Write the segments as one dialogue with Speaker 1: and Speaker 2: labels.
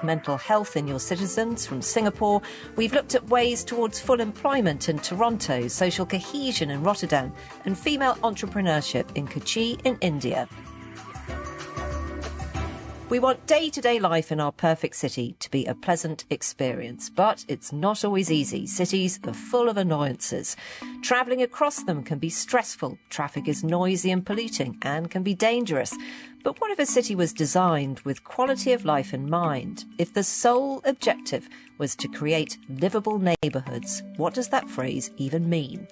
Speaker 1: mental health in your citizens from Singapore. We've looked at ways towards full employment in Toronto, social cohesion in Rotterdam, and female entrepreneurship in Kochi in India. We want day-to-day life in our perfect city to be a pleasant experience, but it's not always easy. Cities are full of annoyances. Travelling across them can be stressful. Traffic is noisy and polluting and can be dangerous. But what if a city was designed with quality of life in mind? If the sole objective was to create livable neighbourhoods, what does that phrase even mean?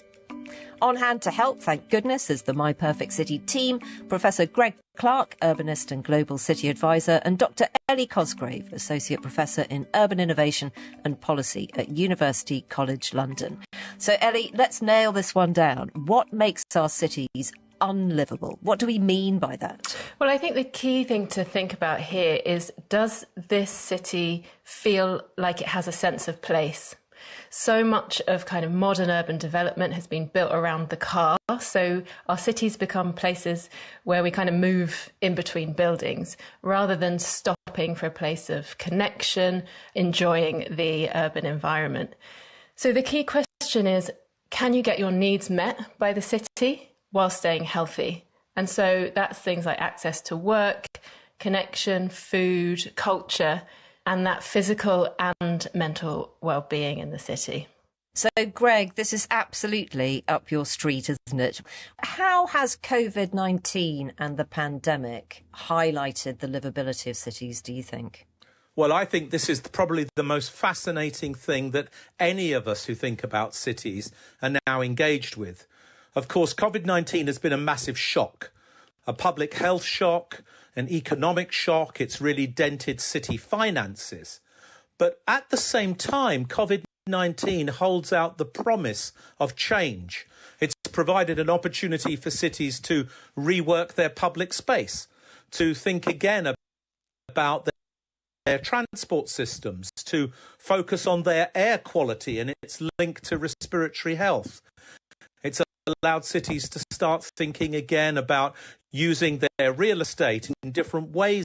Speaker 1: On hand to help, thank goodness, is the My Perfect City team, Professor Greg Clark, urbanist and global city advisor, and Dr. Ellie Cosgrave, associate professor in urban innovation and policy at University College London. So, Ellie, let's nail this one down. What makes our cities unlivable? What do we mean by that?
Speaker 2: Well, I think the key thing to think about here is, does this city feel like it has a sense of place? So much of kind of modern urban development has been built around the car. So our cities become places where we kind of move in between buildings rather than stopping for a place of connection, enjoying the urban environment. So the key question is, can you get your needs met by the city while staying healthy? And so that's things like access to work, connection, food, culture, and that physical and mental well-being in the city.
Speaker 1: So, Greg, this is absolutely up your street, isn't it? How has COVID-19 and the pandemic highlighted the livability of cities, do you think?
Speaker 3: Well, I think this is probably the most fascinating thing that any of us who think about cities are now engaged with. Of course, COVID-19 has been a massive shock, a public health shock, an economic shock. It's really dented city finances. But at the same time, COVID-19 holds out the promise of change. It's provided an opportunity for cities to rework their public space, to think again about their transport systems, to focus on their air quality and its link to respiratory health. It's allowed cities to start thinking again about using their real estate in different ways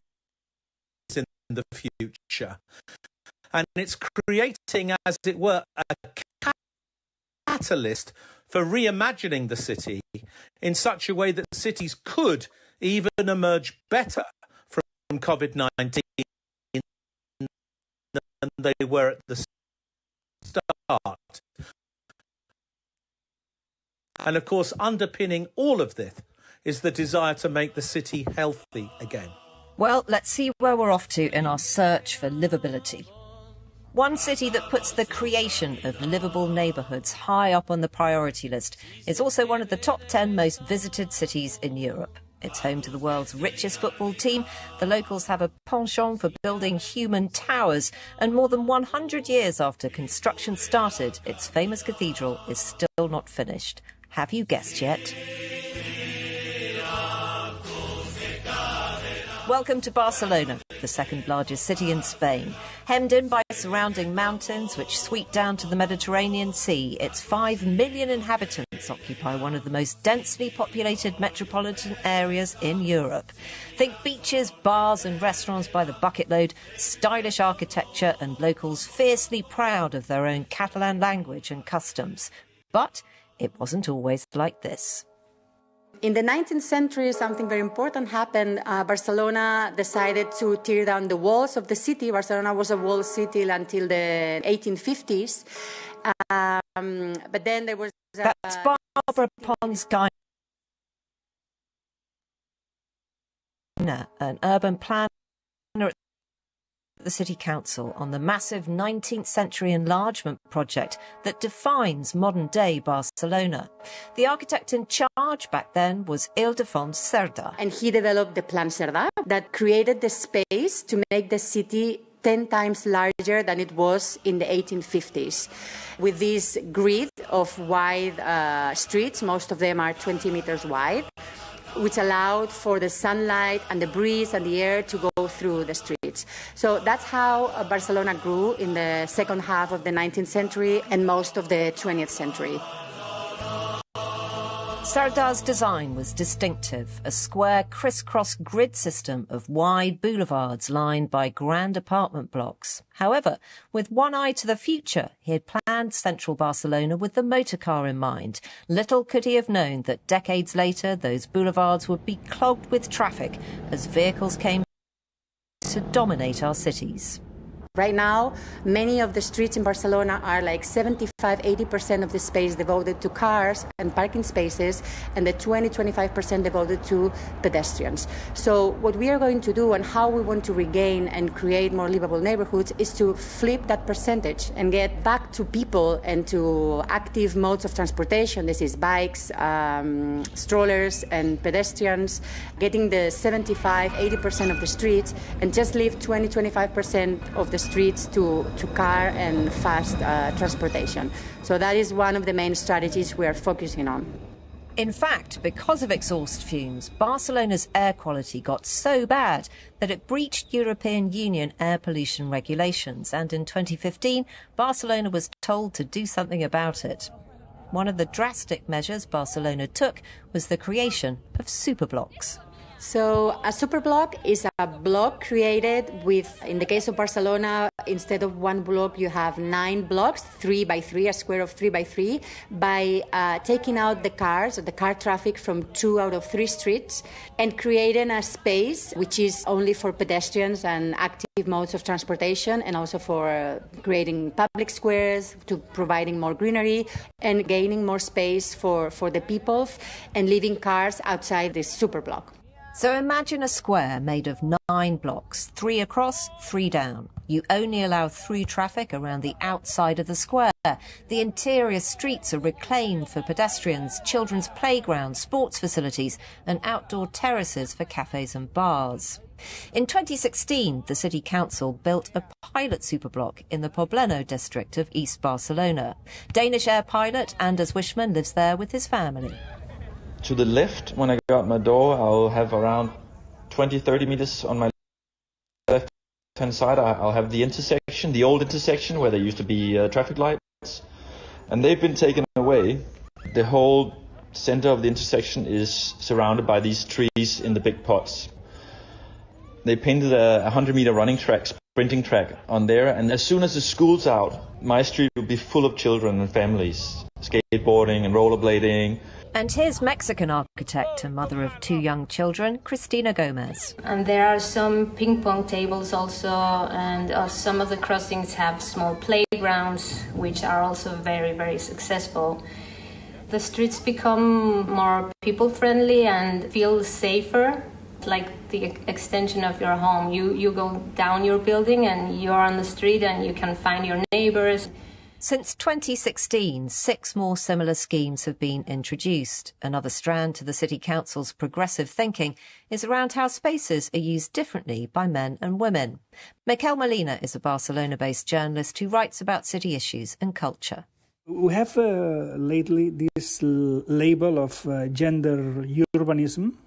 Speaker 3: in the future. And it's creating, as it were, a catalyst for reimagining the city in such a way that cities could even emerge better from COVID-19 than they were at the start. And of course, underpinning all of this is the desire to make the city healthy again.
Speaker 1: Well, let's see where we're off to in our search for livability. One city that puts the creation of livable neighbourhoods high up on the priority list is also one of the top 10 most visited cities in Europe. It's home to the world's richest football team. The locals have a penchant for building human towers, and more than 100 years after construction started, its famous cathedral is still not finished. Have you guessed yet? Welcome to Barcelona, the second largest city in Spain. Hemmed in by surrounding mountains which sweep down to the Mediterranean Sea, its 5 million inhabitants occupy one of the most densely populated metropolitan areas in Europe. Think beaches, bars and restaurants by the bucket load, stylish architecture and locals fiercely proud of their own Catalan language and customs. But it wasn't always like this.
Speaker 4: In the 19th century, something very important happened. Barcelona decided to tear down the walls of the city. Barcelona was a walled city until the 1850s. But then there was...
Speaker 1: That's Barbara Pons Guy, an urban planner at the City Council, on the massive 19th century enlargement project that defines modern-day Barcelona. The architect in charge back then was Ildefons Cerdà.
Speaker 4: And he developed the Plan Cerdà that created the space to make the city 10 times larger than it was in the 1850s. With this grid of wide streets, most of them are 20 meters wide, which allowed for the sunlight and the breeze and the air to go through the streets. So that's how Barcelona grew in the second half of the 19th century and most of the 20th century.
Speaker 1: Cerda's design was distinctive, a square criss-cross grid system of wide boulevards lined by grand apartment blocks. However, with one eye to the future, he had planned central Barcelona with the motorcar in mind. Little could he have known that decades later those boulevards would be clogged with traffic as vehicles came to dominate our cities.
Speaker 4: Right now, many of the streets in Barcelona are like 75-80% of the space devoted to cars and parking spaces, and the 20-25% devoted to pedestrians. So what we are going to do and how we want to regain and create more livable neighborhoods is to flip that percentage and get back to people and to active modes of transportation. This is bikes, strollers and pedestrians, getting the 75-80% of the streets and just leave 20-25% of the streets to car and fast transportation. So that is one of the main strategies we are focusing on.
Speaker 1: In fact, because of exhaust fumes, Barcelona's air quality got so bad that it breached European Union air pollution regulations, and in 2015, Barcelona was told to do something about it. One of the drastic measures Barcelona took was the creation of superblocks.
Speaker 4: So a superblock is a block created with, in the case of Barcelona, instead of one block, you have 9 blocks, 3 by 3, a square of 3 by 3, by taking out the cars, or the car traffic from 2 out of 3 streets and creating a space which is only for pedestrians and active modes of transportation, and also for creating public squares, to providing more greenery and gaining more space for the people and leaving cars outside this superblock.
Speaker 1: So imagine a square made of 9 blocks, 3 across, 3 down. You only allow through traffic around the outside of the square. The interior streets are reclaimed for pedestrians, children's playgrounds, sports facilities and outdoor terraces for cafes and bars. In 2016, the City Council built a pilot superblock in the Pobleno district of East Barcelona. Danish air pilot Anders Wishman lives there with his family.
Speaker 5: To the left, when I go out my door, I'll have around 20-30 meters on my left-hand side. I'll have the intersection, the old intersection where there used to be traffic lights, and they've been taken away. The whole center of the intersection is surrounded by these trees in the big pots. They painted a 100-meter running track, sprinting track on there, and as soon as the school's out, my street will be full of children and families, skateboarding and rollerblading.
Speaker 1: And here's Mexican architect and mother of 2 young children, Cristina Gomez.
Speaker 6: And there are some ping pong tables also, and some of the crossings have small playgrounds, which are also very, very successful. The streets become more people-friendly and feel safer, like the extension of your home. You go down your building and you're on the street and you can find your neighbors.
Speaker 1: Since 2016, 6 more similar schemes have been introduced. Another strand to the City Council's progressive thinking is around how spaces are used differently by men and women. Miquel Molina is a Barcelona-based journalist who writes about city issues and culture.
Speaker 7: We have lately this label of gender urbanism.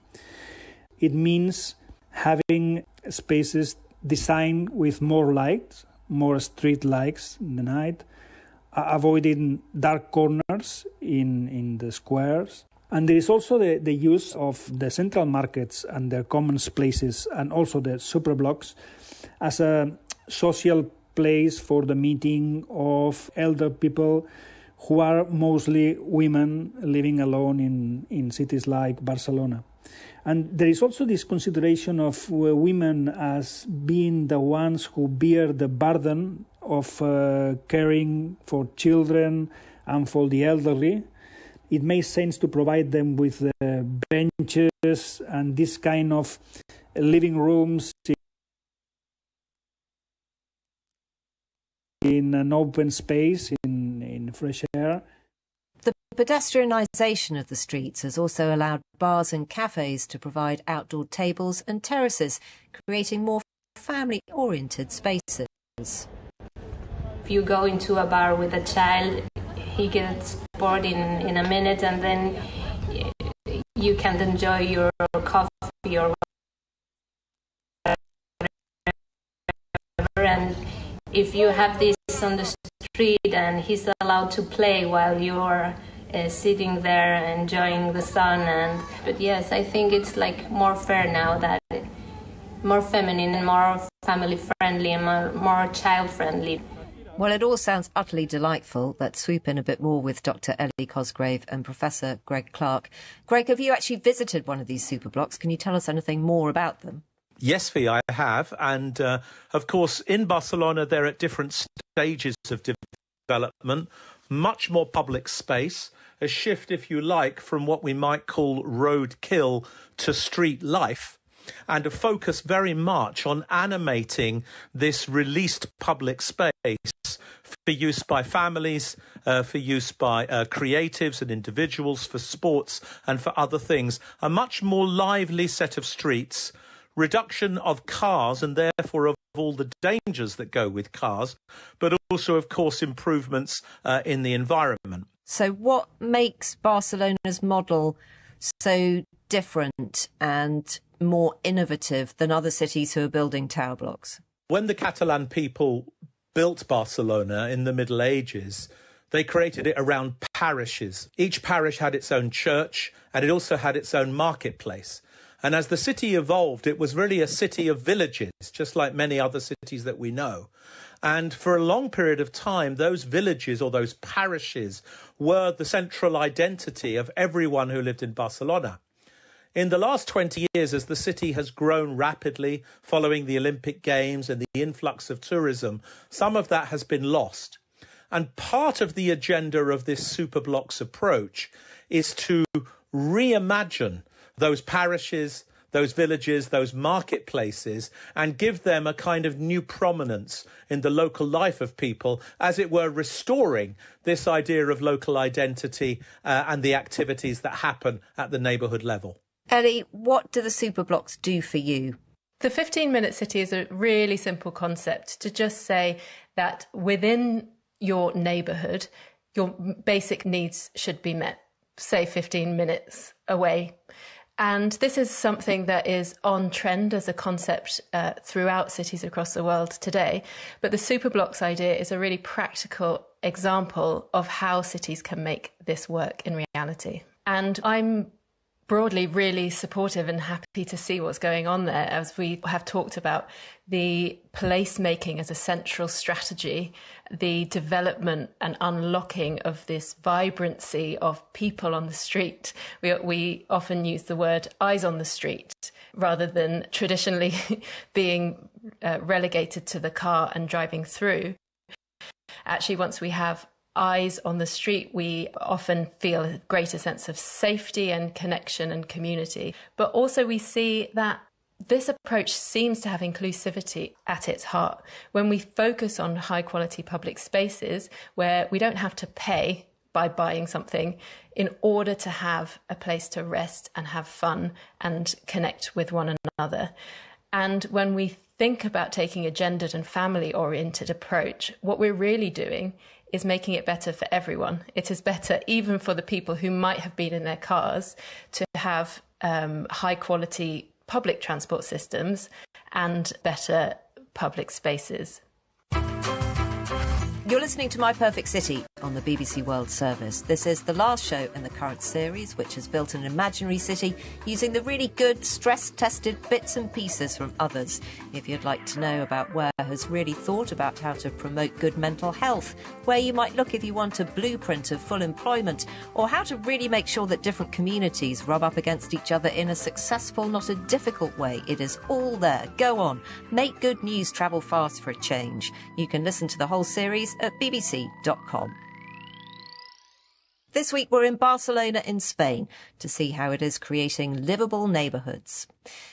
Speaker 7: It means having spaces designed with more lights, more street lights in the night, avoiding dark corners in the squares. And there is also the use of the central markets and their common spaces, and also the superblocks, as a social place for the meeting of elder people who are mostly women living alone in cities like Barcelona. And there is also this consideration of women as being the ones who bear the burden of caring for children and for the elderly. It makes sense to provide them with benches and this kind of living rooms in an open space, in fresh air.
Speaker 1: The pedestrianisation of the streets has also allowed bars and cafes to provide outdoor tables and terraces, creating more family-oriented spaces.
Speaker 6: If you go into a bar with a child, he gets bored in a minute, and then you can't enjoy your coffee or whatever. And if you have this on the street and he's allowed to play while you're sitting there enjoying the sun. But yes, I think it's like more fair now, that more feminine and more family friendly and more child friendly.
Speaker 1: Well, it all sounds utterly delightful. Let's swoop in a bit more with Dr. Ellie Cosgrave and Professor Greg Clark. Greg, have you actually visited one of these superblocks? Can you tell us anything more about them?
Speaker 3: Yes, Fee, I have. And, of course, in Barcelona, they're at different stages of development, much more public space, a shift, if you like, from what we might call roadkill to street life, and a focus very much on animating this released public space for use by families, for use by creatives and individuals, for sports and for other things. A much more lively set of streets, reduction of cars and therefore of all the dangers that go with cars, but also, of course, improvements in the environment.
Speaker 1: So what makes Barcelona's model so different and more innovative than other cities who are building tower blocks?
Speaker 3: When the Catalan people built Barcelona in the Middle Ages, they created it around parishes. Each parish had its own church and it also had its own marketplace. And as the city evolved, it was really a city of villages, just like many other cities that we know. And for a long period of time, those villages or those parishes were the central identity of everyone who lived in Barcelona. In the last 20 years, as the city has grown rapidly following the Olympic Games and the influx of tourism, some of that has been lost. And part of the agenda of this Superblocks approach is to reimagine those parishes, those villages, those marketplaces, and give them a kind of new prominence in the local life of people, as it were, restoring this idea of local identity and the activities that happen at the neighbourhood level.
Speaker 1: Ellie, what do the Superblocks do for you?
Speaker 2: The 15-minute city is a really simple concept to just say that within your neighbourhood, your basic needs should be met, say 15 minutes away. And this is something that is on trend as a concept throughout cities across the world today. But the Superblocks idea is a really practical example of how cities can make this work in reality. And I'm broadly really supportive and happy to see what's going on there, as we have talked about the placemaking as a central strategy, the development and unlocking of this vibrancy of people on the street. We often use the word eyes on the street rather than traditionally being relegated to the car and driving through. Actually, once we have eyes on the street, we often feel a greater sense of safety and connection and community. But also we see that this approach seems to have inclusivity at its heart. When we focus on high quality public spaces where we don't have to pay by buying something in order to have a place to rest and have fun and connect with one another. And when we think about taking a gendered and family oriented approach, what we're really doing is making it better for everyone. It is better even for the people who might have been in their cars to have high quality public transport systems and better public spaces.
Speaker 1: You're listening to My Perfect City on the BBC World Service. This is the last show in the current series, which has built an imaginary city using the really good, stress-tested bits and pieces from others. If you'd like to know about where has really thought about how to promote good mental health, where you might look if you want a blueprint of full employment, or how to really make sure that different communities rub up against each other in a successful, not a difficult way, it is all there. Go on. Make good news travel fast for a change. You can listen to the whole series at bbc.com. This week we're in Barcelona in Spain to see how it is creating livable neighbourhoods.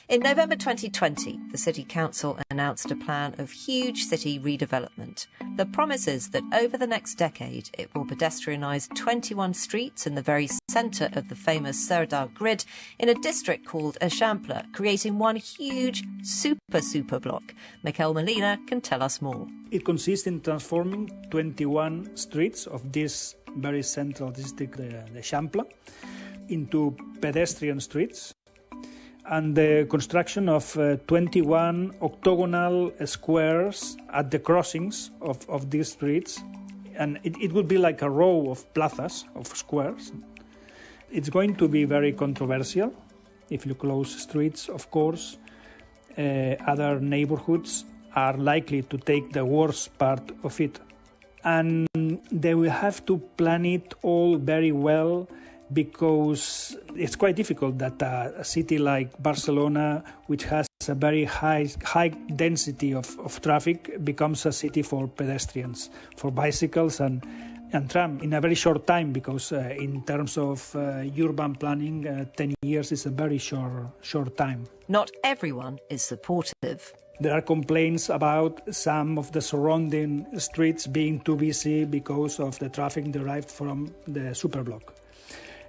Speaker 1: In November 2020, the City Council announced a plan of huge city redevelopment. The promise is that over the next decade it will pedestrianise 21 streets in the very centre of the famous Cerdà grid in a district called Eixample, creating one huge super block. Miquel Molina can tell us more.
Speaker 7: It consists in transforming 21 streets of this very central district, the Eixample, into pedestrian streets, and the construction of 21 octagonal squares at the crossings of these streets, And it would be like a row of plazas, of squares. It's going to be very controversial if you close streets, of course. Other neighborhoods are likely to take the worst part of it. And they will have to plan it all very well, because it's quite difficult that a city like Barcelona, which has a very high density of traffic, becomes a city for pedestrians, for bicycles and tram in a very short time, because in terms of urban planning, 10 years is a very short time.
Speaker 1: Not everyone is supportive.
Speaker 7: There are complaints about some of the surrounding streets being too busy because of the traffic derived from the superblock.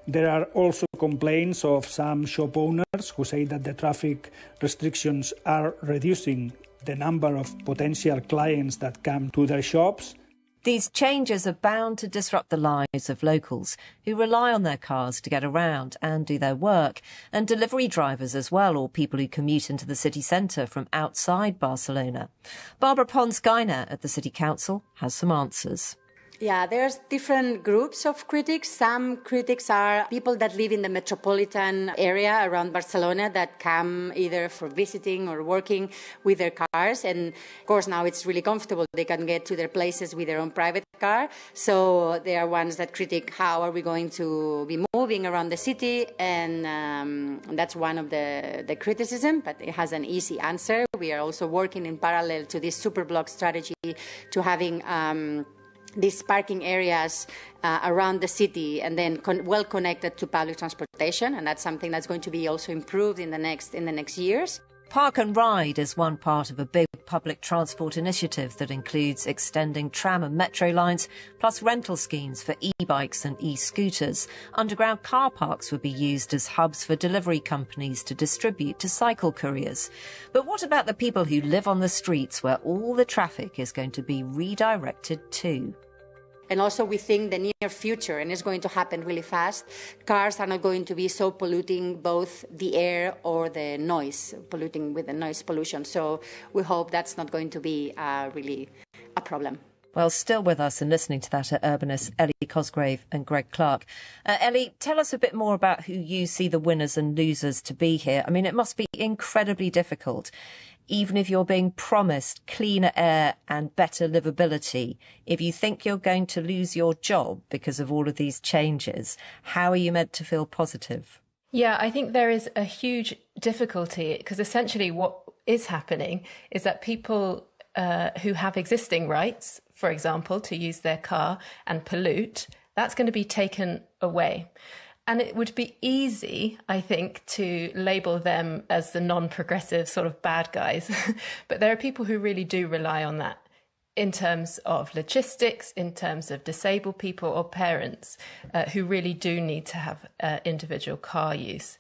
Speaker 7: There are also complaints of some shop owners who say that the traffic restrictions are reducing the number of potential clients that come to their shops.
Speaker 1: These changes are bound to disrupt the lives of locals who rely on their cars to get around and do their work, and delivery drivers as well, or people who commute into the city centre from outside Barcelona. Barbara Pons-Gainer at the City Council has some answers.
Speaker 4: Yeah, there's different groups of critics. Some critics are people that live in the metropolitan area around Barcelona that come either for visiting or working with their cars. And of course, now it's really comfortable. They can get to their places with their own private car. So they are ones that critique how are we going to be moving around the city. And that's one of the criticism, but it has an easy answer. We are also working in parallel to this superblock strategy to having these parking areas around the city and then well connected to public transportation, and that's something that's going to be also improved in the next years.
Speaker 1: Park and Ride is one part of a big public transport initiative that includes extending tram and metro lines, plus rental schemes for e-bikes and e-scooters. Underground car parks would be used as hubs for delivery companies to distribute to cycle couriers. But what about the people who live on the streets where all the traffic is going to be redirected to?
Speaker 4: And also we think the near future, and it's going to happen really fast, cars are not going to be so polluting both the air or the noise, polluting with the noise pollution. So we hope that's not going to be really a problem.
Speaker 1: Well, still with us and listening to that are urbanists Ellie Cosgrave and Greg Clark. Ellie, tell us a bit more about who you see the winners and losers to be here. I mean, it must be incredibly difficult, even if you're being promised cleaner air and better livability. If you think you're going to lose your job because of all of these changes, how are you meant to feel positive?
Speaker 2: Yeah, I think there is a huge difficulty, because essentially what is happening is that people who have existing rights, for example, to use their car and pollute, that's going to be taken away. And it would be easy, I think, to label them as the non-progressive sort of bad guys. But there are people who really do rely on that in terms of logistics, in terms of disabled people or parents who really do need to have individual car use.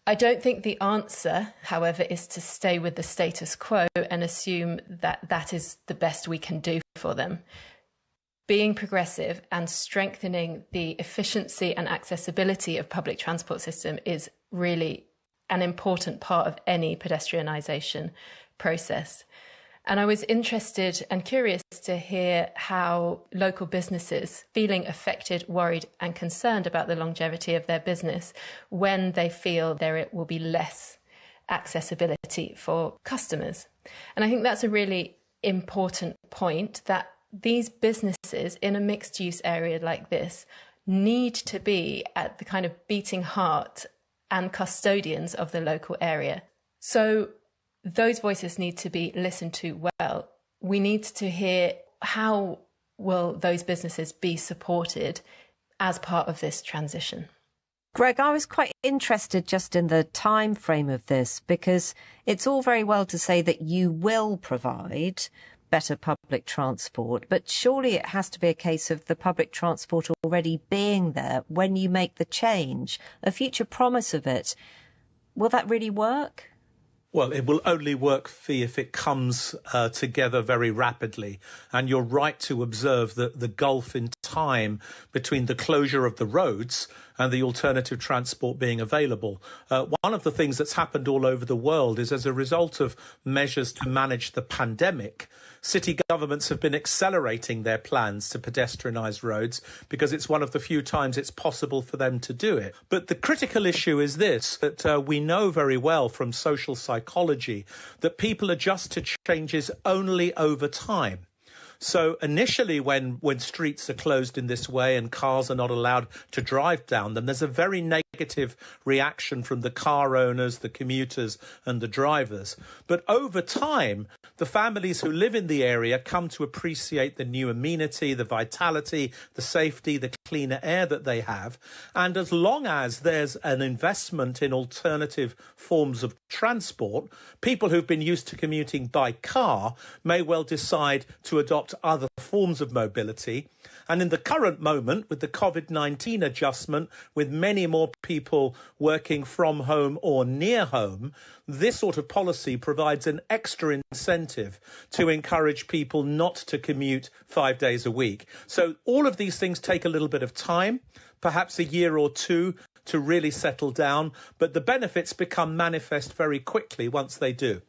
Speaker 2: I don't think the answer, however, is to stay with the status quo and assume that that is the best we can do for them. Being progressive and strengthening the efficiency and accessibility of public transport system is really an important part of any pedestrianisation process. And I was interested and curious to hear how local businesses feeling affected, worried and concerned about the longevity of their business when they feel there will be less accessibility for customers. And I think that's a really important point, that these businesses in a mixed use area like this need to be at the kind of beating heart and custodians of the local area. So those voices need to be listened to well. We need to hear how will those businesses be supported as part of this transition.
Speaker 1: Greg, I was quite interested just in the time frame of this, because it's all very well to say that you will provide better public transport, but surely it has to be a case of the public transport already being there when you make the change, a future promise of it. Will that really work?
Speaker 3: Well, it will only work if it comes together very rapidly. And you're right to observe that the gulf in time between the closure of the roads and the alternative transport being available. One of the things that's happened all over the world is, as a result of measures to manage the pandemic, city governments have been accelerating their plans to pedestrianise roads because it's one of the few times it's possible for them to do it. But the critical issue is this, that we know very well from social psychology that people adjust to changes only over time. So initially, when streets are closed in this way and cars are not allowed to drive down them, there's a very negative reaction from the car owners, the commuters and the drivers. But over time, the families who live in the area come to appreciate the new amenity, the vitality, the safety, the cleaner air that they have. And as long as there's an investment in alternative forms of transport, people who've been used to commuting by car may well decide to adopt other forms of mobility. And in the current moment, with the COVID-19 adjustment, with many more people working from home or near home, this sort of policy provides an extra incentive to encourage people not to commute 5 days a week. So all of these things take a little bit of time, perhaps a year or two, to really settle down, but the benefits become manifest very quickly once they do.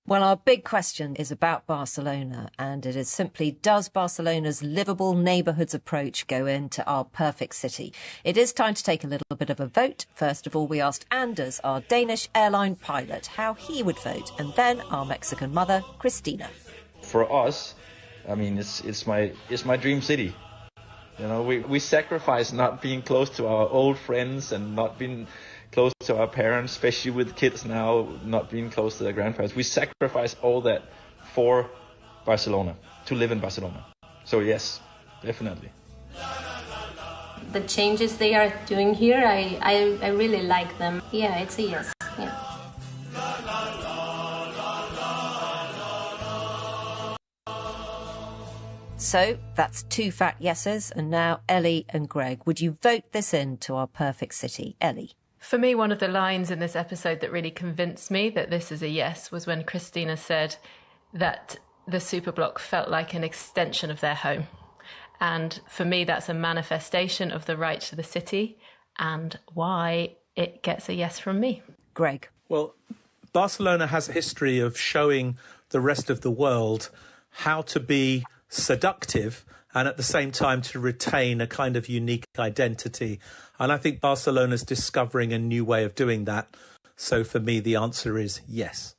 Speaker 1: Well, our big question is about Barcelona, and it is simply, does Barcelona's livable neighbourhoods approach go into our perfect city? It is time to take a little bit of a vote. First of all, we asked Anders, our Danish airline pilot, how he would vote, and then our Mexican mother, Christina.
Speaker 5: For us, I mean, it's my dream city. You know, we sacrifice not being close to our old friends and not being close to our parents, especially with kids now, not being close to their grandparents. We sacrifice all that for Barcelona, to live in Barcelona. So yes, definitely.
Speaker 6: The changes they are doing here, I really like them. Yeah, it's a yes. Yeah.
Speaker 1: So that's 2 fat yeses, and now Ellie and Greg. Would you vote this in to our perfect city? Ellie?
Speaker 2: For me, one of the lines in this episode that really convinced me that this is a yes was when Christina said that the superblock felt like an extension of their home. And for me, that's a manifestation of the right to the city and why it gets a yes from me.
Speaker 1: Greg?
Speaker 3: Well, Barcelona has a history of showing the rest of the world how to be seductive and at the same time to retain a kind of unique identity. And I think Barcelona's discovering a new way of doing that. So for me, the answer is yes.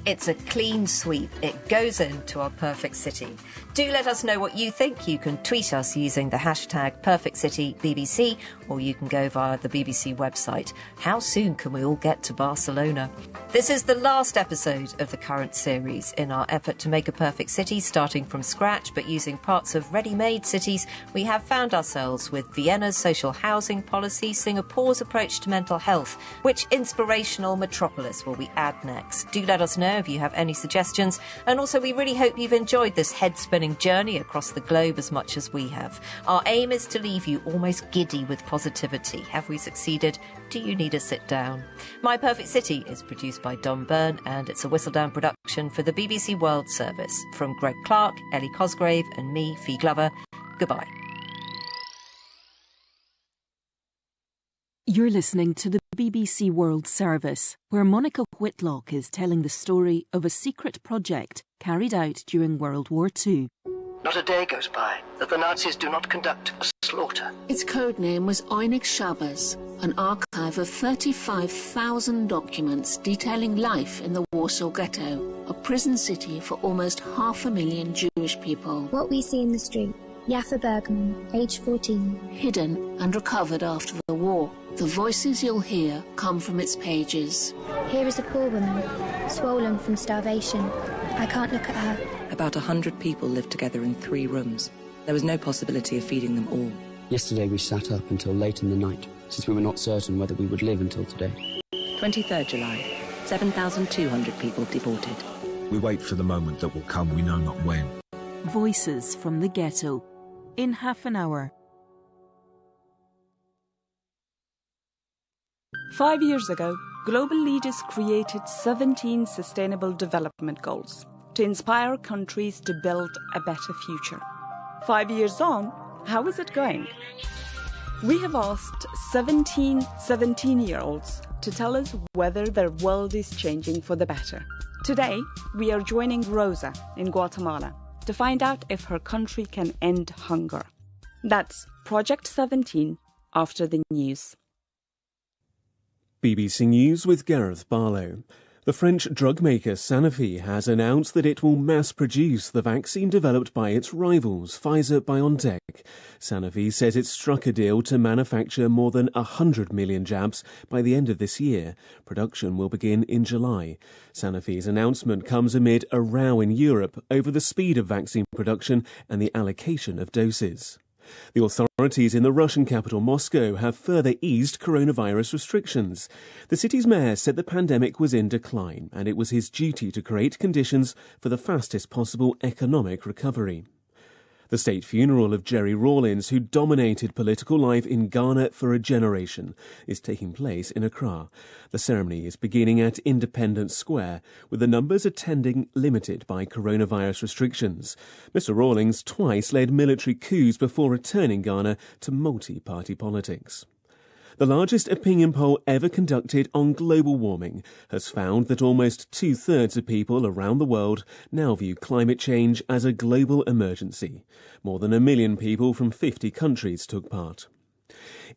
Speaker 1: It's a clean sweep. It goes into our perfect city. Do let us know what you think. You can tweet us using the hashtag PerfectCityBBC, or you can go via the BBC website. How soon can we all get to Barcelona? This is the last episode of the current series in our effort to make a perfect city, starting from scratch, but using parts of ready-made cities. We have found ourselves with Vienna's social housing policy, Singapore's approach to mental health. Which inspirational metropolis will we add next? Do let us know if you have any suggestions. And also, we really hope you've enjoyed this head-spinning journey across the globe as much as we have. Our aim is to leave you almost giddy with positivity. Have we succeeded? Do you need a sit down? My Perfect City is produced by Don Byrne, and it's a Whistledown production for the BBC World Service. From Greg Clark, Ellie Cosgrave and me, Fee Glover, goodbye.
Speaker 8: You're listening to the BBC World Service, where Monica Whitlock is telling the story of a secret project carried out during World War II.
Speaker 9: Not a day goes by that the Nazis do not conduct a slaughter.
Speaker 10: Its code name was Einig Shabbos, an archive of 35,000 documents detailing life in the Warsaw Ghetto, a prison city for almost 500,000 Jewish people.
Speaker 11: What we see in the street. Yaffa Bergman, age 14.
Speaker 10: Hidden and recovered after the war. The voices you'll hear come from its pages.
Speaker 11: Here is a poor woman, swollen from starvation. I can't look at her.
Speaker 12: About 100 people lived together in 3 rooms. There was no possibility of feeding them all.
Speaker 13: Yesterday we sat up until late in the night, since we were not certain whether we would live until today.
Speaker 12: 23rd July, 7,200 people deported.
Speaker 14: We wait for the moment that will come, we know not when.
Speaker 8: Voices from the Ghetto. In half an hour.
Speaker 15: 5 years ago, global leaders created 17 Sustainable Development Goals to inspire countries to build a better future. 5 years on, how is it going? We have asked 17 17-year-olds to tell us whether their world is changing for the better. Today, we are joining Rosa in Guatemala to find out if her country can end hunger. That's Project 17 after the news.
Speaker 16: BBC News with Gareth Barlow. The French drug maker Sanofi has announced that it will mass-produce the vaccine developed by its rivals, Pfizer-BioNTech. Sanofi says it struck a deal to manufacture more than 100 million jabs by the end of this year. Production will begin in July. Sanofi's announcement comes amid a row in Europe over the speed of vaccine production and the allocation of doses. The authorities in the Russian capital Moscow have further eased coronavirus restrictions. The city's mayor said the pandemic was in decline and it was his duty to create conditions for the fastest possible economic recovery. The state funeral of Jerry Rawlings, who dominated political life in Ghana for a generation, is taking place in Accra. The ceremony is beginning at Independence Square, with the numbers attending limited by coronavirus restrictions. Mr. Rawlings twice led military coups before returning Ghana to multi-party politics. The largest opinion poll ever conducted on global warming has found that almost 2/3 of people around the world now view climate change as a global emergency. More than 1 million people from 50 countries took part.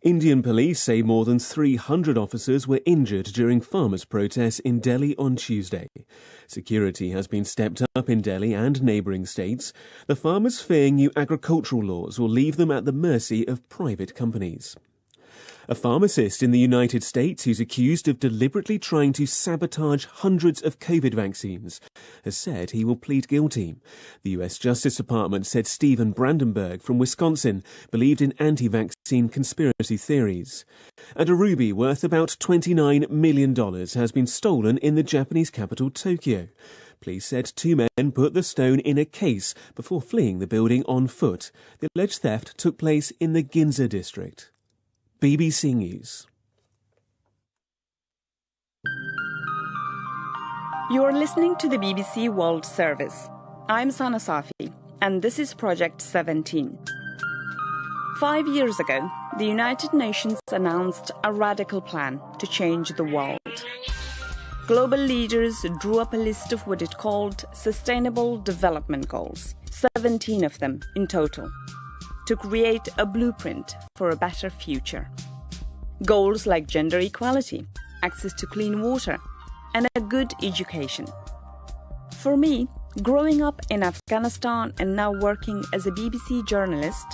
Speaker 16: Indian police say more than 300 officers were injured during farmers' protests in Delhi on Tuesday. Security has been stepped up in Delhi and neighbouring states. The farmers fear new agricultural laws will leave them at the mercy of private companies. A pharmacist in the United States who's accused of deliberately trying to sabotage hundreds of COVID vaccines has said he will plead guilty. The US Justice Department said Stephen Brandenburg from Wisconsin believed in anti-vaccine conspiracy theories. And a ruby worth about $29 million has been stolen in the Japanese capital Tokyo. Police said 2 men put the stone in a case before fleeing the building on foot. The alleged theft took place in the Ginza district. BBC News.
Speaker 15: You are listening to the BBC World Service. I'm Sana Safi, and this is Project 17. 5 years ago, the United Nations announced a radical plan to change the world. Global leaders drew up a list of what it called Sustainable Development Goals, 17 of them in total, to create a blueprint for a better future. Goals like gender equality, access to clean water, and a good education. For me, growing up in Afghanistan and now working as a BBC journalist,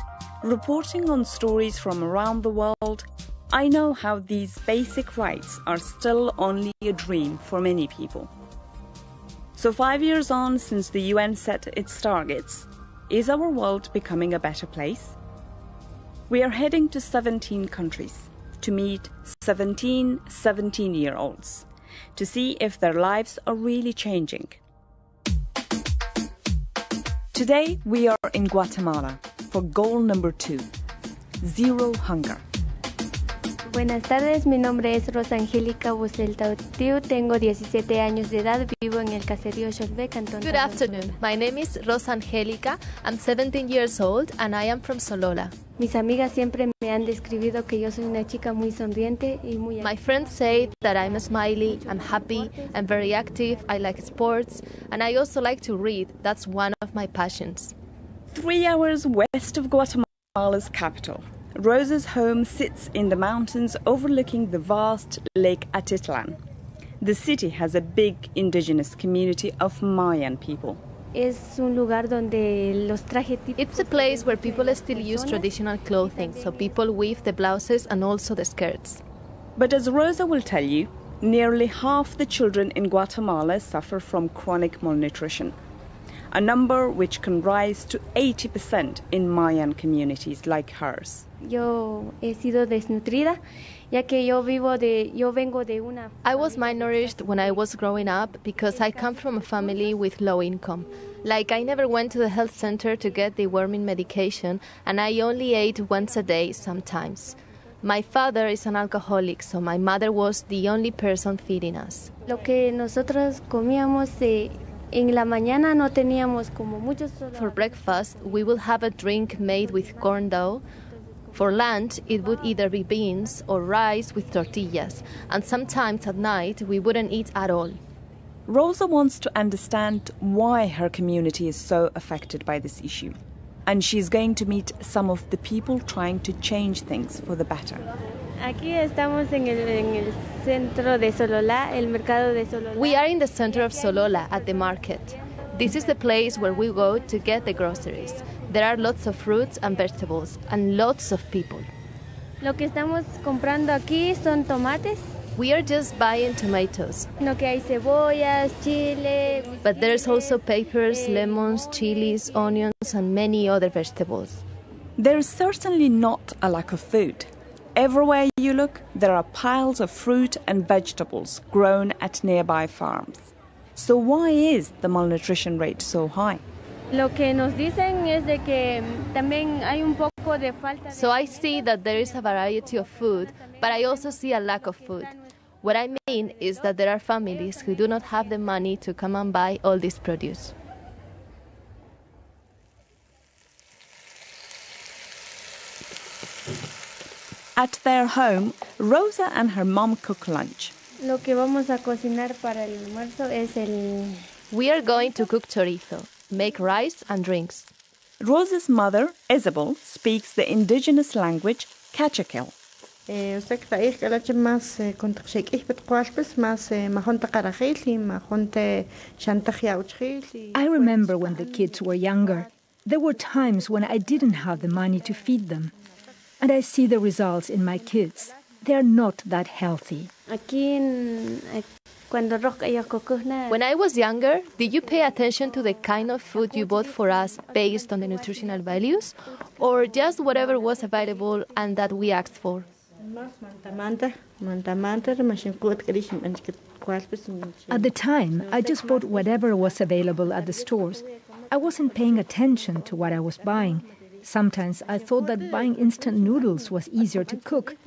Speaker 15: reporting on stories from around the world, I know how these basic rights are still only a dream for many people. So 5 years on since the UN set its targets, is our world becoming a better place? We are heading to 17 countries to meet 17 17-year-olds to see if their lives are really changing. Today we are in Guatemala for goal number 2, Zero Hunger.
Speaker 11: Buenas tardes, mi nombre es Rosa Angélica Busel Tautiu, tengo 17 años de edad, vivo en el caserío Xolvé, Cantón.
Speaker 17: Good afternoon, my name is Rosa Angélica, I'm 17 years old and I am from Solola.
Speaker 11: Mis amigas siempre me han describido que yo soy una chica muy sonriente y muy...
Speaker 17: My friends say that I'm smiley, I'm happy, I'm very active, I like sports, and I also like to read, that's one of my passions.
Speaker 15: 3 hours west of Guatemala's capital, Rosa's home sits in the mountains overlooking the vast Lake Atitlan. The city has a big indigenous community of Mayan people.
Speaker 11: Es un lugar donde los trajes típicos...
Speaker 17: It's a place where people still use traditional clothing, so people weave the blouses and also the skirts.
Speaker 15: But as Rosa will tell you, nearly half the children in Guatemala suffer from chronic malnutrition, a number which can rise to 80% in Mayan communities like hers.
Speaker 11: Yo he sido desnutrida, ya que yo vengo de una...
Speaker 17: I was malnourished when I was growing up because I come from a family with low income. Like, I never went to the health center to get deworming medication, and I only ate once a day sometimes. My father is an alcoholic, so my mother was the only person feeding us.
Speaker 11: Lo que nosotros comíamos en la mañana no teníamos como muchos...
Speaker 17: For breakfast, we would have a drink made with corn dough. For lunch, it would either be beans or rice with tortillas, and sometimes at night we wouldn't eat at all.
Speaker 15: Rosa wants to understand why her community is so affected by this issue. And she's going to meet some of the people trying to change things for the better.
Speaker 11: Aquí estamos en el centro de Sololá, el mercado de Sololá.
Speaker 17: We are in the center of Sololá at the market. This is the place where we go to get the groceries. There are lots of fruits and vegetables and lots of people.
Speaker 11: Lo que estamos comprando aquí son tomates.
Speaker 17: We are just buying tomatoes.
Speaker 11: No que hay cebollas, chile.
Speaker 17: But there's also peppers, lemons, chilies, onions, and many other vegetables.
Speaker 15: There is certainly not a lack of food. Everywhere you look, there are piles of fruit and vegetables grown at nearby farms. So why is the malnutrition rate so high?
Speaker 11: Lo que nos dicen es de que también hay un poco de falta.
Speaker 17: So I see that there is a variety of food, but I also see a lack of food. What I mean is that there are families who do not have the money to come and buy all this produce.
Speaker 15: At their home, Rosa and her mom cook lunch.
Speaker 11: Lo que vamos a cocinar para el almuerzo es el...
Speaker 17: We are going to cook chorizo, make rice and drinks.
Speaker 15: Rosa's mother, Isabel, speaks the indigenous language Kachakil.
Speaker 18: I
Speaker 19: remember when the kids were younger. There were times when I didn't have the money to feed them. And I see the results in my kids. They are not that healthy.
Speaker 17: When I was younger, did you pay attention to the kind of food you bought for us based on the nutritional values? Or just whatever was available and that we asked for?
Speaker 19: At the time, I just bought whatever was available at the stores. I wasn't paying attention to what I was buying. Sometimes I thought that buying instant noodles was easier to cook,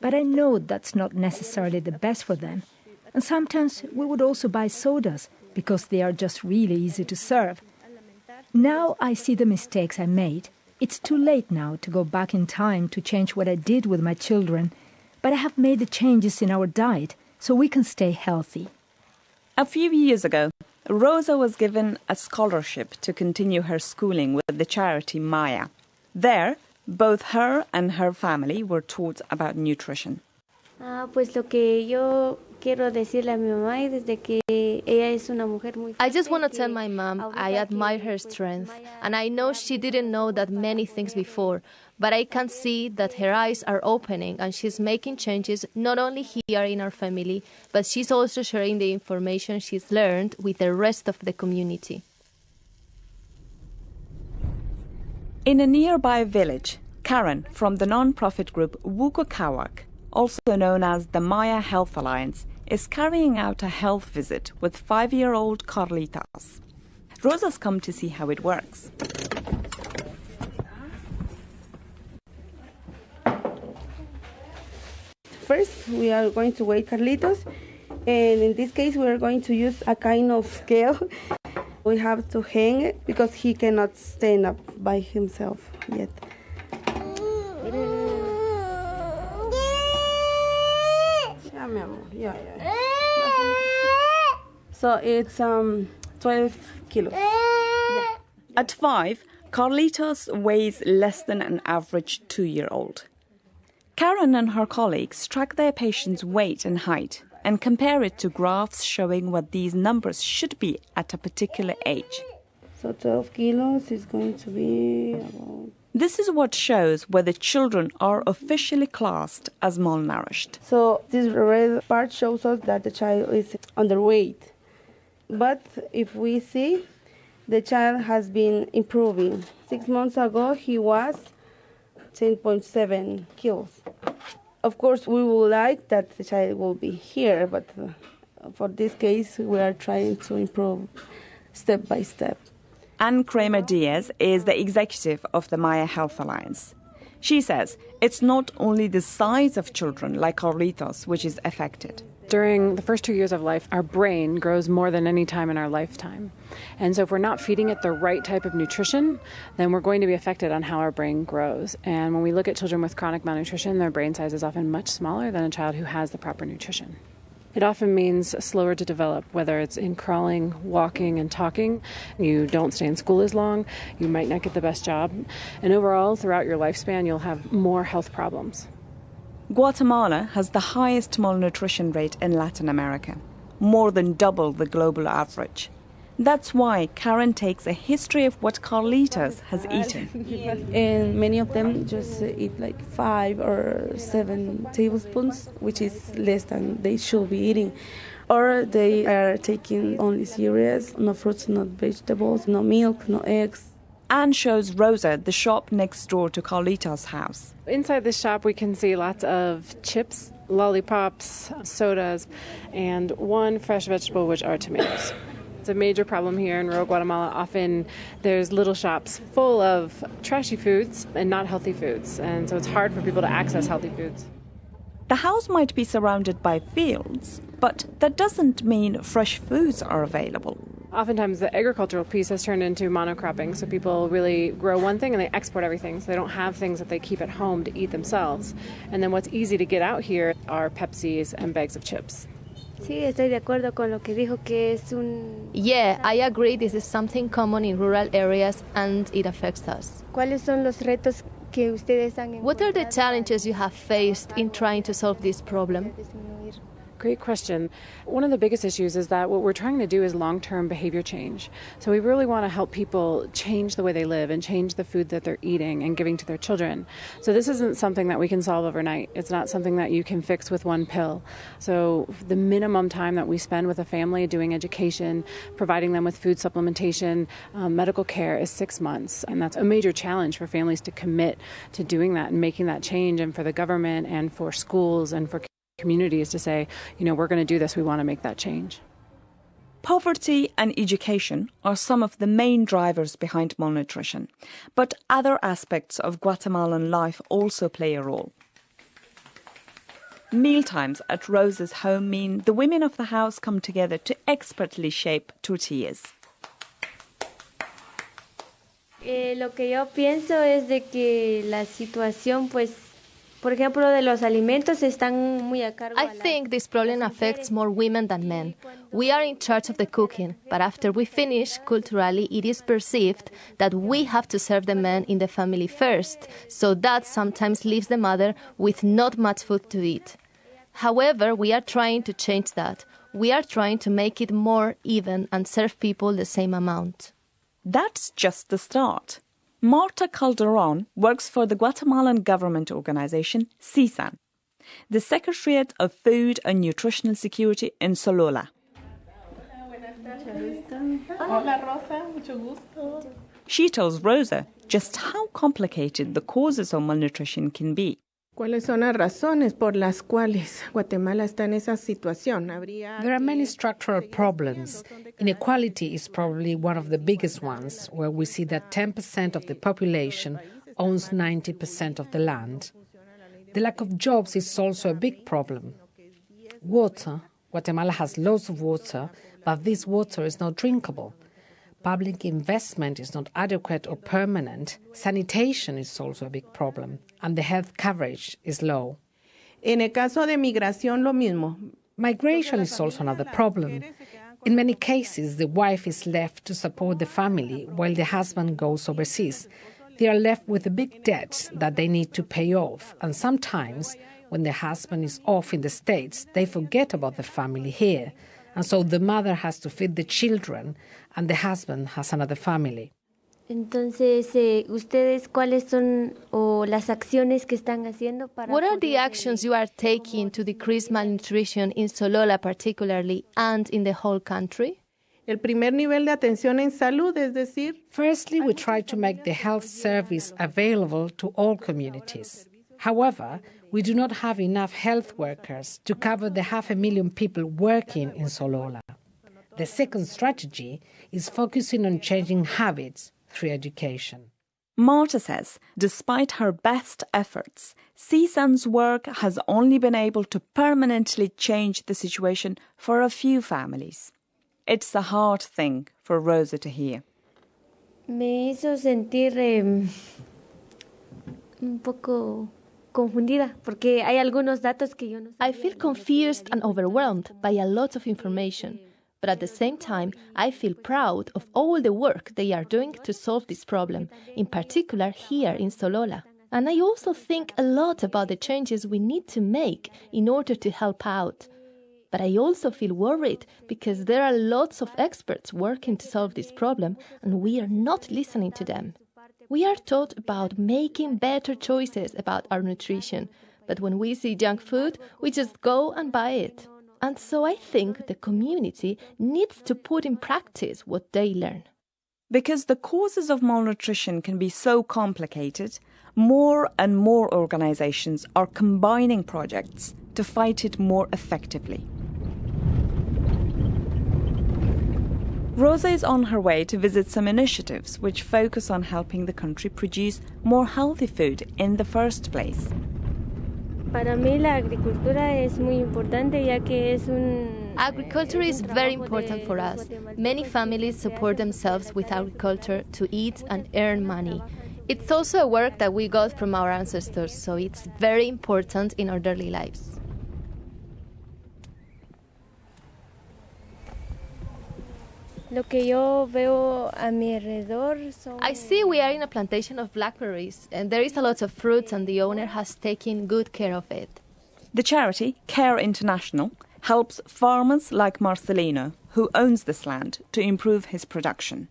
Speaker 19: but I know that's not necessarily the best for them. And sometimes we would also buy sodas because they are just really easy to serve. Now I see the mistakes I made. It's too late now to go back in time to change what I did with my children, but I have made the changes in our diet so we can stay healthy.
Speaker 15: A few years ago, Rosa was given a scholarship to continue her schooling with the charity Maya. There, both her and her family were taught about nutrition.
Speaker 11: Pues lo que yo quiero decirle a mi mamá es de que ella es una mujer muy fuerte.
Speaker 17: I just want to tell my mom I admire her strength, and I know she didn't know that many things before, but I can see that her eyes are opening and she's making changes not only here in our family, but she's also sharing the information she's learned with the rest of the community.
Speaker 15: In a nearby village, Karen from the non-profit group Wukokawak, also known as the Maya Health Alliance, is carrying out a health visit with 5-year-old Carlitas. Rosa's come to see how it works.
Speaker 18: First, we are going to weigh Carlitos, and in this case, we are going to use a kind of scale. We have to hang it because he cannot stand up by himself yet. Yeah. So it's 12 kilos. Yeah.
Speaker 15: At 5, Carlitos weighs less than an average 2-year-old. Karen and her colleagues track their patients' weight and height and compare it to graphs showing what these numbers should be at a particular age.
Speaker 18: So 12 kilos is going to be about...
Speaker 15: This is what shows whether children are officially classed as malnourished.
Speaker 18: So this red part shows us that the child is underweight. But if we see, the child has been improving. 6 months ago, he was 10.7 kilos. Of course, we would like that the child will be here, but for this case, we are trying to improve step by step.
Speaker 15: Anne Kramer-Diaz is the executive of the Maya Health Alliance. She says it's not only the size of children like Carlitos which is affected.
Speaker 20: During the first 2 years of life, our brain grows more than any time in our lifetime. And so if we're not feeding it the right type of nutrition, then we're going to be affected on how our brain grows. And when we look at children with chronic malnutrition, their brain size is often much smaller than a child who has the proper nutrition. It often means slower to develop, whether it's in crawling, walking, and talking. You don't stay in school as long, you might not get the best job, and overall, throughout your lifespan, you'll have more health problems.
Speaker 15: Guatemala has the highest malnutrition rate in Latin America, more than double the global average. That's why Karen takes a history of what Carlitos has eaten.
Speaker 18: And many of them just eat like 5 or 7 tablespoons, which is less than they should be eating. Or they are taking only cereals, no fruits, no vegetables, no milk, no eggs.
Speaker 15: Anne shows Rosa the shop next door to Carlitos' house.
Speaker 20: Inside this shop, we can see lots of chips, lollipops, sodas, and one fresh vegetable, which are tomatoes. It's a major problem here in rural Guatemala. Often there's little shops full of trashy foods and not healthy foods, and so it's hard for people to access healthy foods.
Speaker 15: The house might be surrounded by fields, but that doesn't mean fresh foods are available.
Speaker 20: Oftentimes the agricultural piece has turned into monocropping, so people really grow one thing and they export everything, so they don't have things that they keep at home to eat themselves. And then what's easy to get out here are Pepsis and bags of chips.
Speaker 11: Sí, estoy de acuerdo con lo que dijo que es un...
Speaker 17: Yeah, I agree this is something common in rural areas and it affects us.
Speaker 11: ¿Cuáles son los retos que ustedes han encontrado?
Speaker 17: What are the challenges you have faced in trying to solve this problem?
Speaker 20: Great question. One of the biggest issues is that what we're trying to do is long-term behavior change. So we really want to help people change the way they live and change the food that they're eating and giving to their children. So this isn't something that we can solve overnight. It's not something that you can fix with one pill. So the minimum time that we spend with a family doing education, providing them with food supplementation, medical care is 6 months. And that's a major challenge for families to commit to doing that and making that change, and for the government and for schools and for communities to say, you know, we're going to do this, we want to make that change.
Speaker 15: Poverty and education are some of the main drivers behind malnutrition, but other aspects of Guatemalan life also play a role. Mealtimes at Rosa's home mean the women of the house come together to expertly shape tortillas.
Speaker 11: Lo que yo pienso es de que la situación, pues, por ejemplo, de los alimentos están muy a cargo.
Speaker 17: I think this problem affects more women than men. We are in charge of the cooking, but after we finish, culturally, it is perceived that we have to serve the men in the family first, so that sometimes leaves the mother with not much food to eat. However, we are trying to change that. We are trying to make it more even and serve people the same amount.
Speaker 15: That's just the start. Marta Calderon works for the Guatemalan government organization CISAN, the Secretariat of Food and Nutritional Security in Solola.
Speaker 21: Hola, Rosa. Mucho gusto.
Speaker 15: She tells Rosa just how complicated the causes of malnutrition can be.
Speaker 21: ¿Cuáles son las razones por las cuales Guatemala está en esa situación?
Speaker 22: There are many structural problems. Inequality is probably one of the biggest ones, where we see that 10% of the population owns 90% of the land. The lack of jobs is also a big problem. Water. Guatemala has lots of water, but this water is not drinkable. Public investment is not adequate or permanent. Sanitation is also a big problem, and the health coverage is low.
Speaker 21: En el caso de migración, lo mismo.
Speaker 22: Migration is also another problem. In many cases, the wife is left to support the family while the husband goes overseas. They are left with a big debt that they need to pay off, and sometimes, when the husband is off in the States, they forget about the family here. And so the mother has to feed the children, and the husband has another family.
Speaker 11: Entonces, ¿ustedes cuáles son las acciones que están haciendo para...
Speaker 17: What are the actions you are taking to decrease malnutrition in Solola particularly and in the whole country?
Speaker 21: El primer nivel de atención en salud, es decir...
Speaker 22: Firstly, we try to make the health service available to all communities. However, we do not have enough health workers to cover the 500,000 people working in Solola. The second strategy is focusing on changing habits through education.
Speaker 15: Marta says, despite her best efforts, CISAN's work has only been able to permanently change the situation for a few families. It's a hard thing for Rosa to hear.
Speaker 11: Me hizo sentir un poco confundida porque hay algunos datos que yo no sé.
Speaker 17: I feel confused and overwhelmed by a lot of information. But at the same time, I feel proud of all the work they are doing to solve this problem, in particular here in Solola. And I also think a lot about the changes we need to make in order to help out. But I also feel worried because there are lots of experts working to solve this problem and we are not listening to them. We are taught about making better choices about our nutrition, but when we see junk food, we just go and buy it. And so I think the community needs to put in practice what they learn.
Speaker 15: Because the causes of malnutrition can be so complicated, more and more organizations are combining projects to fight it more effectively. Rosa is on her way to visit some initiatives which focus on helping the country produce more healthy food in the first place.
Speaker 11: Para mí la agricultura es muy importante ya que es un...
Speaker 17: Agriculture is very important for us. Many families support themselves with agriculture to eat and earn money. It's also a work that we got from our ancestors, so it's very important in our daily lives.
Speaker 11: Lo que yo veo a mi alrededor son...
Speaker 17: I see we are in a plantation of blackberries, and there is a lot of fruits, and the owner has taken good care of it.
Speaker 15: The charity, Care International, helps farmers like Marcelino, who owns this land, to improve his production.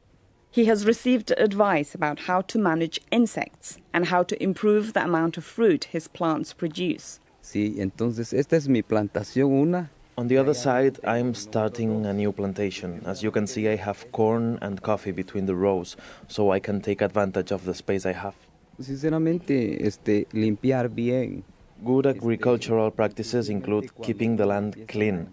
Speaker 15: He has received advice about how to manage insects and how to improve the amount of fruit his plants produce.
Speaker 4: Sí, entonces esta es mi plantación una.
Speaker 7: On the other side, I'm starting a new plantation. As you can see, I have corn and coffee between the rows, so I can take advantage of the space I have.
Speaker 4: Sinceramente, limpiar bien.
Speaker 7: Good agricultural practices include keeping the land clean.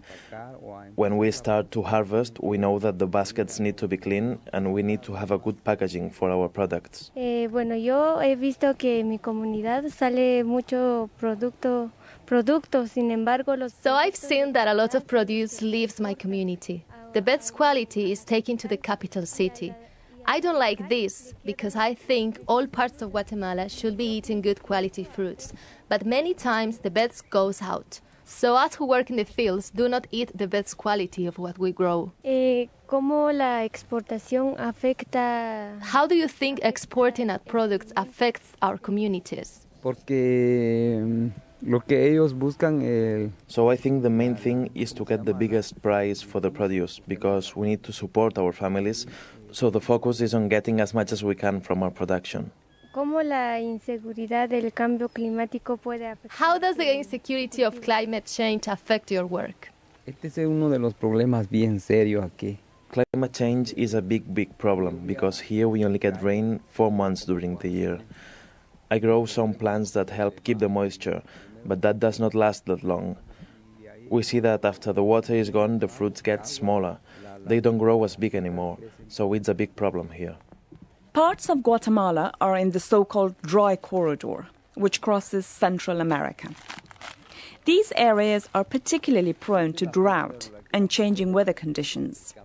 Speaker 7: When we start to harvest, we know that the baskets need to be clean and we need to have a good packaging for our products.
Speaker 11: Bueno, yo he visto que en mi comunidad sale mucho productos, sin embargo los...
Speaker 17: So I've seen that a lot of produce leaves my community. The best quality is taken to the capital city. I don't like this because I think all parts of Guatemala should be eating good quality fruits, but many times the best goes out. So us who work in the fields do not eat the best quality of what we grow.
Speaker 11: ¿Cómo la exportación afecta?
Speaker 17: How do you think exporting our products affects our communities?
Speaker 4: Porque lo que ellos buscan.
Speaker 7: So I think the main thing is to get the biggest price for the produce because we need to support our families. So the focus is on getting as much as we can from our production.
Speaker 11: ¿Cómo la inseguridad del cambio climático puede afectar?
Speaker 17: How does the insecurity of climate change affect your work?
Speaker 4: Este es uno de los problemas bien serios aquí.
Speaker 7: Climate change is a big problem because here we only get rain 4 months during the year. I grow some plants that help keep the moisture, but that does not last that long. We see that after the water is gone, the fruits get smaller. They don't grow as big anymore, so it's a big problem here.
Speaker 15: Parts of Guatemala are in the so-called dry corridor, which crosses Central America. These areas are particularly prone to drought and changing weather conditions.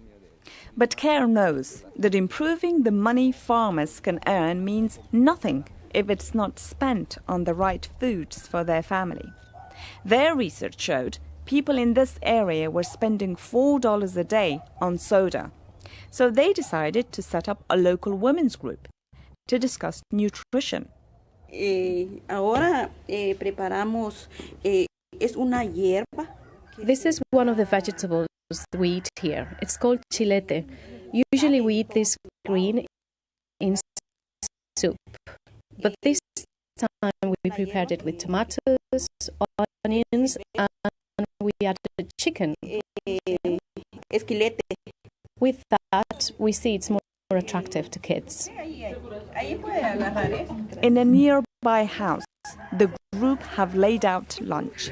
Speaker 15: But CARE knows that improving the money farmers can earn means nothing if it's not spent on the right foods for their family. Their research showed people in this area were spending $4 a day on soda. So they decided to set up a local women's group to discuss nutrition.
Speaker 23: Ahora preparamos es una hierba.
Speaker 24: This is one of the vegetables we eat here. It's called chilete. Usually we eat this green in soup. But this time we prepared it with tomatoes, onions, and we added chicken.
Speaker 23: Esquilete.
Speaker 24: With that, we see it's more attractive to kids.
Speaker 15: In a nearby house, the group have laid out lunch.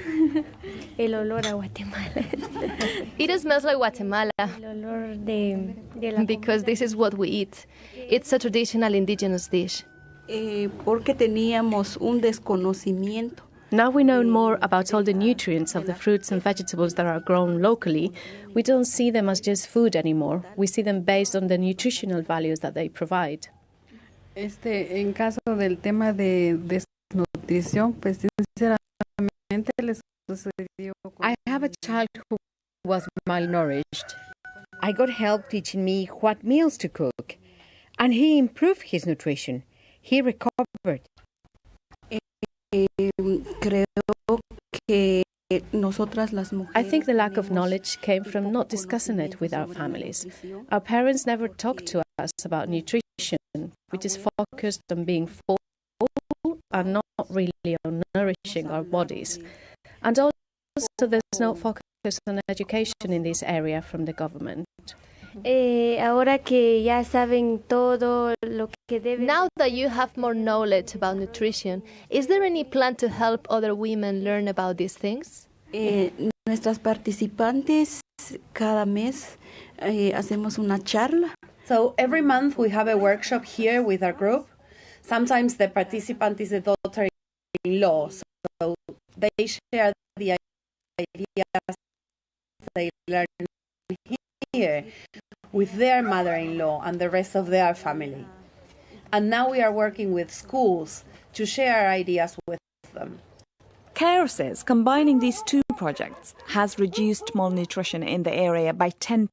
Speaker 11: El olor a Guatemala.
Speaker 17: It smells like Guatemala.
Speaker 11: El olor de la
Speaker 17: because this is what we eat. It's a traditional indigenous dish.
Speaker 23: Porque teníamos un desconocimiento.
Speaker 24: Now we know more about all the nutrients of the fruits and vegetables that are grown locally. We don't see them as just food anymore. We see them based on the nutritional values that they provide.
Speaker 25: En caso del tema de
Speaker 2: I have a child who was malnourished. I got help teaching me what meals to cook, and he improved his nutrition. He recovered.
Speaker 24: I think the lack of knowledge came from not discussing it with our families. Our parents never talked to us about nutrition, which is focused on being full and not really on nourishing our bodies. And also there's no focus on education in this area from the government.
Speaker 17: Now that you have more knowledge about nutrition, is there any plan to help other women learn about these things?
Speaker 23: Nuestras participantes cada mes hacemos una charla.
Speaker 3: So every month we have a workshop here with our group. Sometimes the participant is a daughter-in-law, so they share the ideas they learn here with their mother-in-law and the rest of their family. And now we are working with schools to share ideas with them.
Speaker 5: CARE says combining these two projects has reduced malnutrition in the area by 10%.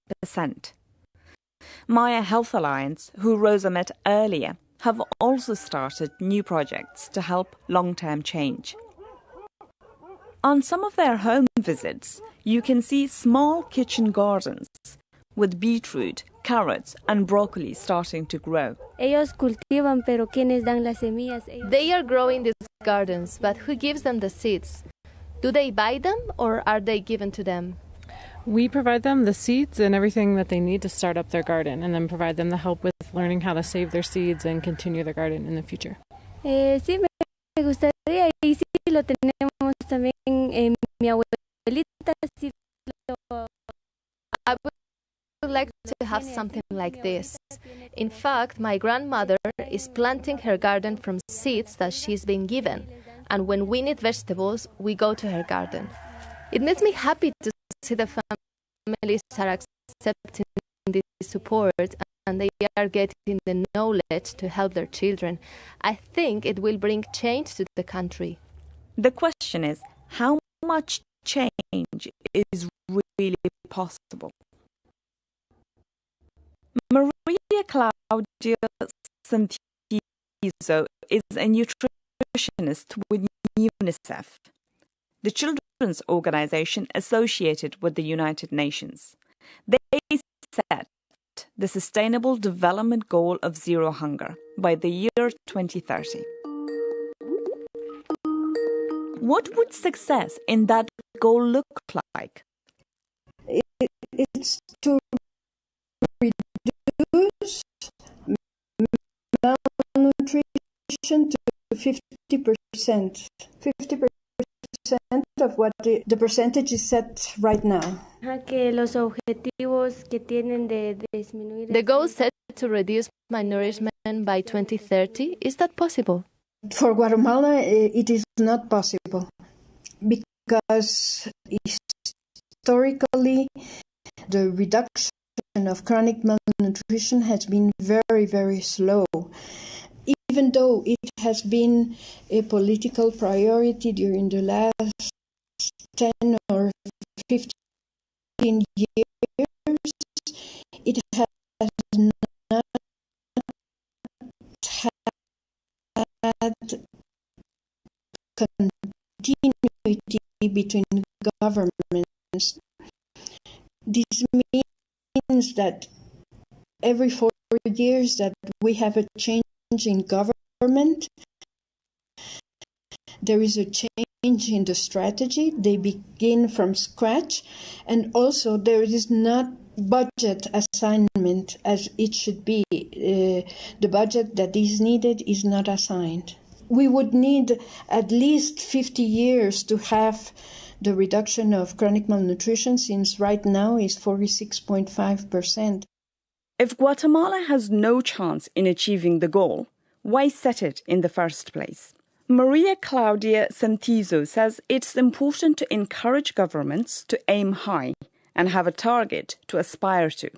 Speaker 5: Maya Health Alliance, who Rosa met earlier, have also started new projects to help long-term change. On some of their home visits, you can see small kitchen gardens with beetroot, carrots and broccoli starting to grow.
Speaker 17: They are growing these gardens, but who gives them the seeds? Do they buy them or are they given to them?
Speaker 20: We provide them the seeds and everything that they need to start up their garden, and then provide them the help with learning how to save their seeds and continue their garden in the future.
Speaker 11: Sí, me gustaría, y sí lo tenemos también. Mi abuelita sí lo.
Speaker 17: I would like to have something like this. In fact, my grandmother is planting her garden from seeds that she's been given, and when we need vegetables, we go to her garden. It makes me happy to see the families are accepting this support and they are getting the knowledge to help their children. I think it will bring change to the country.
Speaker 5: The question is, how much change is really possible? Maria Claudia Santizo is a nutritionist with UNICEF, the children's organization associated with the United Nations. They set the Sustainable Development Goal of Zero Hunger by the year 2030. What would success in that goal look like?
Speaker 6: It's to reduce malnutrition to 50%. 50% of what the percentage is set right now.
Speaker 17: The goal set to reduce malnourishment by 2030, is that possible?
Speaker 6: For Guatemala, it is not possible because historically the reduction of chronic malnutrition has been very, very slow. Even though it has been a political priority during the last 10 or 15 years, it has not had continuity between governments. This means that every 4 years that we have a change in government, there is a change in the strategy. They begin from scratch, and also there is not budget assignment as it should be. The budget that is needed is not assigned. We would need at least 50 years to have the reduction of chronic malnutrition, since right now is 46.5%.
Speaker 5: If Guatemala has no chance in achieving the goal, why set it in the first place? Maria Claudia Santizo says it's important to encourage governments to aim high and have a target to aspire to.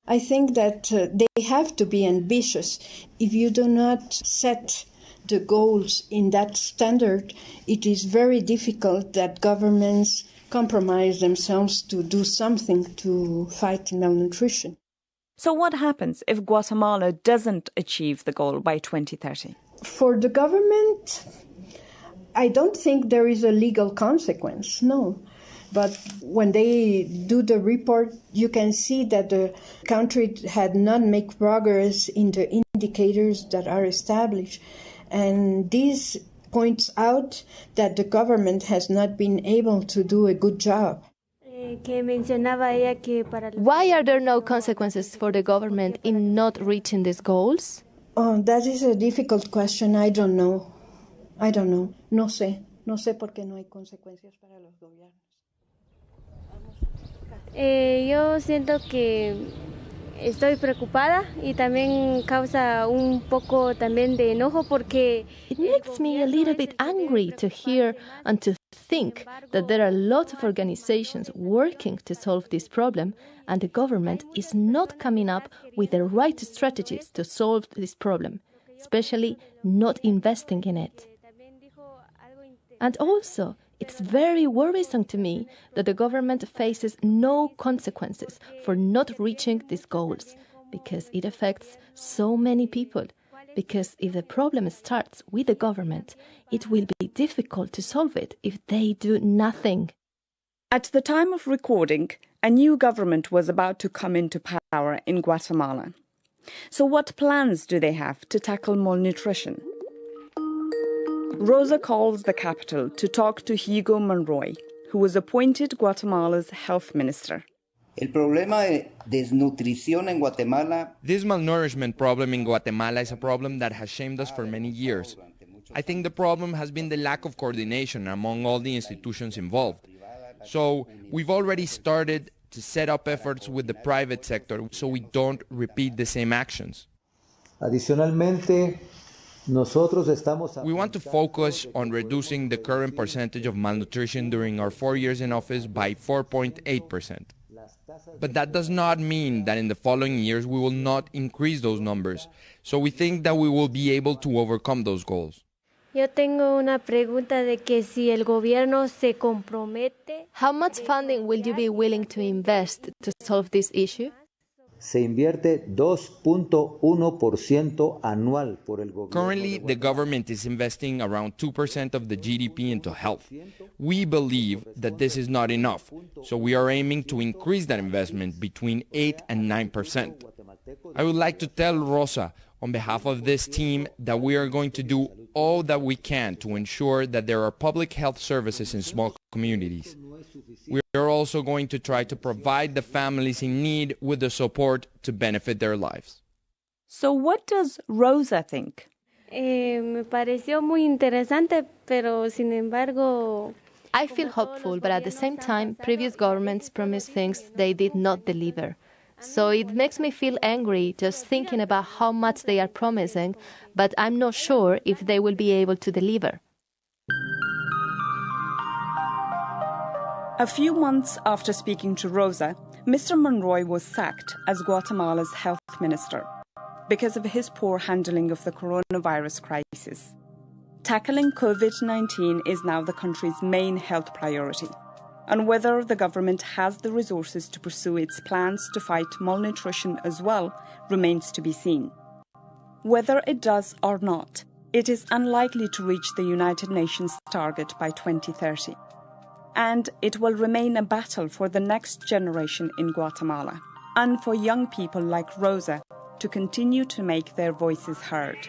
Speaker 6: I think that they have to be ambitious. If you do not set the goals in that standard, it is very difficult that governments compromise themselves to do something to fight malnutrition.
Speaker 5: So what happens if Guatemala doesn't achieve the goal by 2030?
Speaker 6: For the government, I don't think there is a legal consequence, no. But when they do the report, you can see that the country had not made progress in the indicators that are established. And this points out that the government has not been able to do a good job.
Speaker 17: Why are there no consequences for the government in not reaching these goals?
Speaker 6: Oh, that is a difficult question. I don't know. No sé. No sé por qué no hay consecuencias para los gobiernos.
Speaker 11: Yo siento que estoy preocupada y también causa un poco también de enojo porque
Speaker 17: it makes me a little bit angry to hear and to think that there are a lot of organizations working to solve this problem and the government is not coming up with the right strategies to solve this problem, especially not investing in it. And also, it's very worrisome to me that the government faces no consequences for not reaching these goals, because it affects so many people. Because if the problem starts with the government, it will be difficult to solve it if they do nothing.
Speaker 15: At the time of recording, a new government was about to come into power in Guatemala. So what plans do they have to tackle malnutrition? Rosa calls the capital to talk to Hugo Monroy, who was appointed Guatemala's health minister.
Speaker 1: This malnourishment problem in Guatemala is a problem that has shamed us for many years. I think the problem has been the lack of coordination among all the institutions involved. So we've already started to set up efforts with the private sector so we don't repeat the same actions.
Speaker 9: Adicionalmente,
Speaker 1: we want to focus on reducing the current percentage of malnutrition during our 4 years in office by 4.8%. But that does not mean that in the following years we will not increase those numbers. So we think that we will be able to overcome those goals.
Speaker 11: Yo tengo una pregunta de que si el gobierno se compromete.
Speaker 17: How much funding will you be willing to invest to solve this issue?
Speaker 9: Se invierte 2.1% anual por el gobierno.
Speaker 1: Currently, the government is investing around 2% of the GDP into health. We believe that this is not enough, so we are aiming to increase that investment between 8 and 9%. I would like to tell Rosa, on behalf of this team, that we are going to do all that we can to ensure that there are public health services in small communities. We are also going to try to provide the families in need with the support to benefit their lives.
Speaker 15: So what does Rosa think?
Speaker 11: Me pareció muy interesante, pero sin embargo...
Speaker 17: I feel hopeful, but at the same time, previous governments promised things they did not deliver. So it makes me feel angry just thinking about how much they are promising, but I'm not sure if they will be able to deliver.
Speaker 15: A few months after speaking to Rosa, Mr. Monroy was sacked as Guatemala's health minister because of his poor handling of the coronavirus crisis. Tackling COVID-19 is now the country's main health priority, and whether the government has the resources to pursue its plans to fight malnutrition as well remains to be seen. Whether it does or not, it is unlikely to reach the United Nations target by 2030. And it will remain a battle for the next generation in Guatemala, and for young people like Rosa to continue to make their voices heard.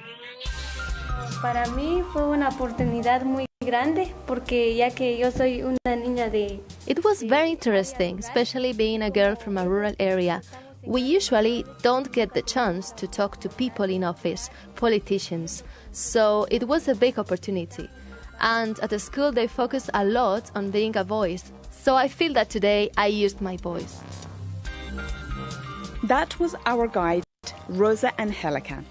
Speaker 11: Para mí fue una oportunidad muy grande porque ya que yo soy una niña de...
Speaker 17: It was very interesting, especially being a girl from a rural area. We usually don't get the chance to talk to people in office, politicians, so it was a big opportunity. And at the school they focus a lot on being a voice, so I feel that today I used my voice.
Speaker 15: That was our guide, Rosa Angelica.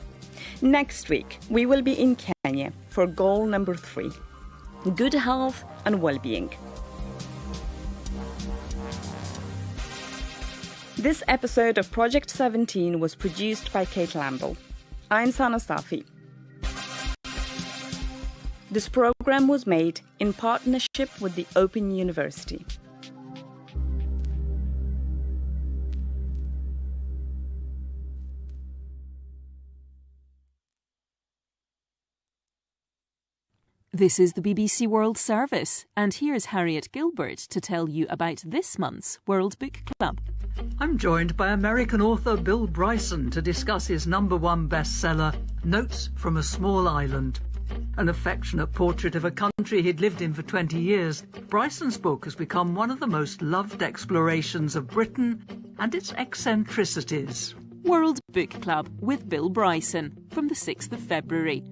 Speaker 15: Next week, we will be in Kenya for goal number 3, good health and well-being. This episode of Project 17 was produced by Kate Lamble. I'm Sana Safi.
Speaker 5: This program was made in partnership with the Open University.
Speaker 8: This is the BBC World Service, and here's Harriet Gilbert to tell you about this month's World Book Club.
Speaker 10: I'm joined by American author Bill Bryson to discuss his #1 bestseller, Notes from a Small Island. An affectionate portrait of a country he'd lived in for 20 years, Bryson's book has become one of the most loved explorations of Britain and its eccentricities.
Speaker 8: World Book Club with Bill Bryson from the 6th of February.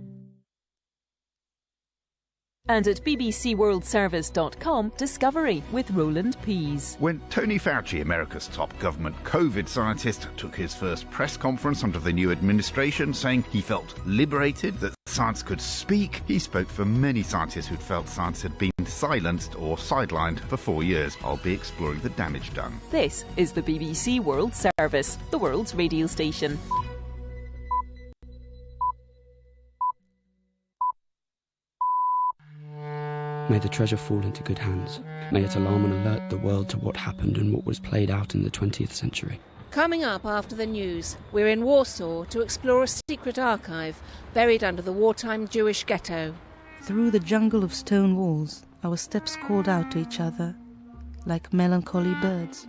Speaker 8: And at bbcworldservice.com, Discovery with Roland Pease.
Speaker 12: When Tony Fauci, America's top government COVID scientist, took his first press conference under the new administration, saying he felt liberated, that science could speak, he spoke for many scientists who'd felt science had been silenced or sidelined for 4 years. I'll be exploring the damage done.
Speaker 8: This is the BBC World Service, the world's radio station.
Speaker 13: May the treasure fall into good hands. May it alarm and alert the world to what happened and what was played out in the 20th century.
Speaker 14: Coming up after the news, we're in Warsaw to explore a secret archive buried under the wartime Jewish ghetto.
Speaker 25: Through the jungle of stone walls, our steps called out to each other, like melancholy birds.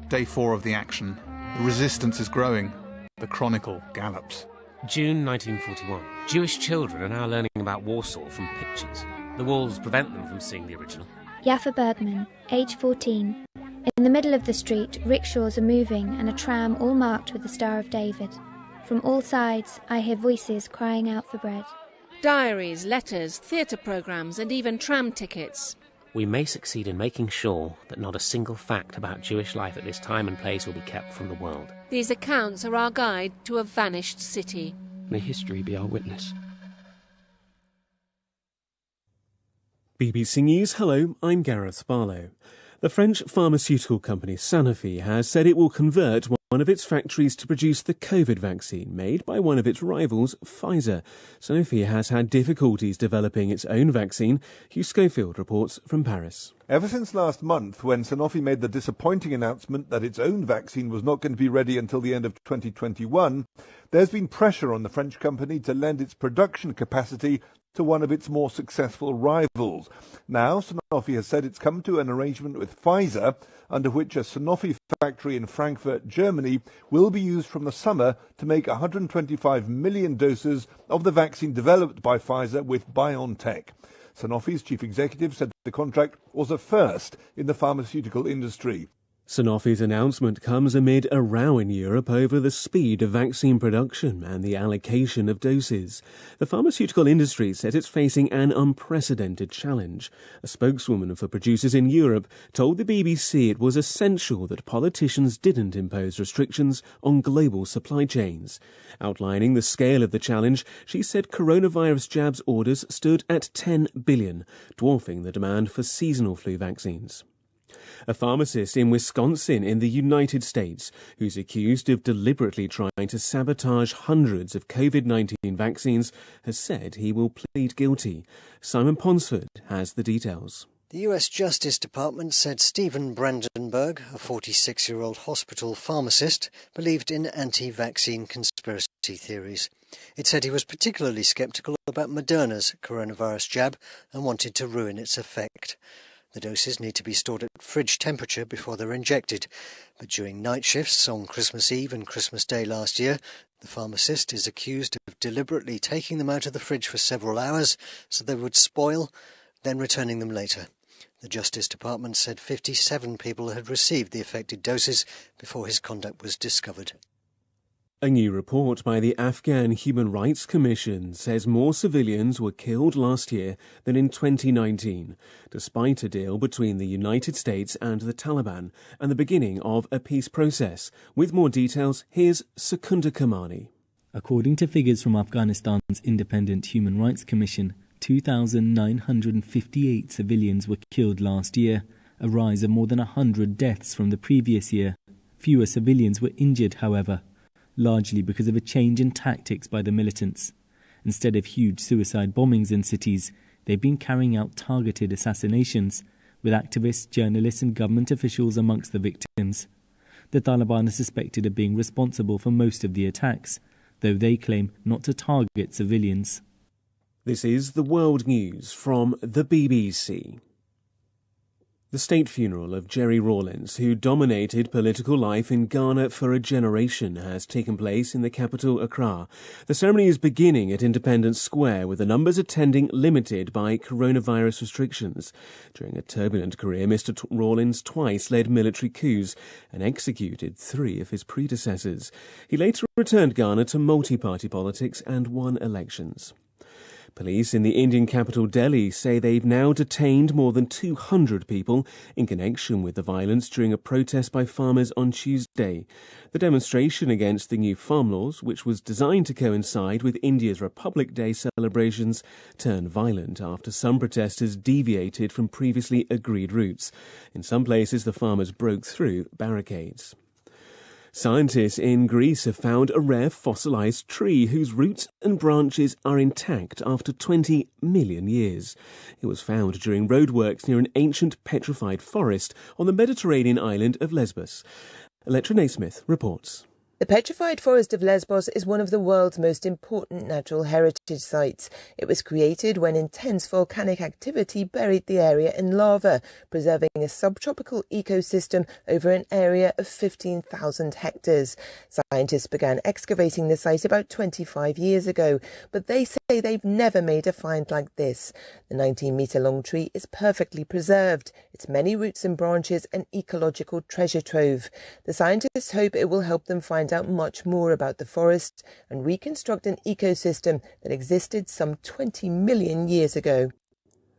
Speaker 26: Day 4 of the action. The resistance is growing. The chronicle gallops.
Speaker 27: June 1941. Jewish children are now learning about Warsaw from pictures. The walls prevent them from seeing the original.
Speaker 28: Yaffa Bergman, age 14. In the middle of the street, rickshaws are moving and a tram all marked with the Star of David. From all sides, I hear voices crying out for bread.
Speaker 14: Diaries, letters, theatre programmes and even tram tickets.
Speaker 27: We may succeed in making sure that not a single fact about Jewish life at this time and place will be kept from the world.
Speaker 14: These accounts are our guide to a vanished city.
Speaker 13: May history be our witness.
Speaker 16: BBC News, hello, I'm Gareth Barlow. The French pharmaceutical company Sanofi has said it will convert one of its factories to produce the COVID vaccine made by one of its rivals, Pfizer. Sanofi has had difficulties developing its own vaccine. Hugh Schofield reports from Paris.
Speaker 29: Ever since last month, when Sanofi made the disappointing announcement that its own vaccine was not going to be ready until the end of 2021, there's been pressure on the French company to lend its production capacity to one of its more successful rivals. Now, Sanofi has said it's come to an arrangement with Pfizer, under which a Sanofi factory in Frankfurt, Germany, will be used from the summer to make 125 million doses of the vaccine developed by Pfizer with BioNTech. Sanofi's chief executive said the contract was a first in the pharmaceutical industry.
Speaker 16: Sanofi's announcement comes amid a row in Europe over the speed of vaccine production and the allocation of doses. The pharmaceutical industry said it's facing an unprecedented challenge. A spokeswoman for producers in Europe told the BBC it was essential that politicians didn't impose restrictions on global supply chains. Outlining the scale of the challenge, she said coronavirus jabs orders stood at 10 billion, dwarfing the demand for seasonal flu vaccines. A pharmacist in Wisconsin in the United States, who's accused of deliberately trying to sabotage hundreds of COVID-19 vaccines, has said he will plead guilty. Simon Ponsford has the details.
Speaker 30: The US Justice Department said Stephen Brandenburg, a 46-year-old hospital pharmacist, believed in anti-vaccine conspiracy theories. It said he was particularly sceptical about Moderna's coronavirus jab and wanted to ruin its effect. The doses need to be stored at fridge temperature before they're injected. But during night shifts on Christmas Eve and Christmas Day last year, the pharmacist is accused of deliberately taking them out of the fridge for several hours so they would spoil, then returning them later. The Justice Department said 57 people had received the affected doses before his conduct was discovered.
Speaker 16: A new report by the Afghan Human Rights Commission says more civilians were killed last year than in 2019, despite a deal between the United States and the Taliban and the beginning of a peace process. With more details, here's Secunda Kamani.
Speaker 31: According to figures from Afghanistan's Independent Human Rights Commission, 2,958 civilians were killed last year, a rise of more than 100 deaths from the previous year. Fewer civilians were injured, however, largely because of a change in tactics by the militants. Instead of huge suicide bombings in cities, they've been carrying out targeted assassinations, with activists, journalists and government officials amongst the victims. The Taliban are suspected of being responsible for most of the attacks, though they claim not to target civilians.
Speaker 16: This is the World News from the BBC. The state funeral of Jerry Rawlings, who dominated political life in Ghana for a generation, has taken place in the capital, Accra. The ceremony is beginning at Independence Square, with the numbers attending limited by coronavirus restrictions. During a turbulent career, Mr. Rawlings twice led military coups and executed 3 of his predecessors. He later returned Ghana to multi-party politics and won elections. Police in the Indian capital Delhi say they've now detained more than 200 people in connection with the violence during a protest by farmers on Tuesday. The demonstration against the new farm laws, which was designed to coincide with India's Republic Day celebrations, turned violent after some protesters deviated from previously agreed routes. In some places, the farmers broke through barricades. Scientists in Greece have found a rare fossilized tree whose roots and branches are intact after 20 million years. It was found during roadworks near an ancient petrified forest on the Mediterranean island of Lesbos. Electra Naismith reports.
Speaker 2: The Petrified Forest of Lesbos is one of the world's most important natural heritage sites. It was created when intense volcanic activity buried the area in lava, preserving a subtropical ecosystem over an area of 15,000 hectares. Scientists began excavating the site about 25 years ago, but they say they've never made a find like this. The 19-metre-long tree is perfectly preserved, its many roots and branches an ecological treasure trove. The scientists hope it will help them find out much more about the forest and reconstruct an ecosystem that existed some 20 million years ago.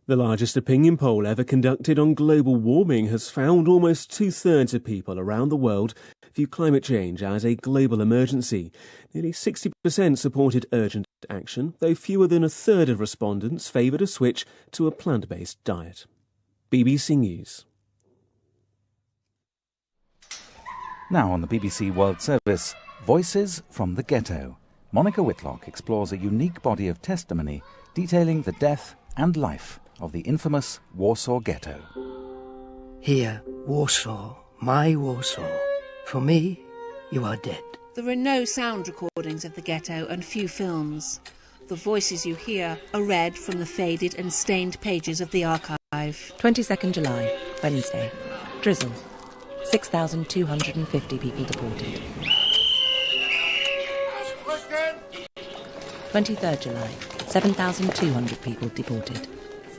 Speaker 16: The largest opinion poll ever conducted on global warming has found almost 2/3 of people around the world view climate change as a global emergency. Nearly 60% supported urgent action, though fewer than 1/3 of respondents favoured a switch to a plant-based diet. BBC News.
Speaker 3: Now on the BBC World Service, Voices from the Ghetto. Monica Whitlock explores a unique body of testimony detailing the death and life of the infamous Warsaw Ghetto.
Speaker 4: Here, Warsaw, my Warsaw. For me, you are dead.
Speaker 14: There are no sound recordings of the ghetto and few films. The voices you hear are read from the faded and stained pages of the archive.
Speaker 7: 22nd July, Wednesday. Drizzle. 6,250 people deported. 23rd July, 7,200 people deported.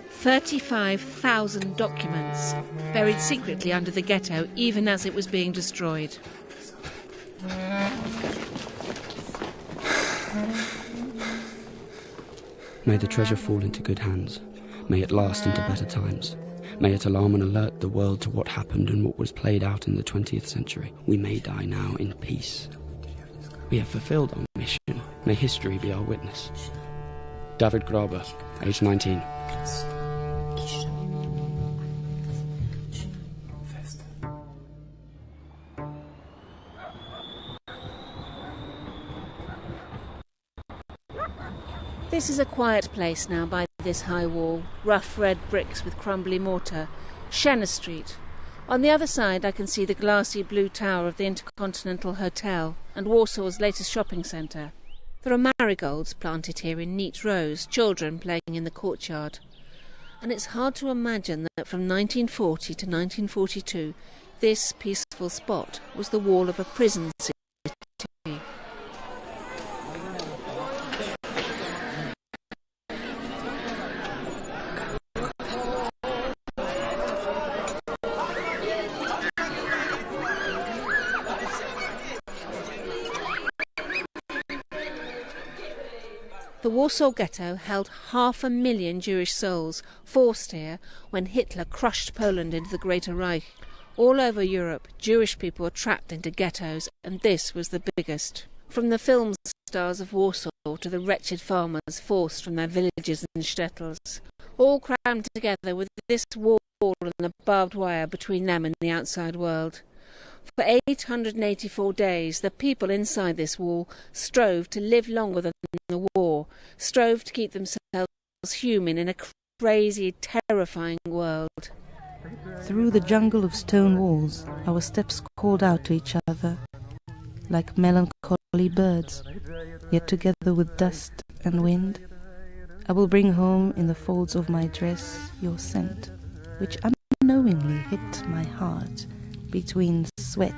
Speaker 14: 35,000 documents buried secretly under the ghetto even as it was being destroyed.
Speaker 13: May the treasure fall into good hands. May it last into better times. May it alarm and alert the world to what happened and what was played out in the 20th century. We may die now in peace. We have fulfilled our mission. May history be our witness. David Graber, age 19.
Speaker 14: This is a quiet place now by this high wall, rough red bricks with crumbly mortar, Shenna Street. On the other side I can see the glassy blue tower of the Intercontinental Hotel and Warsaw's latest shopping centre. There are marigolds planted here in neat rows, children playing in the courtyard. And it's hard to imagine that from 1940 to 1942 this peaceful spot was the wall of a prison city. The Warsaw Ghetto held 500,000 Jewish souls, forced here when Hitler crushed Poland into the Greater Reich. All over Europe, Jewish people were trapped into ghettos, and this was the biggest. From the film stars of Warsaw to the wretched farmers forced from their villages and shtetls, all crammed together with this wall and the barbed wire between them and the outside world. For 884 days, the people inside this wall strove to live longer than the war, strove to keep themselves human in a crazy, terrifying world.
Speaker 25: Through the jungle of stone walls, our steps called out to each other, like melancholy birds, yet together with dust and wind. I will bring home in the folds of my dress your scent, which unknowingly hit my heart between sweat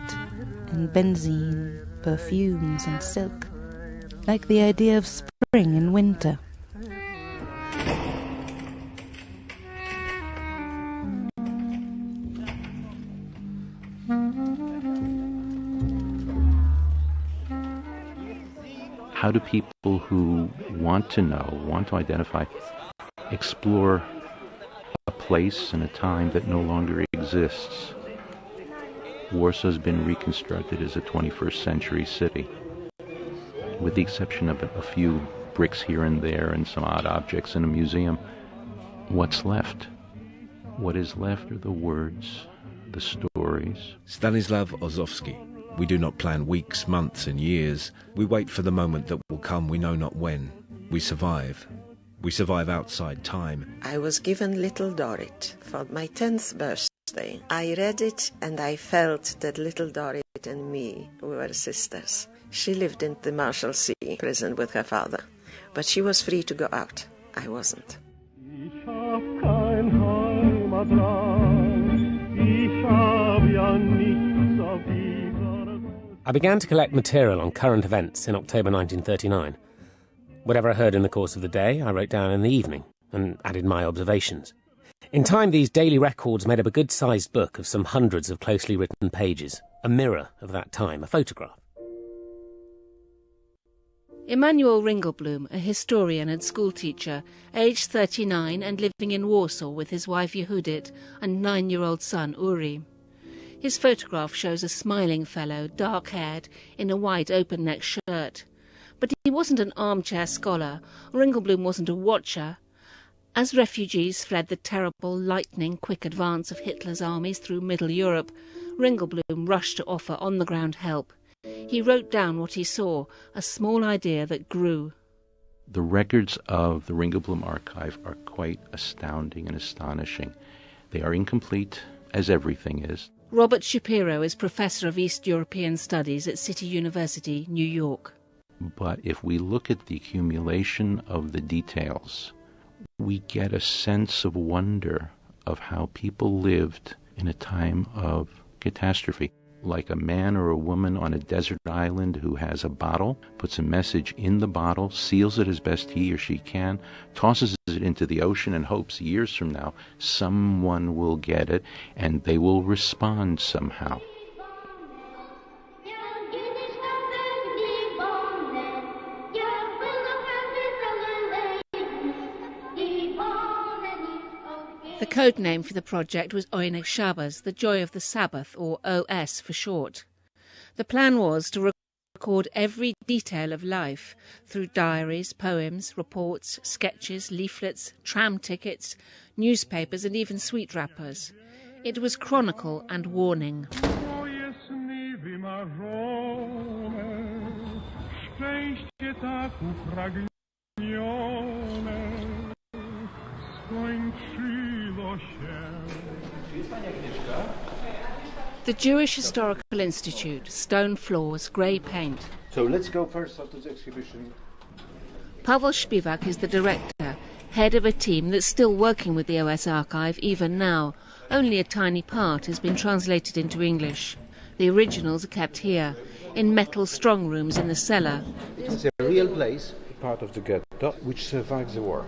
Speaker 25: and benzene, perfumes and silk, like the idea of spring and winter.
Speaker 1: How do people who want to know, want to identify, explore a place and a time that no longer exists? Warsaw's been reconstructed as a 21st century city, with the exception of a few bricks here and there and some odd objects in a museum. What's left? What is left are the words, the stories.
Speaker 6: Stanislav Ozowski. We do not plan weeks, months and years. We wait for the moment that will come, we know not when. We survive. We survive outside time.
Speaker 9: I was given Little Dorrit for my 10th birthday. I read it and I felt that Little Dorrit and me were sisters. She lived in the Marshalsea prison with her father, but she was free to go out. I wasn't.
Speaker 27: I began to collect material on current events in October 1939. Whatever I heard in the course of the day, I wrote down in the evening and added my observations. In time, these daily records made up a good-sized book of some hundreds of closely written pages, a mirror of that time, a photograph.
Speaker 14: Emanuel Ringelblum, a historian and schoolteacher, aged 39 and living in Warsaw with his wife Yehudit and 9-year-old son Uri. His photograph shows a smiling fellow, dark-haired, in a white open-neck shirt. But he wasn't an armchair scholar. Ringelblum wasn't a watcher. As refugees fled the terrible, lightning-quick advance of Hitler's armies through Middle Europe, Ringelblum rushed to offer on-the-ground help. He wrote down what he saw, a small idea that grew.
Speaker 1: The records of the Ringelblum archive are quite astounding and astonishing. They are incomplete, as everything is.
Speaker 14: Robert Shapiro is Professor of East European Studies at City University, New York.
Speaker 1: But if we look at the accumulation of the details, we get a sense of wonder of how people lived in a time of catastrophe. Like a man or a woman on a desert island who has a bottle, puts a message in the bottle, seals it as best he or she can, tosses it into the ocean and hopes years from now someone will get it and they will respond somehow.
Speaker 14: The code name for the project was Oyneg Shabbos, the Joy of the Sabbath, or OS for short. The plan was to record every detail of life through diaries, poems, reports, sketches, leaflets, tram tickets, newspapers and even sweet wrappers. It was chronicle and warning. The Jewish Historical Institute, stone floors, grey paint.
Speaker 11: So let's go first to the exhibition.
Speaker 14: Pavel Spivak is the director, head of a team that's still working with the OS archive even now. Only a tiny part has been translated into English. The originals are kept here, in metal strong rooms in the cellar.
Speaker 11: It's a real place, part of the ghetto, which survived the war.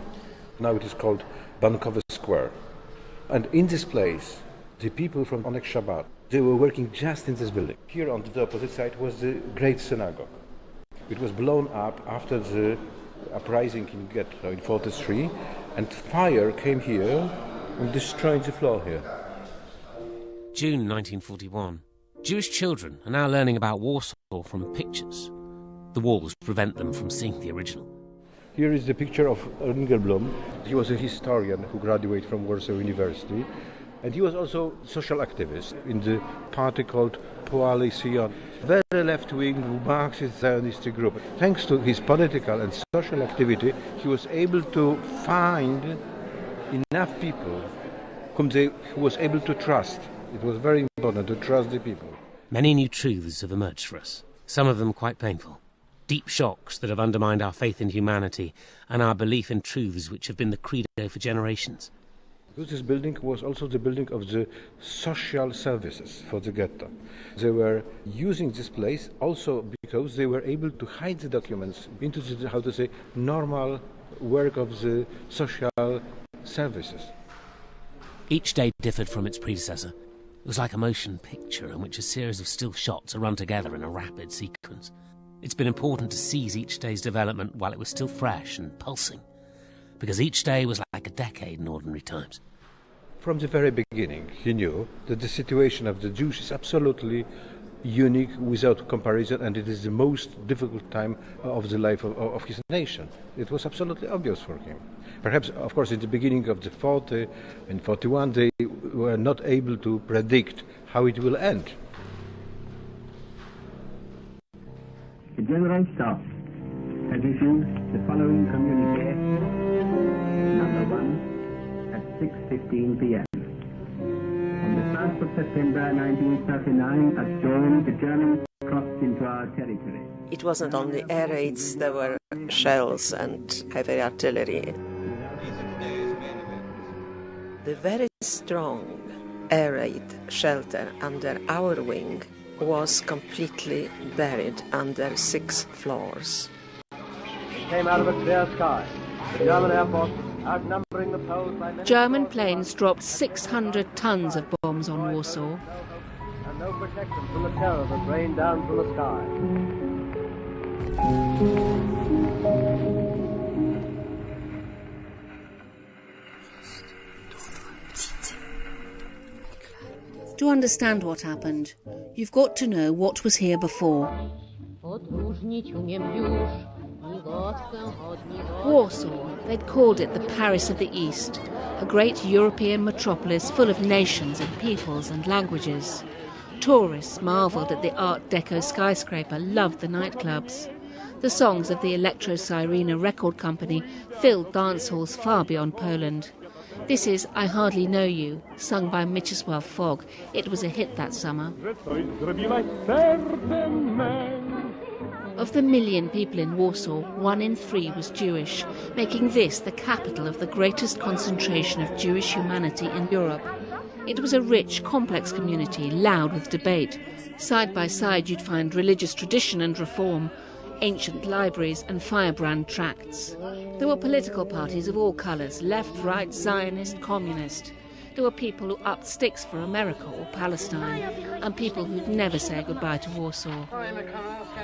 Speaker 11: Now it is called Bankowy Square. And in this place, the people from Oyneg Shabbos, they were working just in this building. Here on the opposite side was the Great Synagogue. It was blown up after the uprising in ghetto in 1943, and fire came here and destroyed the floor here.
Speaker 27: June 1941. Jewish children are now learning about Warsaw from pictures. The walls prevent them from seeing the original.
Speaker 11: Here is the picture of Ringelblum. He was a historian who graduated from Warsaw University, and he was also social activist in the party called Poale Sion, very left-wing Marxist Zionistic group. Thanks to his political and social activity, he was able to find enough people who was able to trust. It was very important to trust the people.
Speaker 27: Many new truths have emerged for us, some of them quite painful. Deep shocks that have undermined our faith in humanity and our belief in truths which have been the credo for generations.
Speaker 11: Because this building was also the building of the social services for the ghetto. They were using this place also because they were able to hide the documents into the, normal work of the social services.
Speaker 27: Each day differed from its predecessor. It was like a motion picture in which a series of still shots are run together in a rapid sequence. It's been important to seize each day's development while it was still fresh and pulsing, because each day was like a decade in ordinary times.
Speaker 11: From the very beginning, he knew that the situation of the Jews is absolutely unique without comparison, and it is the most difficult time of the life of his nation. It was absolutely obvious for him. Perhaps, of course, in the beginning of the 40 and 41, they were not able to predict how it will end.
Speaker 5: The General Staff has issued the following communique, number 1, at 6:15 p.m. On the 1st of September 1939, at dawn, the Germans crossed into our territory.
Speaker 9: It wasn't only air raids, there were shells and heavy artillery. The very strong air raid shelter under our wing was completely buried under 6 floors.
Speaker 5: It came out of a clear sky. The German Air Force, outnumbering the Poles by many...
Speaker 14: German planes dropped 600 tons of bombs on Warsaw.
Speaker 5: And no protection from the terror that rained down from the sky.
Speaker 14: To understand what happened, you've got to know what was here before. Warsaw, they'd called it the Paris of the East, a great European metropolis full of nations and peoples and languages. Tourists marvelled at the Art Deco skyscraper, loved the nightclubs. The songs of the Electro Sirena record company filled dance halls far beyond Poland. This is I Hardly Know You, sung by Mieczysław Fogg. It was a hit that summer. Of the 1 million people in Warsaw, 1 in 3 was Jewish, making this the capital of the greatest concentration of Jewish humanity in Europe. It was a rich, complex community, loud with debate. Side by side you'd find religious tradition and reform, ancient libraries and firebrand tracts. There were political parties of all colours, left, right, Zionist, communist. There were people who upped sticks for America or Palestine, and people who'd never say goodbye to Warsaw.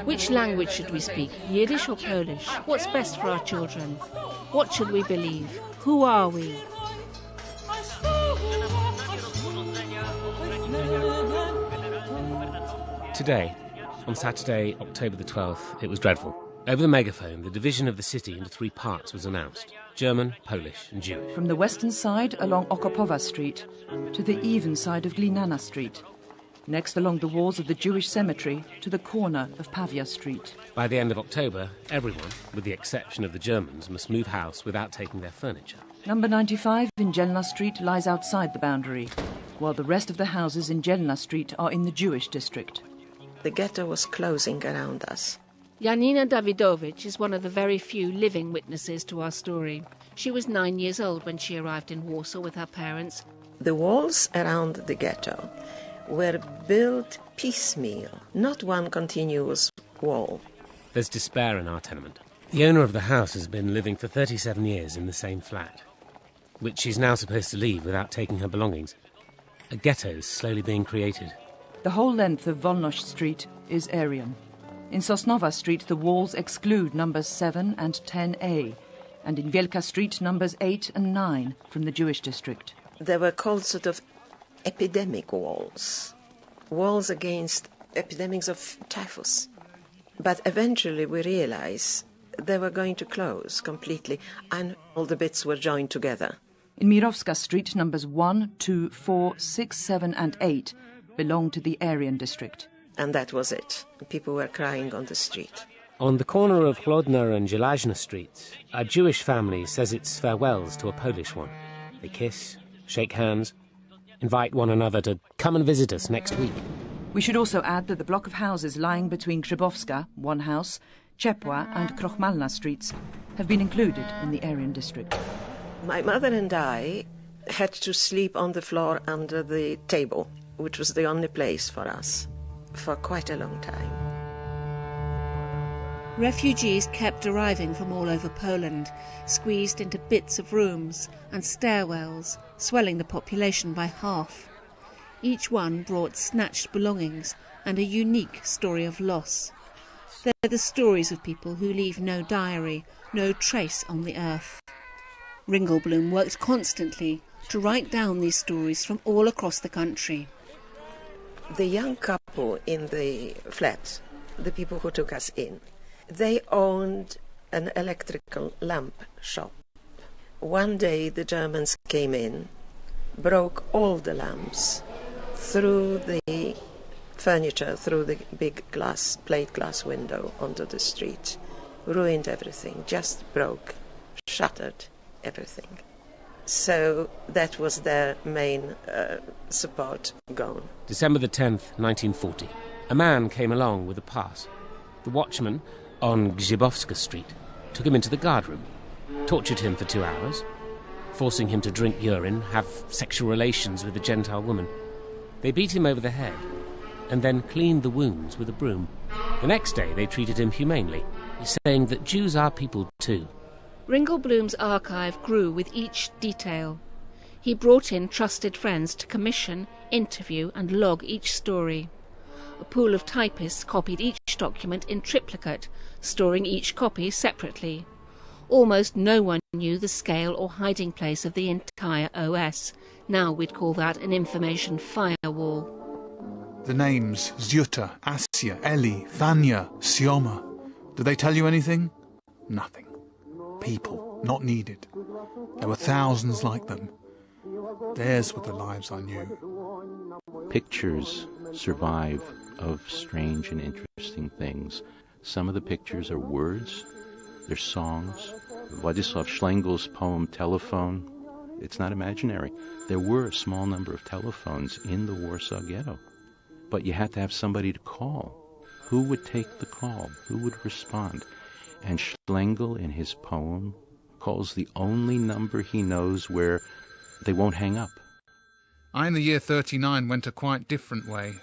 Speaker 14: Which language should we speak, Yiddish or Polish? What's best for our children? What should we believe? Who are we?
Speaker 27: Today, on Saturday, October the 12th, it was dreadful. Over the megaphone, the division of the city into 3 parts was announced: German, Polish and Jewish.
Speaker 10: From the western side along Okopowa Street to the even side of Glinana Street. Next along the walls of the Jewish cemetery to the corner of Pavia Street.
Speaker 27: By the end of October, everyone, with the exception of the Germans, must move house without taking their furniture.
Speaker 10: Number 95 in Jelna Street lies outside the boundary, while the rest of the houses in Jelna Street are in the Jewish district.
Speaker 9: The ghetto was closing around us.
Speaker 14: Janina Dawidowicz is one of the very few living witnesses to our story. She was 9 years old when she arrived in Warsaw with her parents.
Speaker 9: The walls around the ghetto were built piecemeal, not one continuous wall.
Speaker 27: There's despair in our tenement. The owner of the house has been living for 37 years in the same flat, which she's now supposed to leave without taking her belongings. A ghetto is slowly being created.
Speaker 10: The whole length of Wolność Street is Aryan. In Sosnowa Street, the walls exclude numbers 7 and 10A, and in Wielka Street, numbers 8 and 9 from the Jewish district.
Speaker 9: They were called sort of epidemic walls, walls against epidemics of typhus. But eventually we realized they were going to close completely, and all the bits were joined together.
Speaker 10: In Mirowska Street, numbers 1, 2, 4, 6, 7 and 8 belonged to the Aryan district.
Speaker 9: And that was it. People were crying on the street.
Speaker 27: On the corner of Chlodna and Żelazna Streets, a Jewish family says its farewells to a Polish one. A They kiss, shake hands, invite one another to come and visit us next week.
Speaker 10: We should also add that the block of houses lying between Grzybowska, one house, Chepwa and Krochmalna streets have been included in the Aryan district.
Speaker 9: My mother and I had to sleep on the floor under the table, which was the only place for us, for quite a long time.
Speaker 14: Refugees kept arriving from all over Poland, squeezed into bits of rooms and stairwells, swelling the population by half. Each one brought snatched belongings and a unique story of loss. They're the stories of people who leave no diary, no trace on the earth. Ringelblum worked constantly to write down these stories from all across the country.
Speaker 9: The young couple in the flat, the people who took us in, they owned an electrical lamp shop. One day the Germans came in, broke all the lamps, threw the furniture through the big plate glass window onto the street, ruined everything, just broke, shattered everything. So that was their main support gone.
Speaker 27: December the 10th, 1940. A man came along with a pass. The watchman on Grzybowska Street took him into the guardroom, tortured him for 2 hours, forcing him to drink urine, have sexual relations with a Gentile woman. They beat him over the head and then cleaned the wounds with a broom. The next day they treated him humanely, saying that Jews are people too.
Speaker 14: Ringelblum's archive grew with each detail. He brought in trusted friends to commission, interview and log each story. A pool of typists copied each document in triplicate, storing each copy separately. Almost no one knew the scale or hiding place of the entire OS. Now we'd call that an information firewall.
Speaker 26: The names Zyuta, Asya, Eli, Vanya, Sioma. Do they tell you anything? Nothing. People, not needed. There were thousands like them. Theirs were the lives I knew.
Speaker 1: Pictures survive of strange and interesting things. Some of the pictures are words, they're songs. Władysław Szlengel's poem Telephone, it's not imaginary. There were a small number of telephones in the Warsaw Ghetto, but you had to have somebody to call. Who would take the call? Who would respond? And Schlengel, in his poem, calls the only number he knows where they won't hang up.
Speaker 26: I, in the year 39, went a quite different way.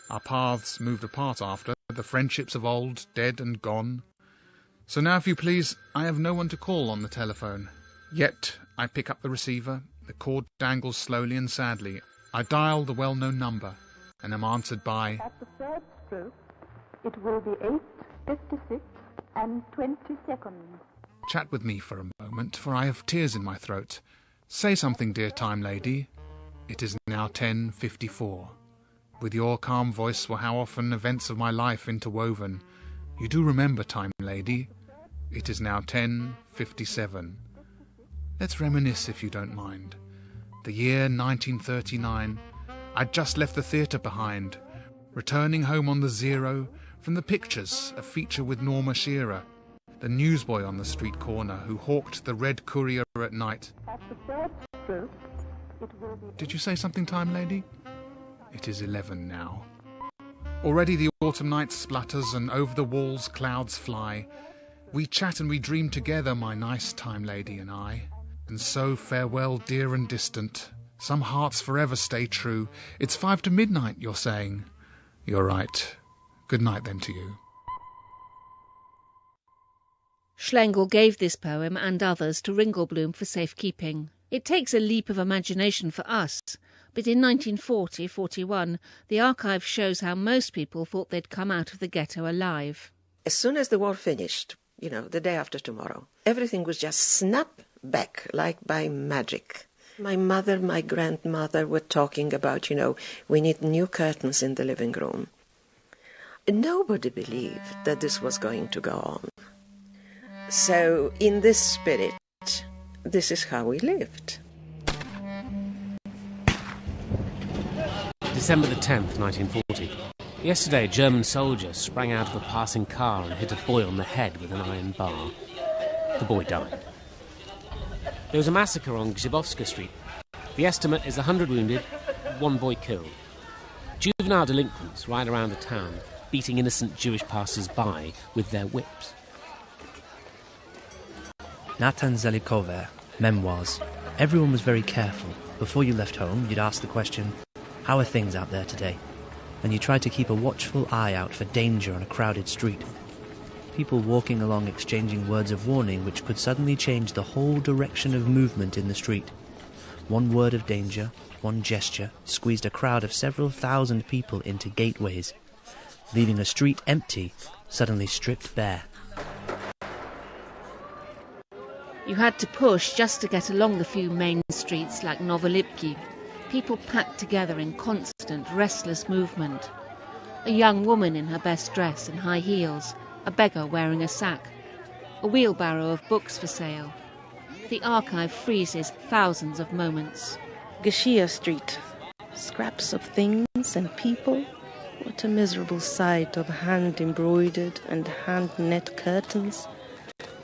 Speaker 26: Our paths moved apart after, the friendships of old, dead and gone. So now, if you please, I have no one to call on the telephone. Yet I pick up the receiver, the cord dangles slowly and sadly. I dial the well-known number, and am answered by...
Speaker 8: At the third stroke, it will be 8:56 and 20 seconds.
Speaker 26: Chat with me for a moment, for I have tears in my throat. Say something, dear time lady. It is now 10:54. With your calm voice were how often events of my life interwoven. You do remember, time lady. It is now 10:57. Let's reminisce, if you don't mind. The year 1939. I'd just left the theatre behind, returning home on the Zero, from the pictures, a feature with Norma Shearer, the newsboy on the street corner who hawked the Red Courier at night.
Speaker 8: At the third stroke, it will be...
Speaker 26: Did you say something, time lady? It is 11 now. Already the autumn night splutters and over the walls clouds fly. We chat and we dream together, my nice time lady and I. And so farewell, dear and distant. Some hearts forever stay true. It's 5 to midnight, you're saying. You're right. Good night then to you.
Speaker 14: Schlengel gave this poem and others to Ringelblum for safekeeping. It takes a leap of imagination for us, but in 1940-41, the archive shows how most people thought they'd come out of the ghetto alive.
Speaker 9: As soon as the war finished, the day after tomorrow, everything was just snap back like by magic. My mother, my grandmother were talking about, we need new curtains in the living room. Nobody believed that this was going to go on. So, in this spirit, this is how we lived.
Speaker 27: December the 10th, 1940. Yesterday, a German soldier sprang out of a passing car and hit a boy on the head with an iron bar. The boy died. There was a massacre on Grzybowska Street. The estimate is 100 wounded, 1 boy killed. Juvenile delinquents ride around the town, beating innocent Jewish passers-by with their whips.
Speaker 12: Natan Zelikover, Memoirs. Everyone was very careful. Before you left home, you'd ask the question, how are things out there today? And you tried to keep a watchful eye out for danger on a crowded street. People walking along exchanging words of warning which could suddenly change the whole direction of movement in the street. One word of danger, one gesture, squeezed a crowd of several thousand people into gateways, leaving a street empty, suddenly stripped bare.
Speaker 14: You had to push just to get along the few main streets like Novolipki. People packed together in constant, restless movement. A young woman in her best dress and high heels, a beggar wearing a sack, a wheelbarrow of books for sale. The archive freezes thousands of moments.
Speaker 25: Gashia Street. Scraps of things and people. What a miserable sight of hand-embroidered and hand-knit curtains.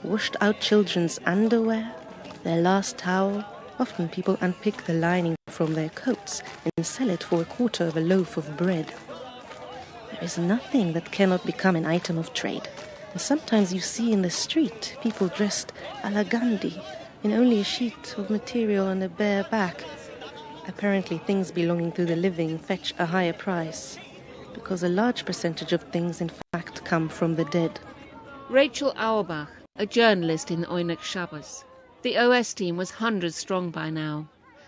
Speaker 25: Washed out children's underwear, their last towel. Often people unpick the lining from their coats and sell it for a quarter of a loaf of bread. There is nothing that cannot become an item of trade. And sometimes you see in the street people dressed a la Gandhi, in only a sheet of material and a bare back. Apparently things belonging to the living fetch a higher price, because a large percentage of things in fact come from the dead.
Speaker 14: Rachel Auerbach, a journalist in Oynek Shabbos. The OS team was hundreds strong by now.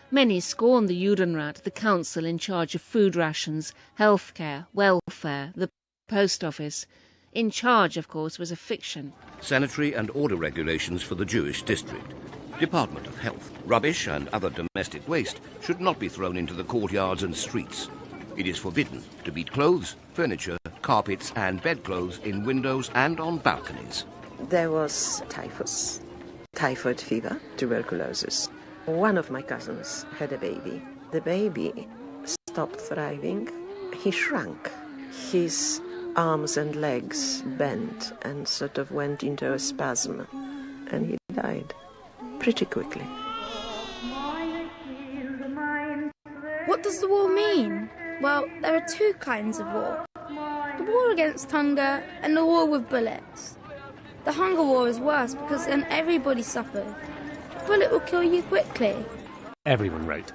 Speaker 14: Many scorned the Judenrat, the council in charge of food rations, healthcare, welfare, the post office. In charge, of course, was a fiction.
Speaker 15: Sanitary and order regulations for the Jewish district. Department of Health. Rubbish and other domestic waste should not be thrown into the courtyards and streets. It is forbidden to beat clothes, furniture, carpets and bedclothes in windows and on balconies.
Speaker 9: There was typhus, typhoid fever, tuberculosis. One of my cousins had a baby. The baby stopped thriving. He shrunk. His arms and legs bent and sort of went into a spasm. And he died pretty quickly.
Speaker 17: What does the war mean? Well, there are two kinds of war. The war against hunger and the war with bullets. The hunger war is worse because then everybody suffers. A bullet will kill you quickly.
Speaker 27: Everyone wrote.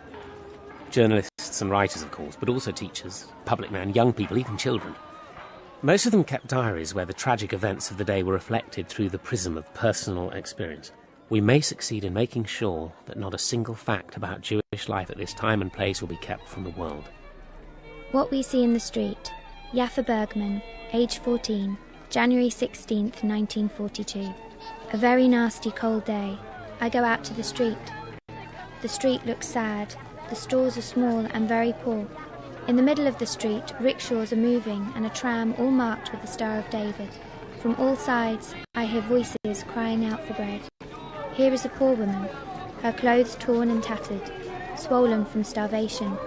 Speaker 27: Journalists and writers, of course, but also teachers, public men, young people, even children. Most of them kept diaries where the tragic events of the day were reflected through the prism of personal experience. We may succeed in making sure that not a single fact about Jewish life at this time and place will be kept from the world.
Speaker 18: What we see in the street. Yaffa Bergman, age 14, January 16th, 1942. A very nasty cold day. I go out to the street. The street looks sad. The stores are small and very poor. In the middle of the street, rickshaws are moving and a tram all marked with the Star of David. From all sides, I hear voices crying out for bread. Here is a poor woman, her clothes torn and tattered, swollen from starvation.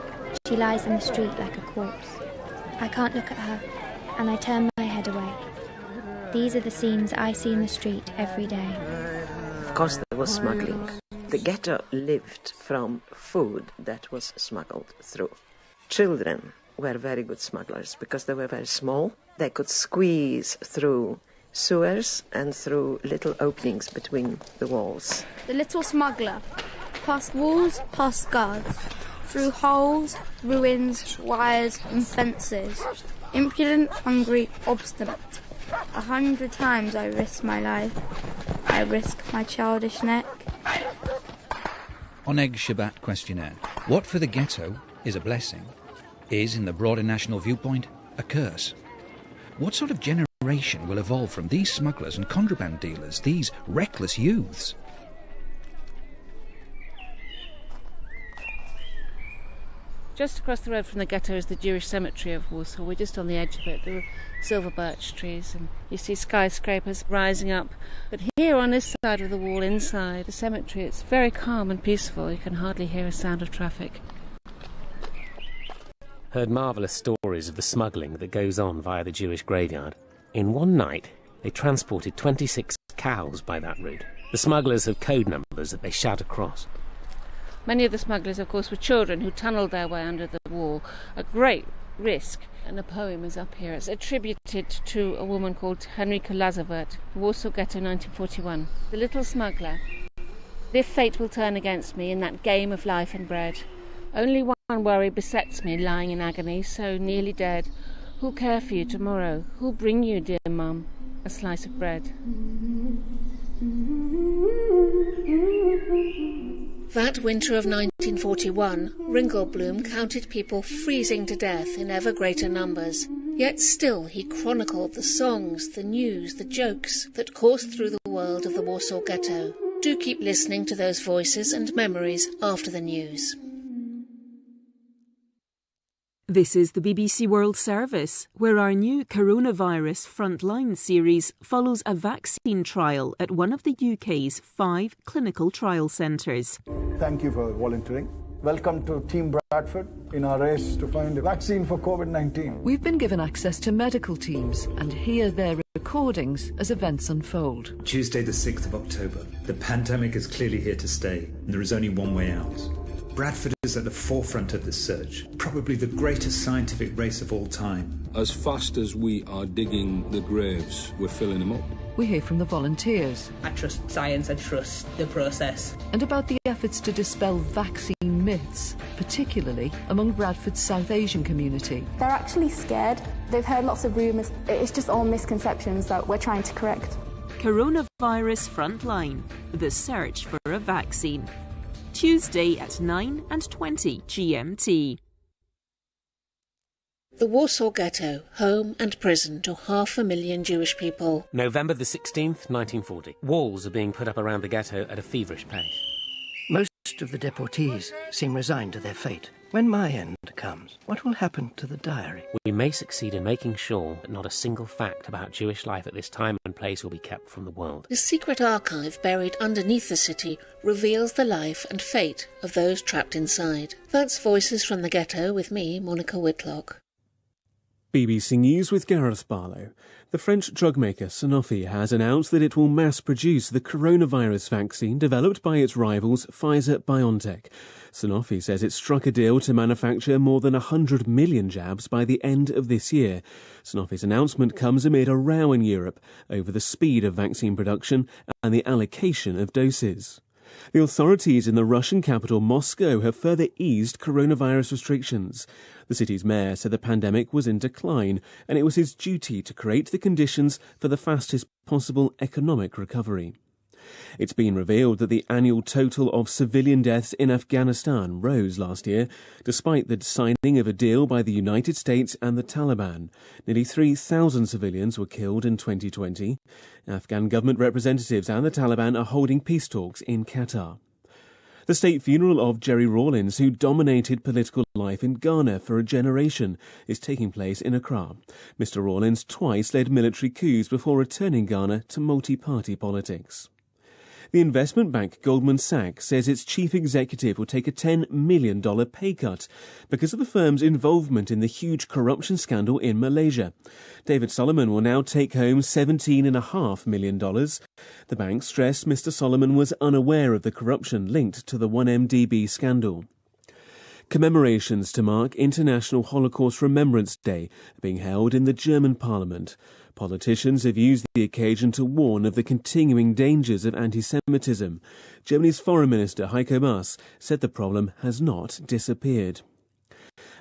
Speaker 18: She lies in the street like a corpse. I can't look at her, and I turn my head away. These are the scenes I see in the street every day.
Speaker 9: Of course, there was smuggling. The ghetto lived from food that was smuggled through. Children were very good smugglers because they were very small. They could squeeze through sewers and through little openings between the walls.
Speaker 17: The little smuggler, past walls, past guards, through holes, ruins, wires and fences. Impudent, hungry, obstinate. 100 times I risk my life. I risk my childish neck.
Speaker 19: Oneg Shabbat questionnaire. What for the ghetto is a blessing is, in the broader national viewpoint, a curse. What sort of generation will evolve from these smugglers and contraband dealers, these reckless youths?
Speaker 14: Just across the road from the ghetto is the Jewish cemetery of Warsaw. We're just on the edge of it. There are silver birch trees and you see skyscrapers rising up. But here on this side of the wall, inside the cemetery, it's very calm and peaceful. You can hardly hear a sound of traffic.
Speaker 27: Heard marvellous stories of the smuggling that goes on via the Jewish graveyard. In one night, they transported 26 cows by that route. The smugglers have code numbers that they shout across.
Speaker 14: Many of the smugglers, of course, were children who tunnelled their way under the wall at great risk. And a poem is up here. It's attributed to a woman called Henrika Lazarevert, Warsaw Ghetto, 1941. The little smuggler. If fate will turn against me in that game of life and bread, only one worry besets me, lying in agony, so nearly dead. Who'll care for you tomorrow? Who'll bring you, dear mum, a slice of bread? That winter of 1941, Ringelblum counted people freezing to death in ever greater numbers. Yet still he chronicled the songs, the news, the jokes that coursed through the world of the Warsaw Ghetto. Do keep listening to those voices and memories after the news.
Speaker 2: This is the BBC World Service, where our new Coronavirus Frontline series follows a vaccine trial at one of the UK's 5 clinical trial centres.
Speaker 16: Thank you for volunteering. Welcome to Team Bradford in our race to find a vaccine for COVID-19.
Speaker 10: We've been given access to medical teams and hear their recordings as events unfold.
Speaker 20: Tuesday the 6th of October. The pandemic is clearly here to stay, and there is only one way out. Bradford is at the forefront of this search, probably the greatest scientific race of all time.
Speaker 21: As fast as we are digging the graves, we're filling them up.
Speaker 10: We hear from the volunteers.
Speaker 22: I trust science, I trust the process.
Speaker 10: And about the efforts to dispel vaccine myths, particularly among Bradford's South Asian community.
Speaker 23: They're actually scared. They've heard lots of rumours. It's just all misconceptions that we're trying to correct.
Speaker 2: Coronavirus Frontline, the search for a vaccine. Tuesday at 9:20 GMT.
Speaker 14: The Warsaw Ghetto, home and prison to 500,000 Jewish people.
Speaker 27: November the 16th, 1940. Walls are being put up around the ghetto at a feverish pace.
Speaker 4: Most of the deportees seem resigned to their fate. When my end comes, what will happen to the diary?
Speaker 27: We may succeed in making sure that not a single fact about Jewish life at this time and place will be kept from the world.
Speaker 14: The secret archive buried underneath the city reveals the life and fate of those trapped inside. That's Voices from the Ghetto with me, Monica Whitlock.
Speaker 24: BBC News with Gareth Barlow. The French drug maker Sanofi has announced that it will mass-produce the coronavirus vaccine developed by its rivals Pfizer-BioNTech. Sanofi says it struck a deal to manufacture more than 100 million jabs by the end of this year. Sanofi's announcement comes amid a row in Europe over the speed of vaccine production and the allocation of doses. The authorities in the Russian capital Moscow have further eased coronavirus restrictions. The city's mayor said the pandemic was in decline and it was his duty to create the conditions for the fastest possible economic recovery. It's been revealed that the annual total of civilian deaths in Afghanistan rose last year, despite the signing of a deal by the United States and the Taliban. Nearly 3,000 civilians were killed in 2020. Afghan government representatives and the Taliban are holding peace talks in Qatar. The state funeral of Jerry Rawlings, who dominated political life in Ghana for a generation, is taking place in Accra. Mr. Rawlings twice led military coups before returning Ghana to multi-party politics. The investment bank Goldman Sachs says its chief executive will take a $10 million pay cut because of the firm's involvement in the huge corruption scandal in Malaysia. David Solomon will now take home $17.5 million. The bank stressed Mr. Solomon was unaware of the corruption linked to the 1MDB scandal. Commemorations to mark International Holocaust Remembrance Day are being held in the German parliament. Politicians have used the occasion to warn of the continuing dangers of anti-Semitism. Germany's Foreign Minister Heiko Maas said the problem has not disappeared.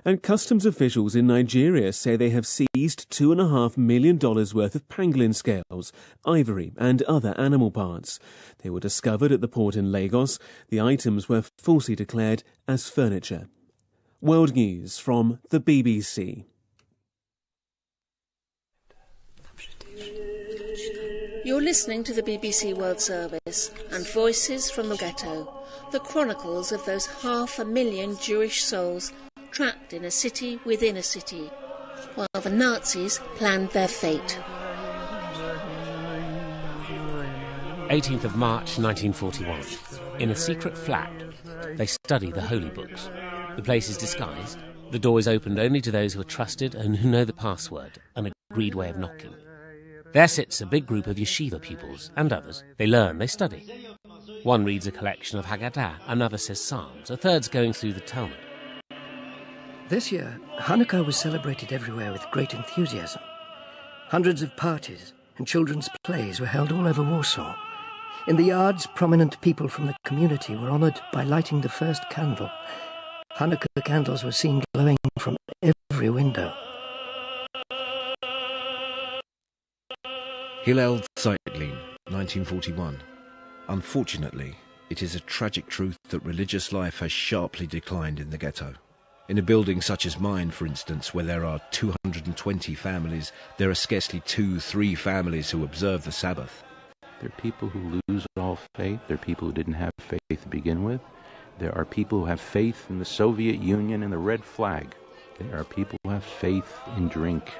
Speaker 24: And customs officials in Nigeria say they have seized $2.5 million worth of pangolin scales, ivory and other animal parts. They were discovered at the port in Lagos. The items were falsely declared as furniture. World News from the BBC.
Speaker 14: You're listening to the BBC World Service and Voices from the Ghetto, the chronicles of those 500,000 Jewish souls trapped in a city within a city, while the Nazis planned their fate.
Speaker 27: 18th of March 1941. In a secret flat, they study the holy books. The place is disguised. The door is opened only to those who are trusted and who know the password, an agreed way of knocking. There sits a big group of yeshiva pupils, and others. They learn, they study. One reads a collection of Haggadah, another says psalms, a third's going through the Talmud.
Speaker 4: This year, Hanukkah was celebrated everywhere with great enthusiasm. Hundreds of parties and children's plays were held all over Warsaw. In the yards, prominent people from the community were honoured by lighting the first candle. Hanukkah candles were seen glowing from every window.
Speaker 1: Hillel Zeitlin, 1941. Unfortunately, it is a tragic truth that religious life has sharply declined in the ghetto. In a building such as mine, for instance, where there are 220 families, there are scarcely 2-3 families who observe the Sabbath.
Speaker 3: There are people who lose all faith. There are people who didn't have faith to begin with. There are people who have faith in the Soviet Union and the red flag. There are people who have faith in drink.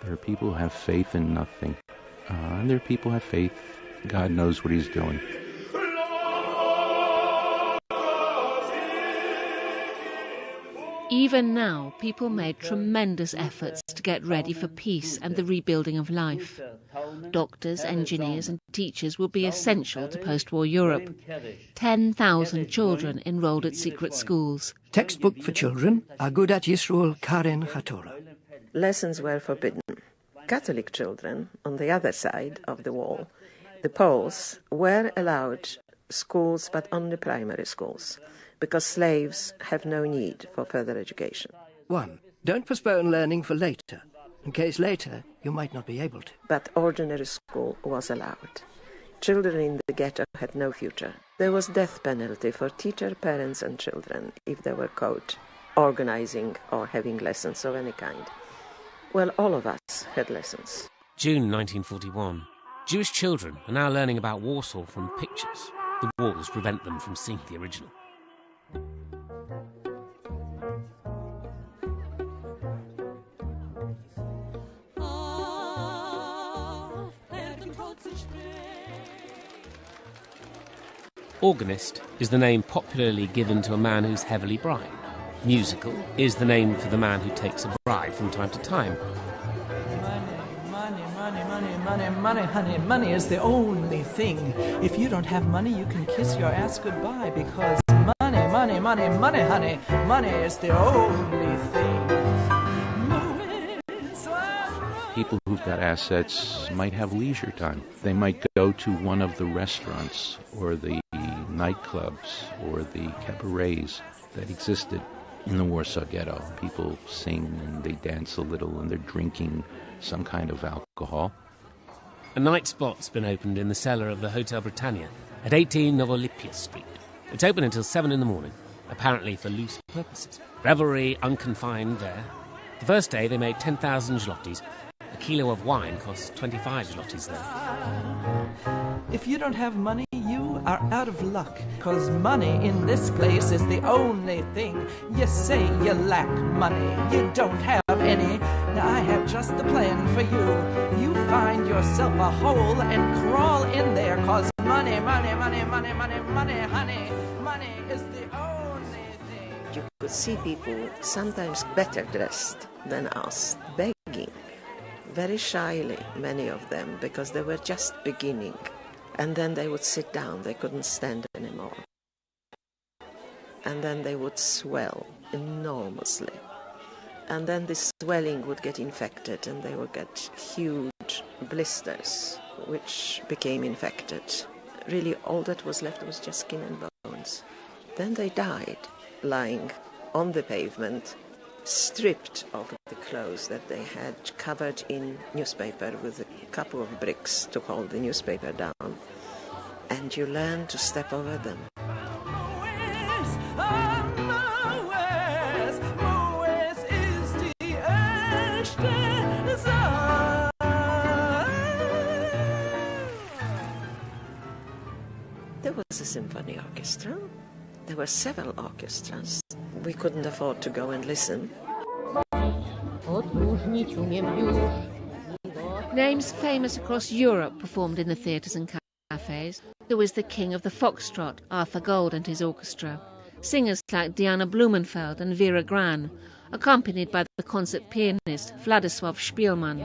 Speaker 3: There are people who have faith in nothing. And there are people who have faith. God knows what he's doing.
Speaker 14: Even now, people made tremendous efforts to get ready for peace and the rebuilding of life. Doctors, engineers and teachers will be essential to post-war Europe. 10,000 children enrolled at secret schools.
Speaker 4: Textbook for children, Agudat Yisroel Karen Hatorah.
Speaker 9: Lessons were forbidden. Catholic children, on the other side of the wall, the Poles, were allowed schools, but only primary schools, because slaves have no need for further education.
Speaker 4: 1. Don't postpone learning for later, in case later you might not be able to.
Speaker 9: But ordinary school was allowed. Children in the ghetto had no future. There was death penalty for teacher, parents and children if they were caught organizing or having lessons of any kind. Well, all of us had lessons.
Speaker 27: June 1941. Jewish children are now learning about Warsaw from pictures. The walls prevent them from seeing the original. Organist is the name popularly given to a man who's heavily bribed. Musical is the name for the man who takes a bribe from time to time.
Speaker 5: Money, honey, money is the only thing. If you don't have money, you can kiss your ass goodbye, because money, honey, money is the only thing.
Speaker 3: People who've got assets might have leisure time. They might go to one of the restaurants or the nightclubs or the cabarets that existed in the Warsaw Ghetto. People sing and they dance a little and they're drinking some kind of alcohol.
Speaker 27: A night spot's been opened in the cellar of the Hotel Britannia at 18 Novolipia Street. It's open until 7 in the morning, apparently for loose purposes. Revelry unconfined there. The first day they made 10,000 zlotys. A kilo of wine costs 25 zlotys there.
Speaker 5: If you don't have money, you are out of luck, because money in this place is the only thing. You say you lack money, you don't have any. Now I have just the plan for you. You find yourself a hole and crawl in there, because money, honey, money is the only thing.
Speaker 9: You could see people sometimes better dressed than us, begging. Very shyly, many of them, because they were just beginning. And then they would sit down, they couldn't stand anymore. And then they would swell enormously. And then this swelling would get infected and they would get huge blisters, which became infected. Really, all that was left was just skin and bones. Then they died, lying on the pavement, stripped of the clothes that they had, covered in newspaper with a couple of bricks to hold the newspaper down. And you learn to step over them. There was a symphony orchestra. There were several orchestras. We couldn't afford to go and listen.
Speaker 14: Names famous across Europe performed in the theatres and cafes. There was the king of the foxtrot, Arthur Gold, and his orchestra. Singers like Diana Blumenfeld and Vera Gran, accompanied by the concert pianist Władysław Szpilman.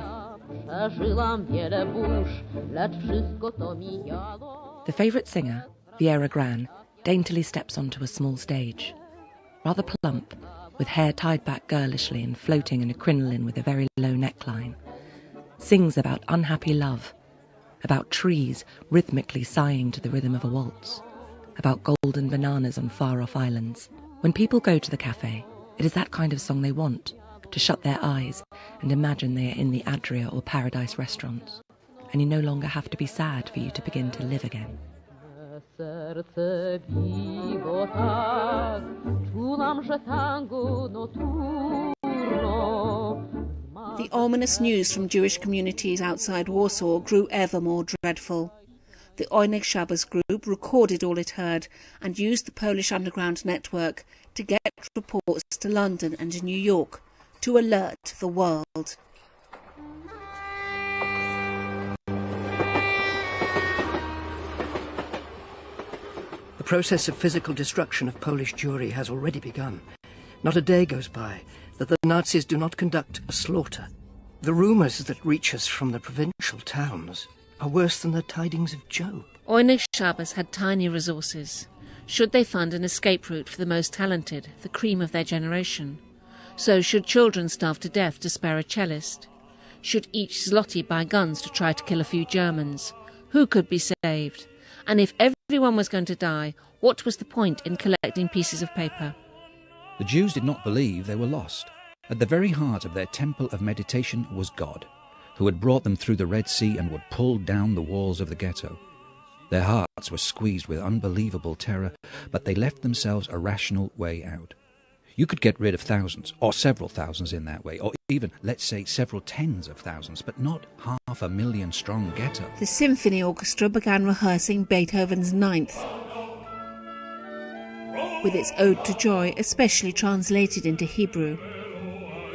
Speaker 6: The favourite singer, Viera Gran, daintily steps onto a small stage. Rather plump, with hair tied back girlishly and floating in a crinoline with a very low neckline. Sings about unhappy love, about trees rhythmically sighing to the rhythm of a waltz, about golden bananas on far-off islands. When people go to the cafe, it is that kind of song they want, to shut their eyes and imagine they are in the Adria or Paradise restaurants, and you no longer have to be sad for you to begin to live again.
Speaker 14: The ominous news from Jewish communities outside Warsaw grew ever more dreadful. The Oneg Shabbos group recorded all it heard and used the Polish underground network to get reports to London and New York to alert the world.
Speaker 4: The process of physical destruction of Polish Jewry has already begun. Not a day goes by that the Nazis do not conduct a slaughter. The rumours that reach us from the provincial towns are worse than the tidings of Job.
Speaker 14: Oneg Shabbos had tiny resources. Should they fund an escape route for the most talented, the cream of their generation? So should children starve to death to spare a cellist? Should each zloty buy guns to try to kill a few Germans? Who could be saved? And if everyone was going to die, what was the point in collecting pieces of paper?
Speaker 19: The Jews did not believe they were lost. At the very heart of their temple of meditation was God, who had brought them through the Red Sea and would pull down the walls of the ghetto. Their hearts were squeezed with unbelievable terror, but they left themselves a rational way out. You could get rid of thousands, or several thousands in that way, or even, let's say, several tens of thousands, but not 500,000-strong ghetto.
Speaker 14: The symphony orchestra began rehearsing Beethoven's Ninth, with its Ode to Joy especially translated into Hebrew.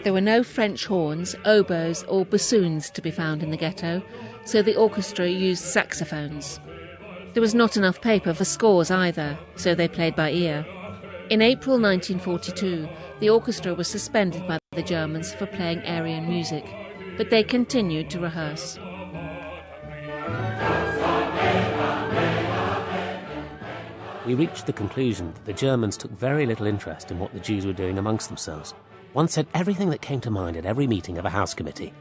Speaker 14: There were no French horns, oboes or bassoons to be found in the ghetto, so the orchestra used saxophones. There was not enough paper for scores either, so they played by ear. In April 1942, the orchestra was suspended by the Germans for playing Aryan music, but they continued to rehearse.
Speaker 27: We reached the conclusion that the Germans took very little interest in what the Jews were doing amongst themselves. One said everything that came to mind at every meeting of a house committee.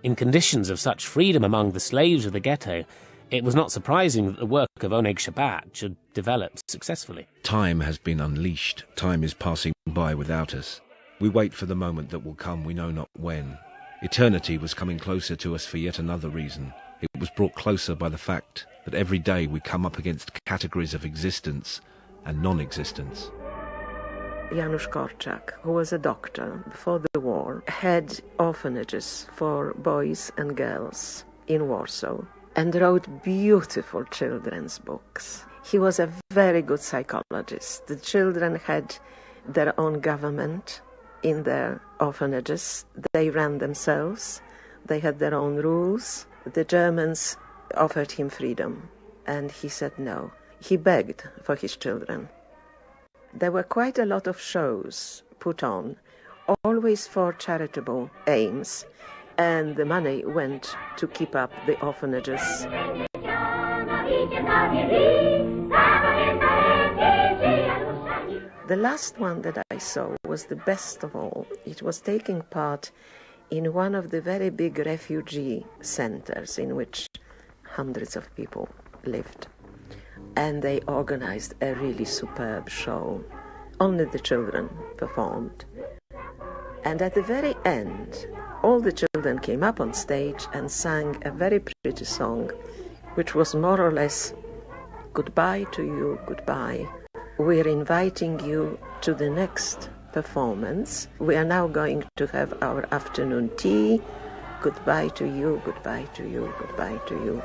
Speaker 27: In conditions of such freedom among the slaves of the ghetto, it was not surprising that the work of Oneg Shabbat should develop successfully.
Speaker 1: Time has been unleashed. Time is passing by without us. We wait for the moment that will come, we know not when. Eternity was coming closer to us for yet another reason. It was brought closer by the fact that every day we come up against categories of existence and non-existence.
Speaker 9: Janusz Korczak, who was a doctor before the war, had orphanages for boys and girls in Warsaw and wrote beautiful children's books. He was a very good psychologist. The children had their own government in their orphanages. They ran themselves. They had their own rules. The Germans offered him freedom, and he said no. He begged for his children. There were quite a lot of shows put on, always for charitable aims, and the money went to keep up the orphanages. The last one that I saw was the best of all. It was taking part in one of the very big refugee centers in which hundreds of people lived. And they organized a really superb show. Only the children performed. And at the very end, all the children came up on stage and sang a very pretty song, which was more or less, "Goodbye to you, goodbye. We're inviting you to the next performance. We are now going to have our afternoon tea. Goodbye to you, goodbye to you, goodbye to you."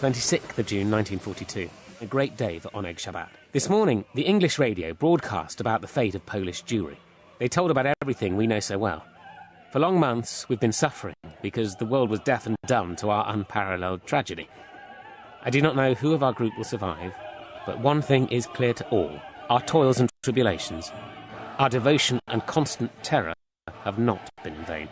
Speaker 27: June 26th, 1942, a great day for Oneg Shabbat. This morning, the English radio broadcast about the fate of Polish Jewry. They told about everything we know so well. For long months, we've been suffering because the world was deaf and dumb to our unparalleled tragedy. I do not know who of our group will survive, but one thing is clear to all. Our toils and tribulations, our devotion and constant terror have not been in vain.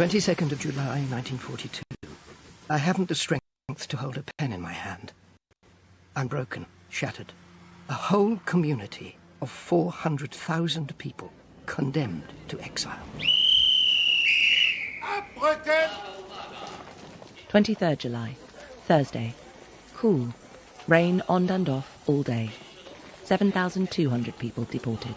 Speaker 4: July 22nd, 1942. I haven't the strength to hold a pen in my hand. I'm broken, shattered. A whole community of 400,000 people condemned to exile.
Speaker 6: 23rd July, Thursday. Cool. Rain on and off all day. 7,200 people deported.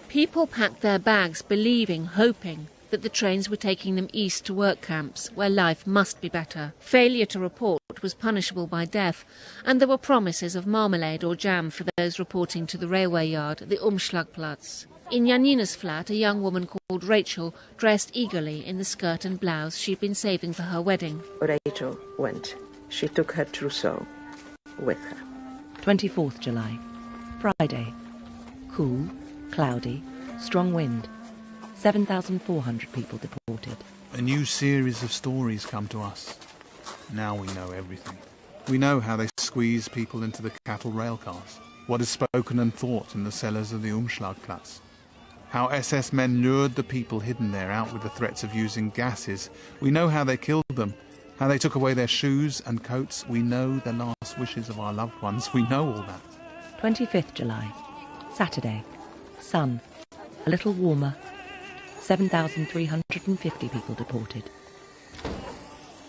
Speaker 14: People packed their bags believing, hoping that the trains were taking them east to work camps where life must be better. Failure to report was punishable by death, and there were promises of marmalade or jam for those reporting to the railway yard, the Umschlagplatz. In Janina's flat, a young woman called Rachel dressed eagerly in the skirt and blouse she'd been saving for her wedding.
Speaker 9: Rachel went. She took her trousseau with her.
Speaker 6: 24th July, Friday. Cool, cloudy, strong wind. 7,400 people deported.
Speaker 7: A new series of stories come to us. Now we know everything. We know how they squeeze people into the cattle rail cars, what is spoken and thought in the cellars of the Umschlagplatz, how SS men lured the people hidden there out with the threats of using gases. We know how they killed them, how they took away their shoes and coats. We know the last wishes of our loved ones. We know all that.
Speaker 6: 25th July, Saturday. Sun, a little warmer. 7,350 people deported.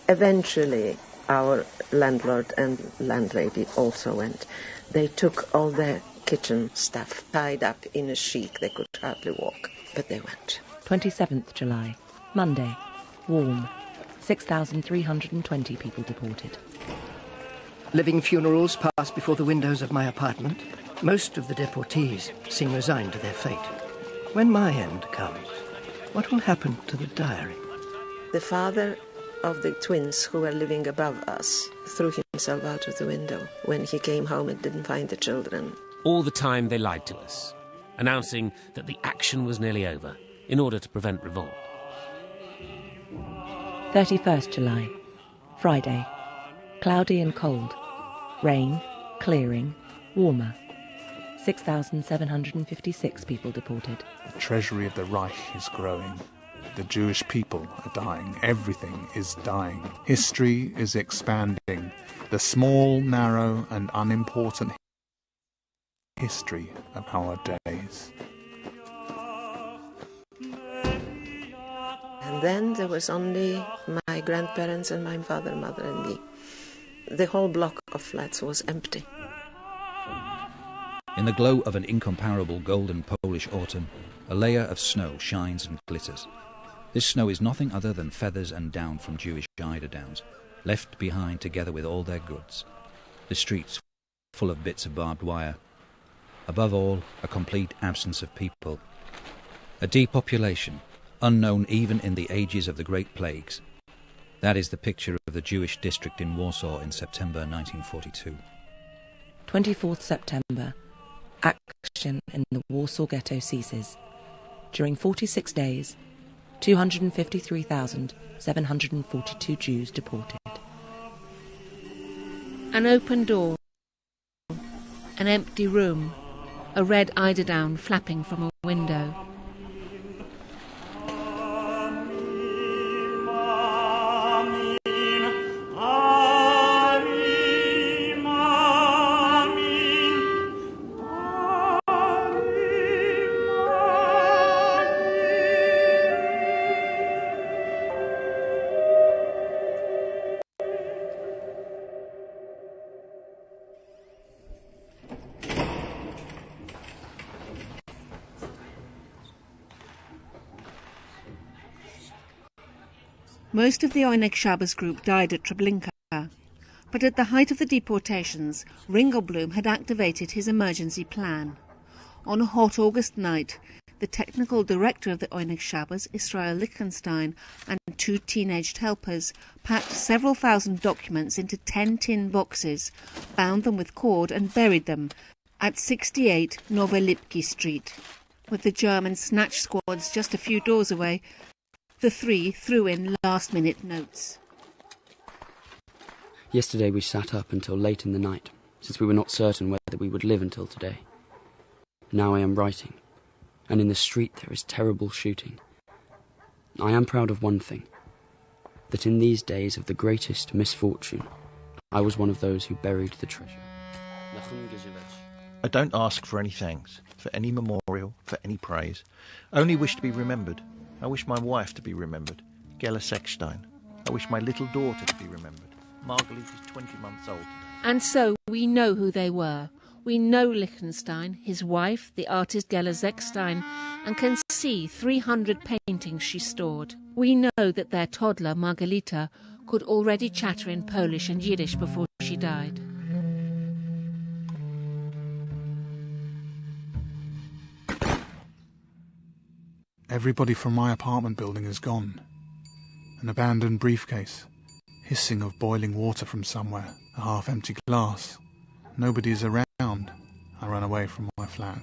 Speaker 9: Eventually, our landlord and landlady also went. They took all their kitchen stuff tied up in a sheet. They could hardly walk, but they went.
Speaker 6: 27th July, Monday. Warm. 6,320 people deported.
Speaker 4: Living funerals pass before the windows of my apartment. Most of the deportees seem resigned to their fate. When my end comes, what will happen to the diary?
Speaker 9: The father of the twins who were living above us threw himself out of the window when he came home and didn't find the children.
Speaker 27: All the time they lied to us, announcing that the action was nearly over, in order to prevent revolt.
Speaker 6: 31st July, Friday. Cloudy and cold. Rain, clearing, warmer. 6,756 people deported.
Speaker 7: The treasury of the Reich is growing. The Jewish people are dying. Everything is dying. History is expanding. The small, narrow, and unimportant history of our days.
Speaker 9: And then there was only my grandparents and my father, mother, and me. The whole block of flats was empty.
Speaker 19: In the glow of an incomparable golden Polish autumn, a layer of snow shines and glitters. This snow is nothing other than feathers and down from Jewish eiderdowns, left behind together with all their goods. The streets full of bits of barbed wire. Above all, a complete absence of people. A depopulation, unknown even in the ages of the Great Plagues. That is the picture of the Jewish district in Warsaw in September 1942.
Speaker 6: 24th September. Action in the Warsaw Ghetto ceases. During 46 days, 253,742 Jews deported.
Speaker 14: An open door, an empty room, a red eiderdown flapping from a window. Most of the Oynek Shabbos group died at Treblinka, but at the height of the deportations, Ringelblum had activated his emergency plan. On a hot August night, the technical director of the Oynek Shabbos, Israel Lichtenstein, and 2 teenaged helpers packed several thousand documents into 10 tin boxes, bound them with cord and buried them at 68 Novelipki Street. With the German snatch squads just a few doors away, the 3 threw in last-minute notes.
Speaker 8: Yesterday we sat up until late in the night, since we were not certain whether we would live until today. Now I am writing, and in the street there is terrible shooting. I am proud of one thing, that in these days of the greatest misfortune, I was one of those who buried the treasure.
Speaker 11: I don't ask for any thanks, for any memorial, for any praise. I only wish to be remembered. I wish my wife to be remembered, Gela Sechstein. I wish my little daughter to be remembered. Margalit is 20 months old.
Speaker 14: And so we know who they were. We know Lichtenstein, his wife, the artist Gela Sechstein, and can see 300 paintings she stored. We know that their toddler, Margalita, could already chatter in Polish and Yiddish before she died.
Speaker 7: Everybody from my apartment building is gone. An abandoned briefcase, hissing of boiling water from somewhere, a half-empty glass. Nobody is around. I run away from my flat.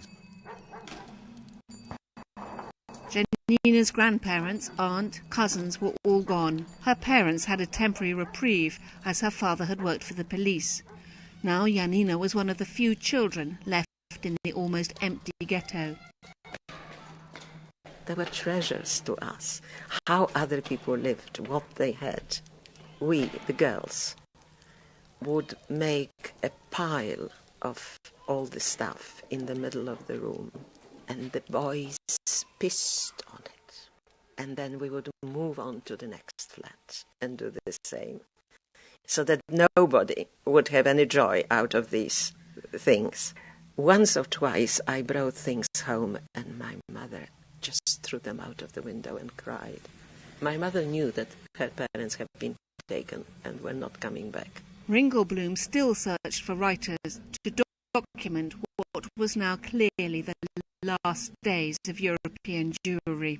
Speaker 14: Janina's grandparents, aunt, cousins were all gone. Her parents had a temporary reprieve as her father had worked for the police. Now Janina was one of the few children left in the almost empty ghetto.
Speaker 9: They were treasures to us. How other people lived, what they had. We, the girls, would make a pile of all the stuff in the middle of the room, and the boys pissed on it. And then we would move on to the next flat and do the same, so that nobody would have any joy out of these things. Once or twice I brought things home, and my mother just threw them out of the window and cried. My mother knew that her parents had been taken and were not coming back.
Speaker 14: Ringelblum still searched for writers to document what was now clearly the last days of European Jewry.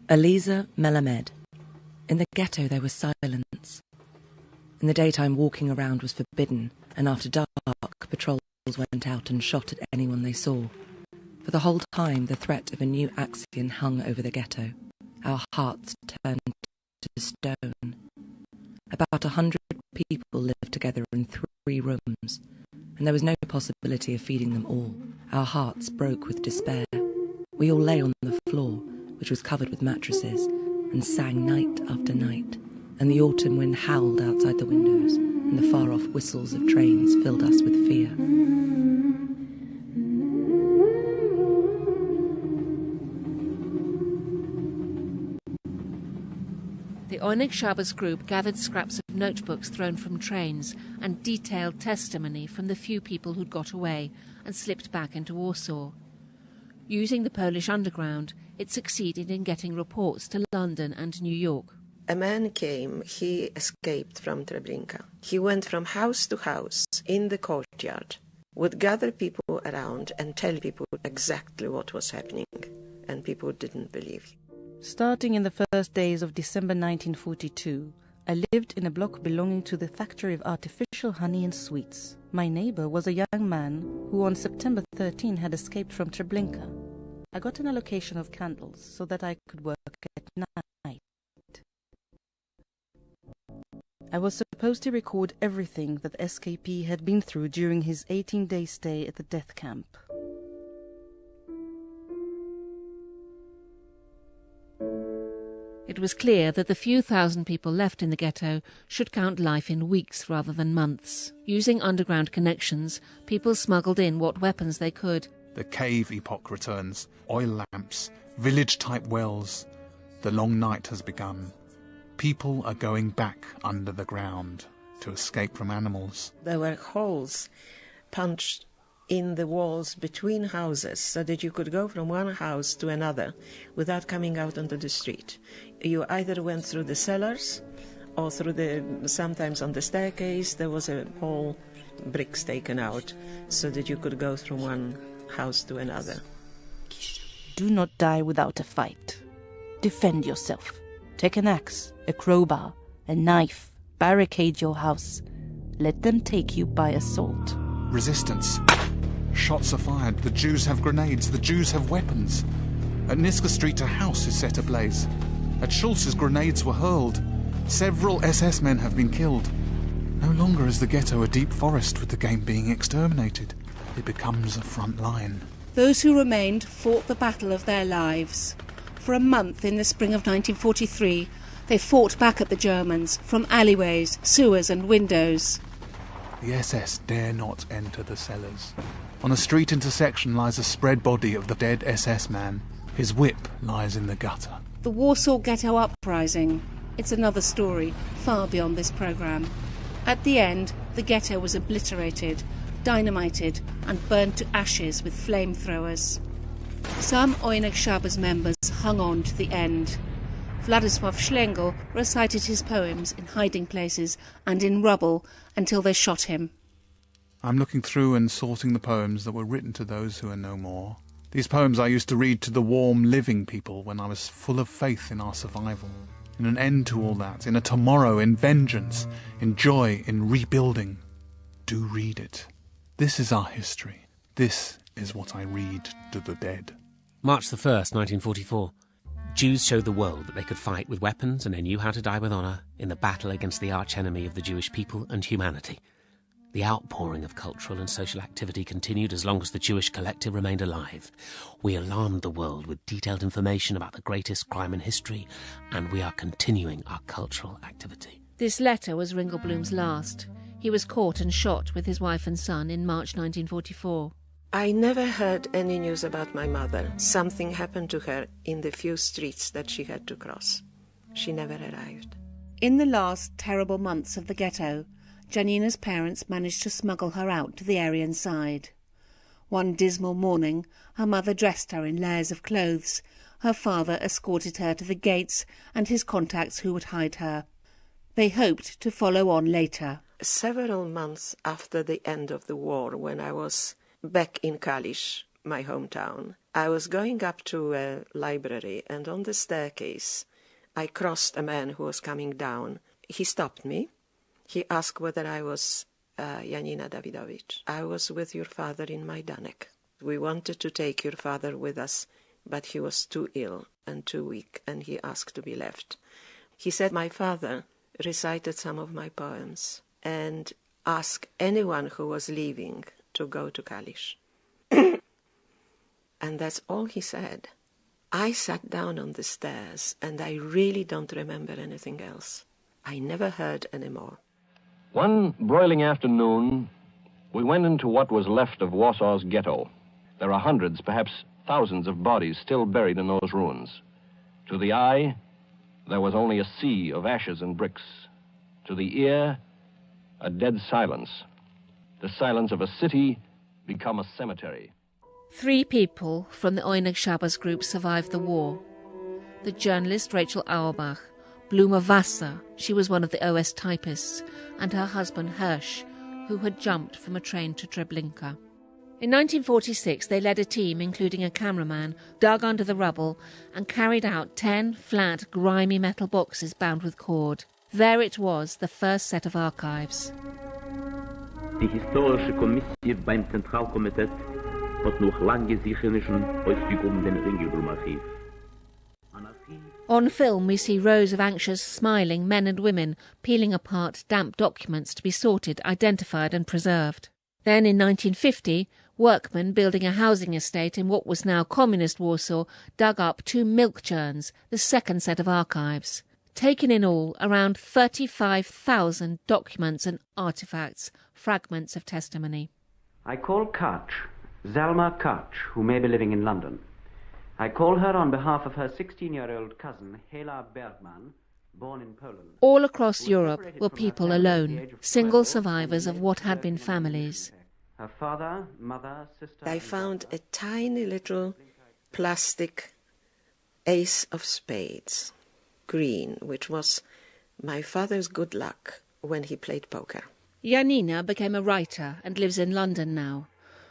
Speaker 6: Eliza Melamed. In the ghetto there was silence. In the daytime walking around was forbidden, and after dark patrols went out and shot at anyone they saw. For the whole time the threat of a new action hung over the ghetto. Our hearts turned to stone. About 100 people lived together in 3 rooms, and there was no possibility of feeding them all. Our hearts broke with despair. We all lay on the floor, which was covered with mattresses, and sang night after night, and the autumn wind howled outside the windows, and the far-off whistles of trains filled us with fear.
Speaker 14: The Oynek Shabbos group gathered scraps of notebooks thrown from trains and detailed testimony from the few people who'd got away and slipped back into Warsaw. Using the Polish underground, it succeeded in getting reports to London and New York.
Speaker 9: A man came, he escaped from Treblinka. He went from house to house in the courtyard, would gather people around and tell people exactly what was happening, and people didn't believe him.
Speaker 12: Starting in the first days of December 1942, I lived in a block belonging to the factory of artificial honey and sweets. My neighbor was a young man who on September 13 had escaped from Treblinka. I got an allocation of candles so that I could work at night. I was supposed to record everything that SKP had been through during his 18-day stay at the death camp.
Speaker 14: It was clear that the few thousand people left in the ghetto should count life in weeks rather than months. Using underground connections, people smuggled in what weapons they could.
Speaker 7: The cave epoch returns, oil lamps, village-type wells. The long night has begun. People are going back under the ground to escape from animals.
Speaker 9: There were holes punched in the walls between houses so that you could go from one house to another without coming out onto the street. You either went through the cellars or sometimes on the staircase there was a whole bricks taken out so that you could go from one house to another.
Speaker 12: Do not die without a fight. Defend yourself. Take an axe, a crowbar, a knife, barricade your house. Let them take you by assault.
Speaker 7: Resistance. Shots are fired. The Jews have grenades. The Jews have weapons. At Niska Street, a house is set ablaze. At Schulz's, grenades were hurled. Several SS men have been killed. No longer is the ghetto a deep forest with the game being exterminated. It becomes a front line.
Speaker 13: Those who remained fought the battle of their lives. For a month in the spring of 1943, they fought back at the Germans from alleyways, sewers and windows.
Speaker 7: The SS dare not enter the cellars. On a street intersection lies a spread body of the dead SS man. His whip lies in the gutter.
Speaker 13: The Warsaw Ghetto Uprising. It's another story, far beyond this programme. At the end, the ghetto was obliterated, dynamited and burned to ashes with flamethrowers. Some Oyneg Shabbos members hung on to the end. Władysław Schlengel recited his poems in hiding places and in rubble until they shot him.
Speaker 7: I'm looking through and sorting the poems that were written to those who are no more. These poems I used to read to the warm, living people when I was full of faith in our survival, in an end to all that, in a tomorrow, in vengeance, in joy, in rebuilding. Do read it. This is our history. This is what I read to the dead.
Speaker 27: March the 1st, 1944. Jews showed the world that they could fight with weapons and they knew how to die with honour in the battle against the arch-enemy of the Jewish people and humanity. The outpouring of cultural and social activity continued as long as the Jewish collective remained alive. We alarmed the world with detailed information about the greatest crime in history, and we are continuing our cultural activity.
Speaker 14: This letter was Ringelblum's last. He was caught and shot with his wife and son in March 1944.
Speaker 9: I never heard any news about my mother. Something happened to her in the few streets that she had to cross. She never arrived.
Speaker 13: In the last terrible months of the ghetto, Janina's parents managed to smuggle her out to the Aryan side. One dismal morning, her mother dressed her in layers of clothes. Her father escorted her to the gates and his contacts who would hide her. They hoped to follow on later.
Speaker 9: Several months after the end of the war, when I was back in Kalisz, my hometown, I was going up to a library, and on the staircase I crossed a man who was coming down. He stopped me. He asked whether I was Janina Dawidowicz. I was with your father in Majdanek. We wanted to take your father with us, but he was too ill and too weak, and he asked to be left. He said my father recited some of my poems and asked anyone who was leaving to go to Kalisz. And that's all he said. I sat down on the stairs, and I really don't remember anything else. I never heard any more.
Speaker 15: One broiling afternoon, we went into what was left of Warsaw's ghetto. There are hundreds, perhaps thousands of bodies still buried in those ruins. To the eye, there was only a sea of ashes and bricks. To the ear, a dead silence. The silence of a city become a cemetery.
Speaker 14: 3 people from the Oyneg Shabbos group survived the war. The journalist Rachel Auerbach, Bluma Wasser, she was one of the OS typists, and her husband Hirsch, who had jumped from a train to Treblinka. In 1946 they led a team, including a cameraman, dug under the rubble and carried out 10 flat, grimy metal boxes bound with cord. There it was, the first set of archives.
Speaker 16: Die historische Kommissie beim Zentralkomitee hat noch lange sicher nicht ausgehoben den Ringelblum-Archiv.
Speaker 14: On film we see rows of anxious, smiling men and women peeling apart damp documents to be sorted, identified and preserved. Then in 1950, workmen building a housing estate in what was now communist Warsaw dug up 2 milk churns, the second set of archives. Taken in all, around 35,000 documents and artefacts, fragments of testimony.
Speaker 17: I call Koch, Zalma Koch, who may be living in London. I call her on behalf of her 16-year-old cousin, Hela Bergman, born in Poland.
Speaker 14: All across Europe were people alone, single survivors of what had been families.
Speaker 17: Her father, mother, sister...
Speaker 9: I found a tiny little plastic ace of spades, green, which was my father's good luck when he played poker.
Speaker 14: Janina became a writer and lives in London now.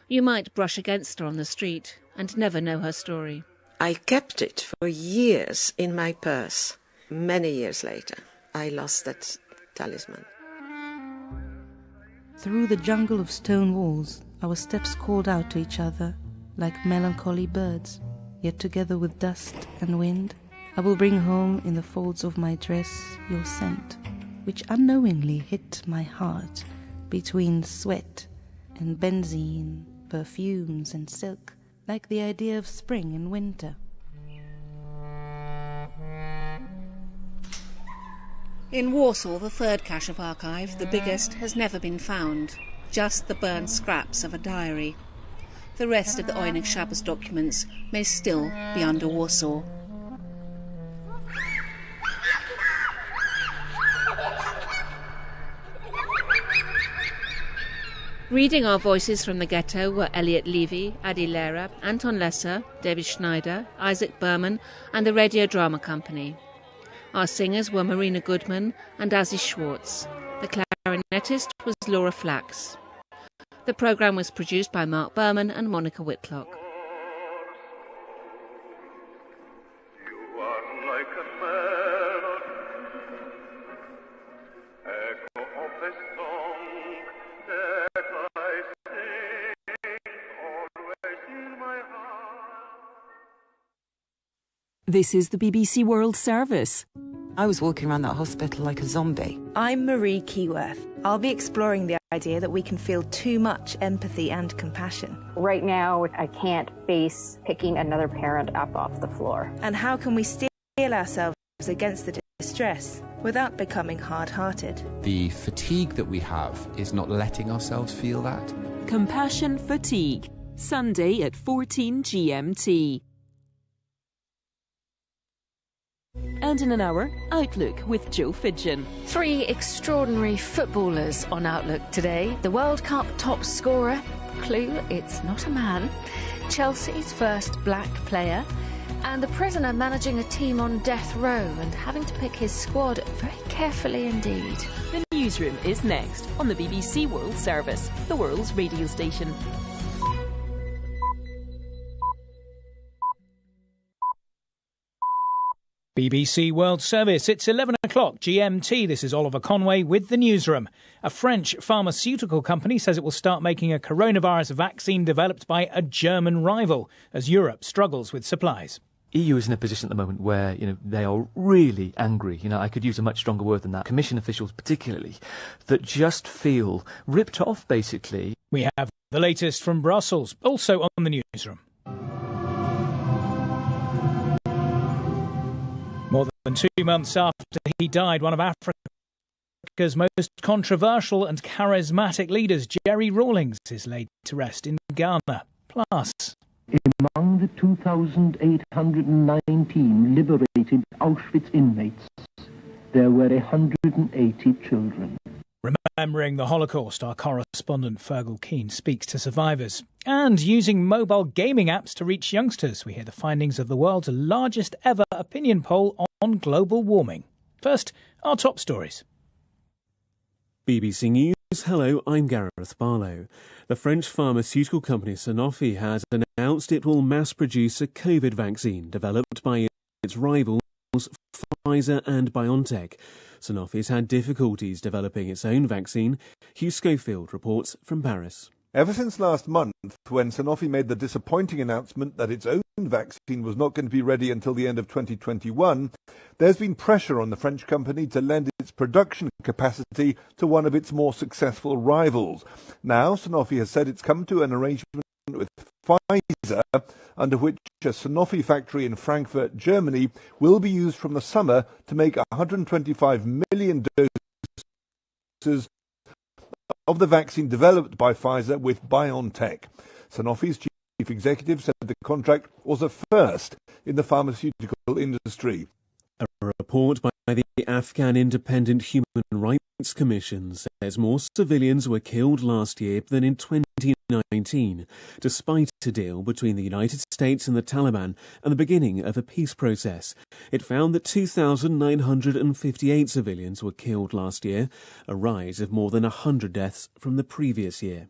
Speaker 14: You might brush against her on the street and never know her story.
Speaker 9: I kept it for years in my purse. Many years later, I lost that talisman.
Speaker 12: Through the jungle of stone walls, our steps called out to each other like melancholy birds, yet together with dust and wind, I will bring home in the folds of my dress your scent, which unknowingly hit my heart between sweat and benzene, perfumes and silk, like the idea of spring and winter.
Speaker 13: In Warsaw, the third cache of archive, the biggest, has never been found. Just the burnt scraps of a diary. The rest of the Oynek Shabbos documents may still be under Warsaw.
Speaker 14: Reading our voices from the ghetto were Elliot Levy, Adi Lera, Anton Lesser, David Schneider, Isaac Berman and the Radio Drama Company. Our singers were Marina Goodman and Azzy Schwartz. The clarinetist was Laura Flax. The programme was produced by Mark Berman and Monica Whitlock.
Speaker 2: This is the BBC World Service.
Speaker 10: I was walking around that hospital like a zombie.
Speaker 18: I'm Marie Keyworth. I'll be exploring the idea that we can feel too much empathy and compassion.
Speaker 20: Right now, I can't face picking another parent up off the floor.
Speaker 18: And how can we steel ourselves against the distress without becoming hard-hearted?
Speaker 21: The fatigue that we have is not letting ourselves feel that.
Speaker 2: Compassion Fatigue, Sunday at 14 GMT. And in an hour, Outlook with Joe Fidgen.
Speaker 22: 3 extraordinary footballers on Outlook today. The World Cup top scorer, clue, it's not a man. Chelsea's first black player. And the prisoner managing a team on death row and having to pick his squad very carefully indeed.
Speaker 2: The newsroom is next on the BBC World Service, the world's radio station.
Speaker 25: BBC World Service. It's 11 o'clock GMT. This is Oliver Conway with the newsroom. A French pharmaceutical company says it will start making a coronavirus vaccine developed by a German rival as Europe struggles with supplies.
Speaker 26: EU is in a position at the moment where, they are really angry. I could use a much stronger word than that. Commission officials particularly, that just feel ripped off, basically.
Speaker 25: We have the latest from Brussels, also on the newsroom. More than 2 months after he died, one of Africa's most controversial and charismatic leaders, Jerry Rawlings, is laid to rest in Ghana. Plus,
Speaker 28: among the 2,819 liberated Auschwitz inmates, there were 180 children.
Speaker 25: Remembering the Holocaust, our correspondent Fergal Keane speaks to survivors. And using mobile gaming apps to reach youngsters, we hear the findings of the world's largest ever opinion poll on global warming. First, our top stories.
Speaker 24: BBC News. Hello, I'm Gareth Barlow. The French pharmaceutical company Sanofi has announced it will mass-produce a COVID vaccine developed by its rivals Pfizer and BioNTech. Sanofi's had difficulties developing its own vaccine. Hugh Schofield reports from Paris.
Speaker 29: Ever since last month, when Sanofi made the disappointing announcement that its own vaccine was not going to be ready until the end of 2021, there's been pressure on the French company to lend its production capacity to one of its more successful rivals. Now, Sanofi has said it's come to an arrangement with Pfizer, under which a Sanofi factory in Frankfurt, Germany, will be used from the summer to make 125 million doses of the vaccine developed by Pfizer with BioNTech. Sanofi's chief executive said the contract was a first in the pharmaceutical industry.
Speaker 24: A report by the Afghan Independent Human Rights Rights Commission says more civilians were killed last year than in 2019, despite a deal between the United States and the Taliban and the beginning of a peace process. It found that 2,958 civilians were killed last year, a rise of more than 100 deaths from the previous year.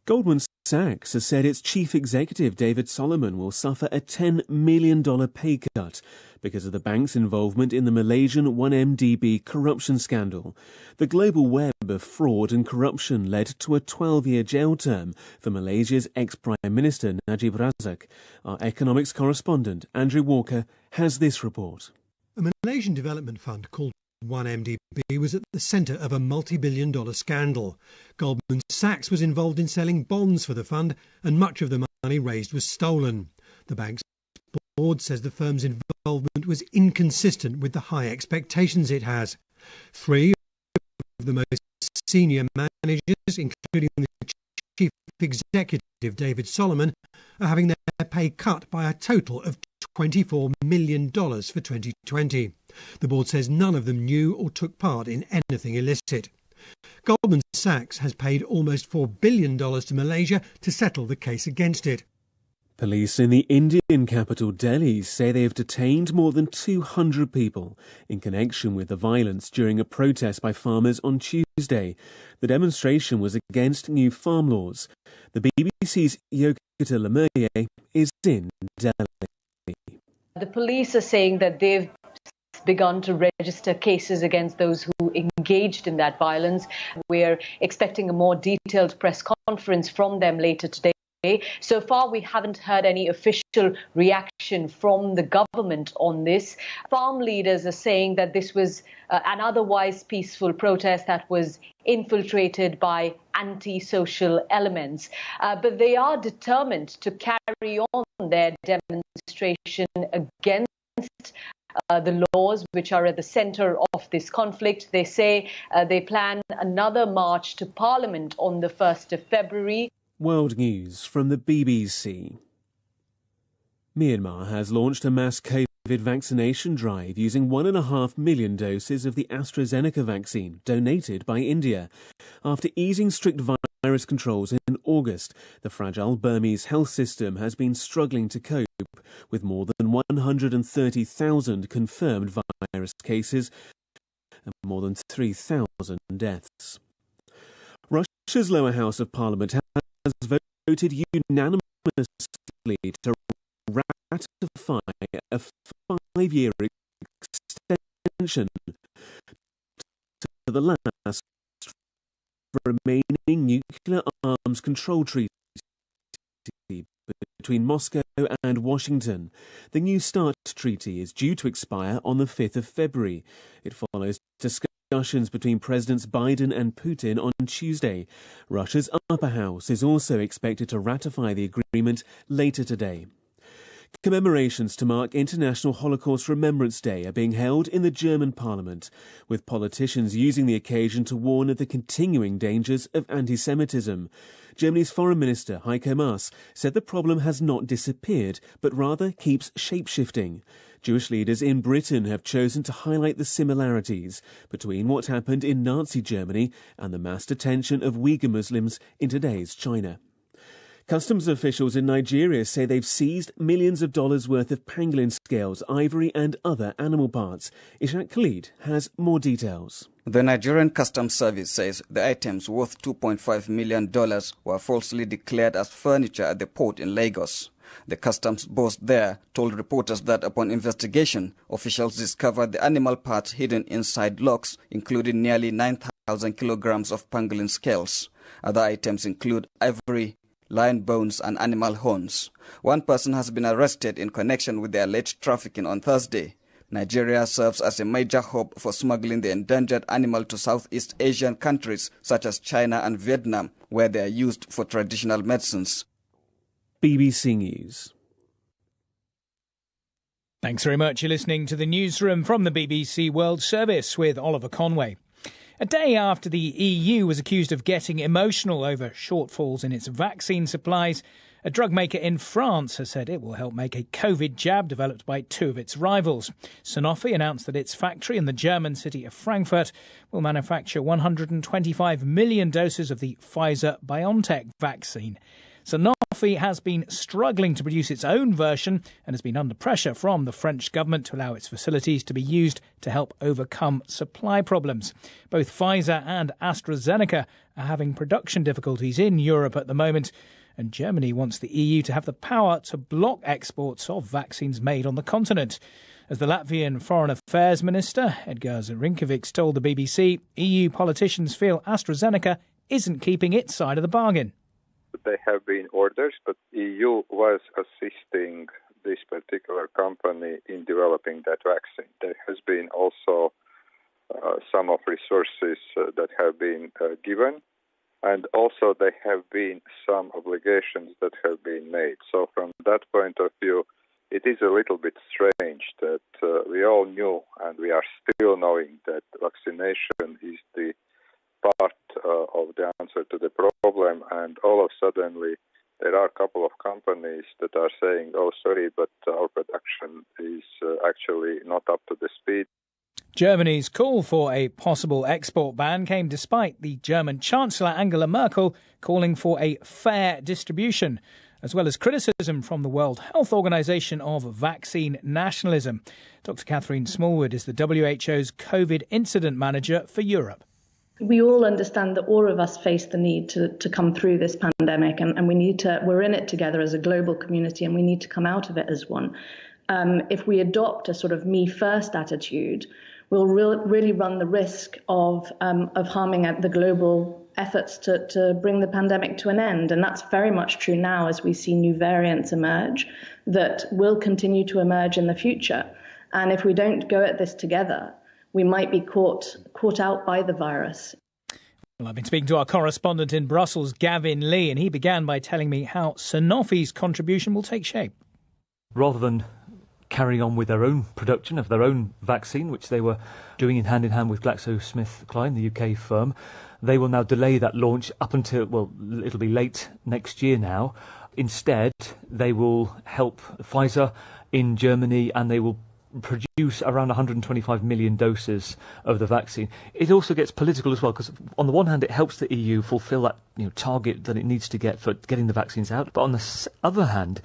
Speaker 24: Goldman Sachs has said its chief executive, David Solomon, will suffer a $10 million pay cut because of the bank's involvement in the Malaysian 1MDB corruption scandal. The global web of fraud and corruption led to a 12-year jail term for Malaysia's ex-Prime Minister Najib Razak. Our economics correspondent, Andrew Walker, has this report.
Speaker 1: A Malaysian development fund called 1MDB was at the centre of a multi-billion-dollar scandal. Goldman Sachs was involved in selling bonds for the fund, and much of the money raised was stolen. The bank's board says the firm's involvement was inconsistent with the high expectations it has. 3 of the most senior managers, including the chief executive David Solomon, are having their pay cut by a total of $24 million for 2020. The board says none of them knew or took part in anything illicit. Goldman Sachs has paid almost $4 billion to Malaysia to settle the case against it.
Speaker 24: Police in the Indian capital Delhi say they have detained more than 200 people in connection with the violence during a protest by farmers on Tuesday. The demonstration was against new farm laws. The BBC's Yogita Lemurier is in Delhi.
Speaker 3: The police are saying that they've begun to register cases against those who engaged in that violence. We're expecting a more detailed press conference from them later today. So far, we haven't heard any official reaction from the government on this. Farm leaders are saying that this was an otherwise peaceful protest that was infiltrated by anti-social elements. But they are determined to carry on their demonstration against the laws which are at the centre of this conflict. They say they plan another march to Parliament on the 1st of February.
Speaker 24: World News from the BBC. Myanmar has launched a mass COVID vaccination drive using 1.5 million doses of the AstraZeneca vaccine donated by India. After easing strict virus controls in August, the fragile Burmese health system has been struggling to cope with more than 130,000 confirmed virus cases and more than 3,000 deaths. Russia's lower house of parliament has voted unanimously to ratify a 5-year extension to the last remaining nuclear arms control treaty between Moscow and Washington. The New START treaty is due to expire on the 5th of February. It follows discussions between Presidents Biden and Putin on Tuesday. Russia's upper house is also expected to ratify the agreement later today. Commemorations to mark International Holocaust Remembrance Day are being held in the German parliament, with politicians using the occasion to warn of the continuing dangers of anti-Semitism. Germany's Foreign Minister Heiko Maas said the problem has not disappeared, but rather keeps shape-shifting. Jewish leaders in Britain have chosen to highlight the similarities between what happened in Nazi Germany and the mass detention of Uyghur Muslims in today's China. Customs officials in Nigeria say they've seized millions of dollars worth of pangolin scales, ivory and other animal parts. Ishaq Khalid has more details.
Speaker 4: The Nigerian Customs Service says the items worth $2.5 million were falsely declared as furniture at the port in Lagos. The customs boss there told reporters that upon investigation, officials discovered the animal parts hidden inside locks, including nearly 9,000 kilograms of pangolin scales. Other items include ivory, lion bones and animal horns. One person has been arrested in connection with the alleged trafficking on Thursday. Nigeria serves as a major hub for smuggling the endangered animal to Southeast Asian countries such as China and Vietnam, where they are used for traditional medicines.
Speaker 24: BBC News.
Speaker 25: Thanks very much. You're listening to the newsroom from the BBC World Service with Oliver Conway. A day after the EU was accused of getting emotional over shortfalls in its vaccine supplies, a drug maker in France has said it will help make a COVID jab developed by two of its rivals. Sanofi announced that its factory in the German city of Frankfurt will manufacture 125 million doses of the Pfizer-BioNTech vaccine. Sanofi has been struggling to produce its own version and has been under pressure from the French government to allow its facilities to be used to help overcome supply problems. Both Pfizer and AstraZeneca are having production difficulties in Europe at the moment, and Germany wants the EU to have the power to block exports of vaccines made on the continent. As the Latvian Foreign Affairs Minister, Edgars Rinkēvičs, told the BBC, EU politicians feel AstraZeneca isn't keeping its side of the bargain.
Speaker 5: There have been orders, but EU was assisting this particular company in developing that vaccine. There has been also some of resources that have been given. And also there have been some obligations that have been made. So from that point of view, it is a little bit strange that we all knew and we are still knowing that vaccination is the part of the answer to the problem. And all of a sudden, there are a couple of companies that are saying, oh, sorry, but our production is actually not up to the speed.
Speaker 25: Germany's call for a possible export ban came despite the German Chancellor Angela Merkel calling for a fair distribution, as well as criticism from the World Health Organization of vaccine nationalism. Dr. Catherine Smallwood is the WHO's COVID incident manager for Europe.
Speaker 6: We all understand that all of us face the need to come through this pandemic, and we're in it together as a global community, and we need to come out of it as one. If we adopt a sort of me first attitude, we'll really run the risk of harming the global efforts to bring the pandemic to an end. And that's very much true now as we see new variants emerge that will continue to emerge in the future. And if we don't go at this together, we might be caught out by the virus.
Speaker 25: Well, I've been speaking to our correspondent in Brussels, Gavin Lee, and he began by telling me how Sanofi's contribution will take shape.
Speaker 26: Rather than carrying on with their own production of their own vaccine, which they were doing in hand with GlaxoSmithKline, the UK firm, they will now delay that launch up until, well, it'll be late next year now. Instead, they will help Pfizer in Germany and they will produce around 125 million doses of the vaccine. It also gets political as well, because on the one hand it helps the EU fulfil that target that it needs to get for getting the vaccines out, but on the other hand,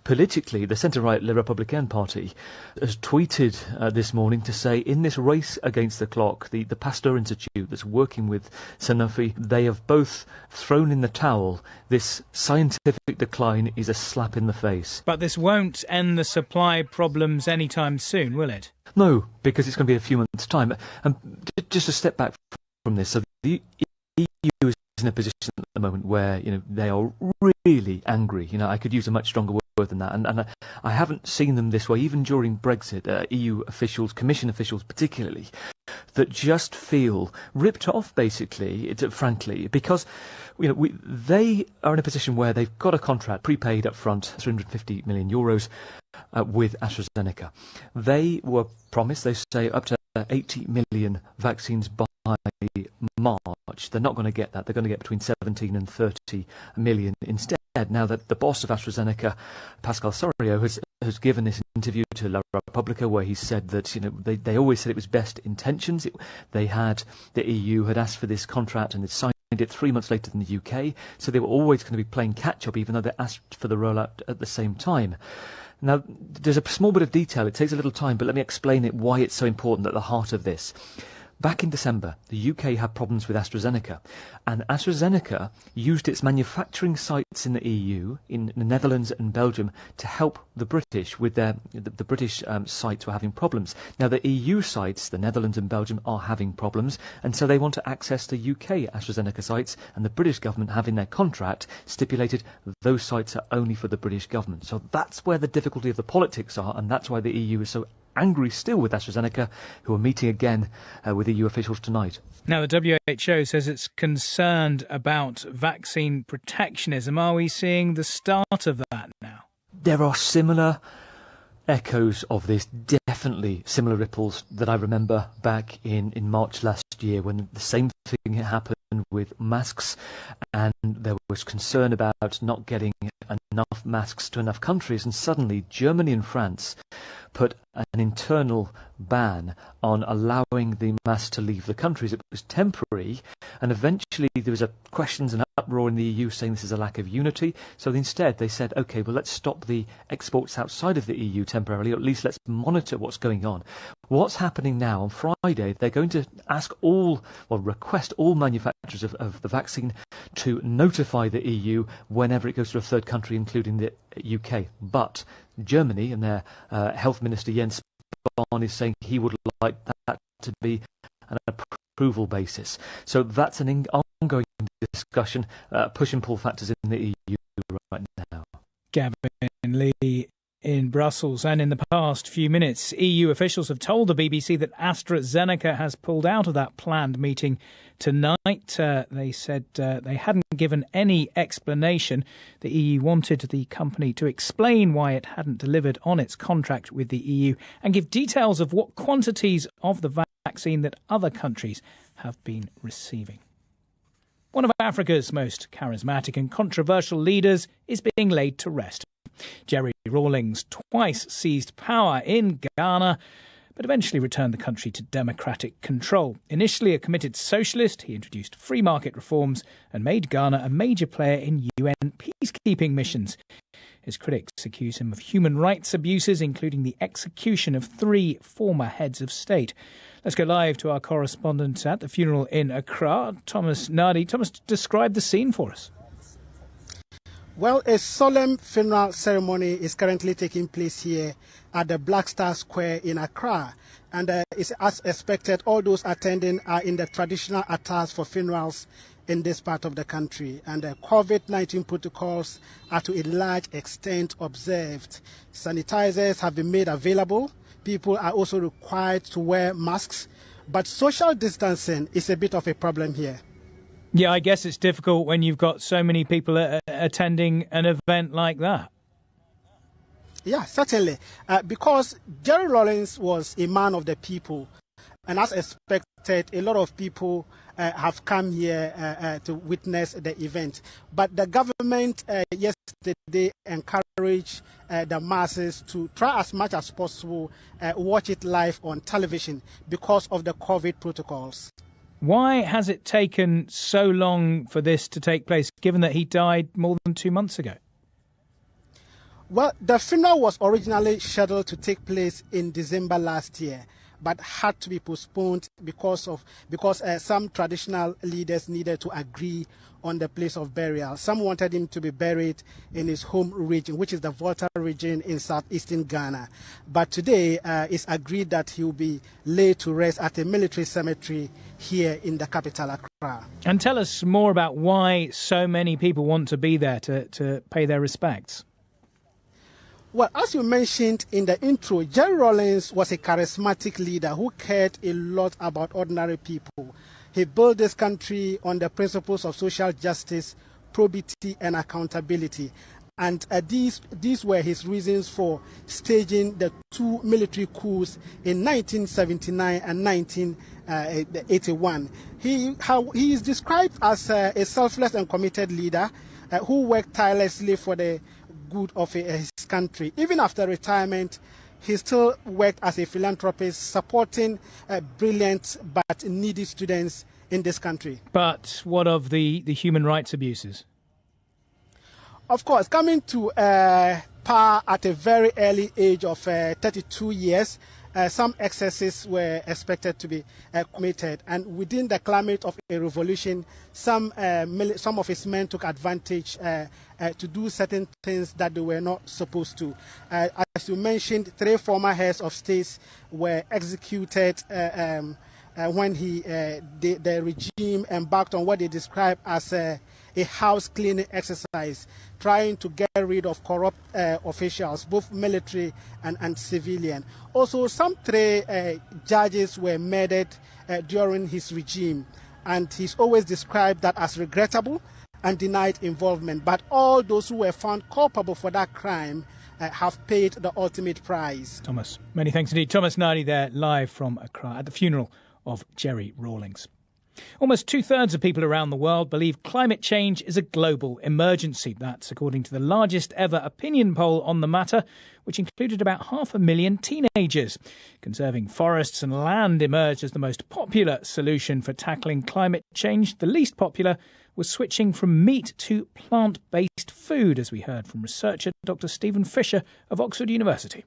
Speaker 26: politically, the centre-right Le Républicain Party has tweeted this morning to say in this race against the clock, the Pasteur Institute that's working with Sanofi, they have both thrown in the towel. This scientific decline is a slap in the face.
Speaker 25: But this won't end the supply problems anytime soon, will it?
Speaker 26: No, because it's going to be a few months' time. And just a step back from this, so the EU is in a position at the moment where they are really angry. I could use a much stronger word than that, and I haven't seen them this way even during Brexit. EU officials, Commission officials particularly, that just feel ripped off basically, frankly, because they are in a position where they've got a contract prepaid up front, 350 million euros with AstraZeneca. They were promised, they say, up to 80 million vaccines by March. They're not going to get that. They're going to get between 17 and 30 million instead. Now that the boss of AstraZeneca, Pascal Soriot, has given this interview to La Repubblica where he said that they always said it was best intentions. The EU had asked for this contract and had signed it 3 months later than the UK, so they were always going to be playing catch up even though they asked for the rollout at the same time. Now, there's a small bit of detail. It takes a little time, but let me explain why it's so important at the heart of this. Back in December, the UK had problems with AstraZeneca, and AstraZeneca used its manufacturing sites in the EU, in the Netherlands and Belgium, to help the British with the British sites were having problems. Now, the EU sites, the Netherlands and Belgium, are having problems, and so they want to access the UK AstraZeneca sites, and the British government, having their contract, stipulated those sites are only for the British government. So that's where the difficulty of the politics are, and that's why the EU is so angry still with AstraZeneca, who are meeting again with EU officials tonight.
Speaker 25: Now, the WHO says it's concerned about vaccine protectionism. Are we seeing the start of that now?
Speaker 26: There are similar echoes of this, definitely similar ripples that I remember back in March last last year when the same thing happened with masks, and there was concern about not getting enough masks to enough countries, and suddenly Germany and France put an internal ban on allowing the masks to leave the countries. It was temporary, and eventually there was questions and uproar in the EU saying this is a lack of unity. So instead they said, OK, well, let's stop the exports outside of the EU temporarily, or at least let's monitor what's going on. What's happening now on Friday, they're going to request all manufacturers of the vaccine to notify the EU whenever it goes to a third country, including the UK. But Germany and their health minister Jens Spahn is saying he would like that to be an approval basis. So that's an ongoing discussion, push and pull factors in the EU right now.
Speaker 25: Gavin Lee in Brussels. And in the past few minutes, EU officials have told the BBC that AstraZeneca has pulled out of that planned meeting tonight. They said they hadn't given any explanation. The EU wanted the company to explain why it hadn't delivered on its contract with the EU and give details of what quantities of the vaccine that other countries have been receiving. One of Africa's most charismatic and controversial leaders is being laid to rest. Jerry Rawlings twice seized power in Ghana, but eventually returned the country to democratic control. Initially a committed socialist, he introduced free market reforms and made Ghana a major player in UN peacekeeping missions. His critics accuse him of human rights abuses, including the execution of 3 former heads of state. Let's go live to our correspondent at the funeral in Accra, Thomas Nadi. Thomas, describe the scene for us.
Speaker 7: Well, a solemn funeral ceremony is currently taking place here at the Black Star Square in Accra. And it's as expected, all those attending are in the traditional attires for funerals in this part of the country. And the COVID-19 protocols are to a large extent observed. Sanitizers have been made available. People are also required to wear masks. But social distancing is a bit of a problem here.
Speaker 25: Yeah, I guess it's difficult when you've got so many people attending an event like that.
Speaker 7: Yeah, certainly. Because Jerry Rawlings was a man of the people. And as expected, a lot of people have come here to witness the event. But the government yesterday encouraged the masses to try as much as possible watch it live on television because of the COVID protocols.
Speaker 25: Why has it taken so long for this to take place, given that he died more than 2 months ago?
Speaker 7: Well, the funeral was originally scheduled to take place in December last year, but had to be postponed because some traditional leaders needed to agree on the place of burial. Some wanted him to be buried in his home region, which is the Volta region in southeastern Ghana. But today it's agreed that he will be laid to rest at a military cemetery here in the capital, Accra.
Speaker 25: And tell us more about why so many people want to be there to pay their respects.
Speaker 7: Well, as you mentioned in the intro, Jerry Rawlings was a charismatic leader who cared a lot about ordinary people. He built this country on the principles of social justice, probity and accountability. And these were his reasons for staging the 2 military coups in 1979 and 1981. He is described as a selfless and committed leader who worked tirelessly for the good of his country. Even after retirement, he still worked as a philanthropist, supporting brilliant but needy students in this country.
Speaker 25: But what of the human rights abuses?
Speaker 7: Of course, coming to power at a very early age of 32 years, some excesses were expected to be committed. And within the climate of a revolution, some of his men took advantage to do certain things that they were not supposed to. As you mentioned, 3 former heads of states were executed when the regime embarked on what they described as a house cleaning exercise, trying to get rid of corrupt officials, both military and civilian. Also, some 3 judges were murdered during his regime, and he's always described that as regrettable and denied involvement. But all those who were found culpable for that crime have paid the ultimate price.
Speaker 25: Thomas, many thanks indeed. Thomas Nadi there, live from Accra at the funeral of Jerry Rawlings. Almost 2/3 of people around the world believe climate change is a global emergency. That's according to the largest ever opinion poll on the matter, which included about 500,000 teenagers. Conserving forests and land emerged as the most popular solution for tackling climate change. The least popular was switching from meat to plant-based food, as we heard from researcher Dr. Stephen Fisher of Oxford University.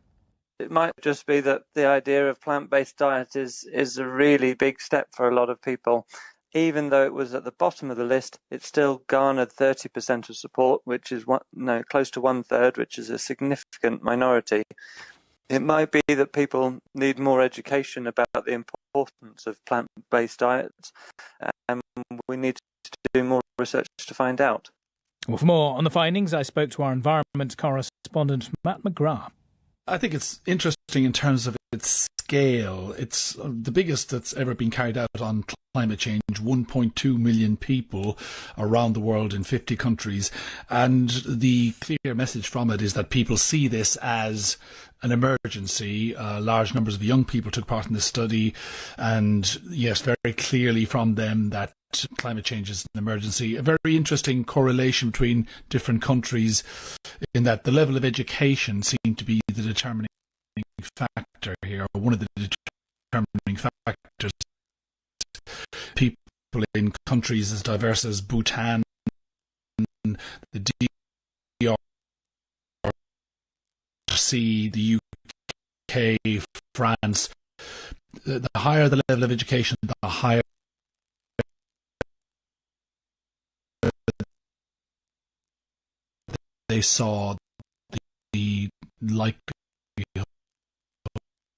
Speaker 8: It might just be that the idea of plant-based diet is a really big step for a lot of people. Even though it was at the bottom of the list, it still garnered 30% of support, which is close to 1/3, which is a significant minority. It might be that people need more education about the importance of plant-based diets, and we need to do more research to find out.
Speaker 25: Well, for more on the findings, I spoke to our environment correspondent, Matt McGrath.
Speaker 9: I think it's interesting in terms of its scale. It's the biggest that's ever been carried out on climate change, 1.2 million people around the world in 50 countries. And the clear message from it is that people see this as an emergency. Large numbers of young people took part in this study. And yes, very clearly from them that climate change is an emergency. A very interesting correlation between different countries in that the level of education seemed to be the determining factor here, or one of the determining factors. People in countries as diverse as Bhutan, the DRC, the UK, France, the higher the level of education, the higher they saw the likelihood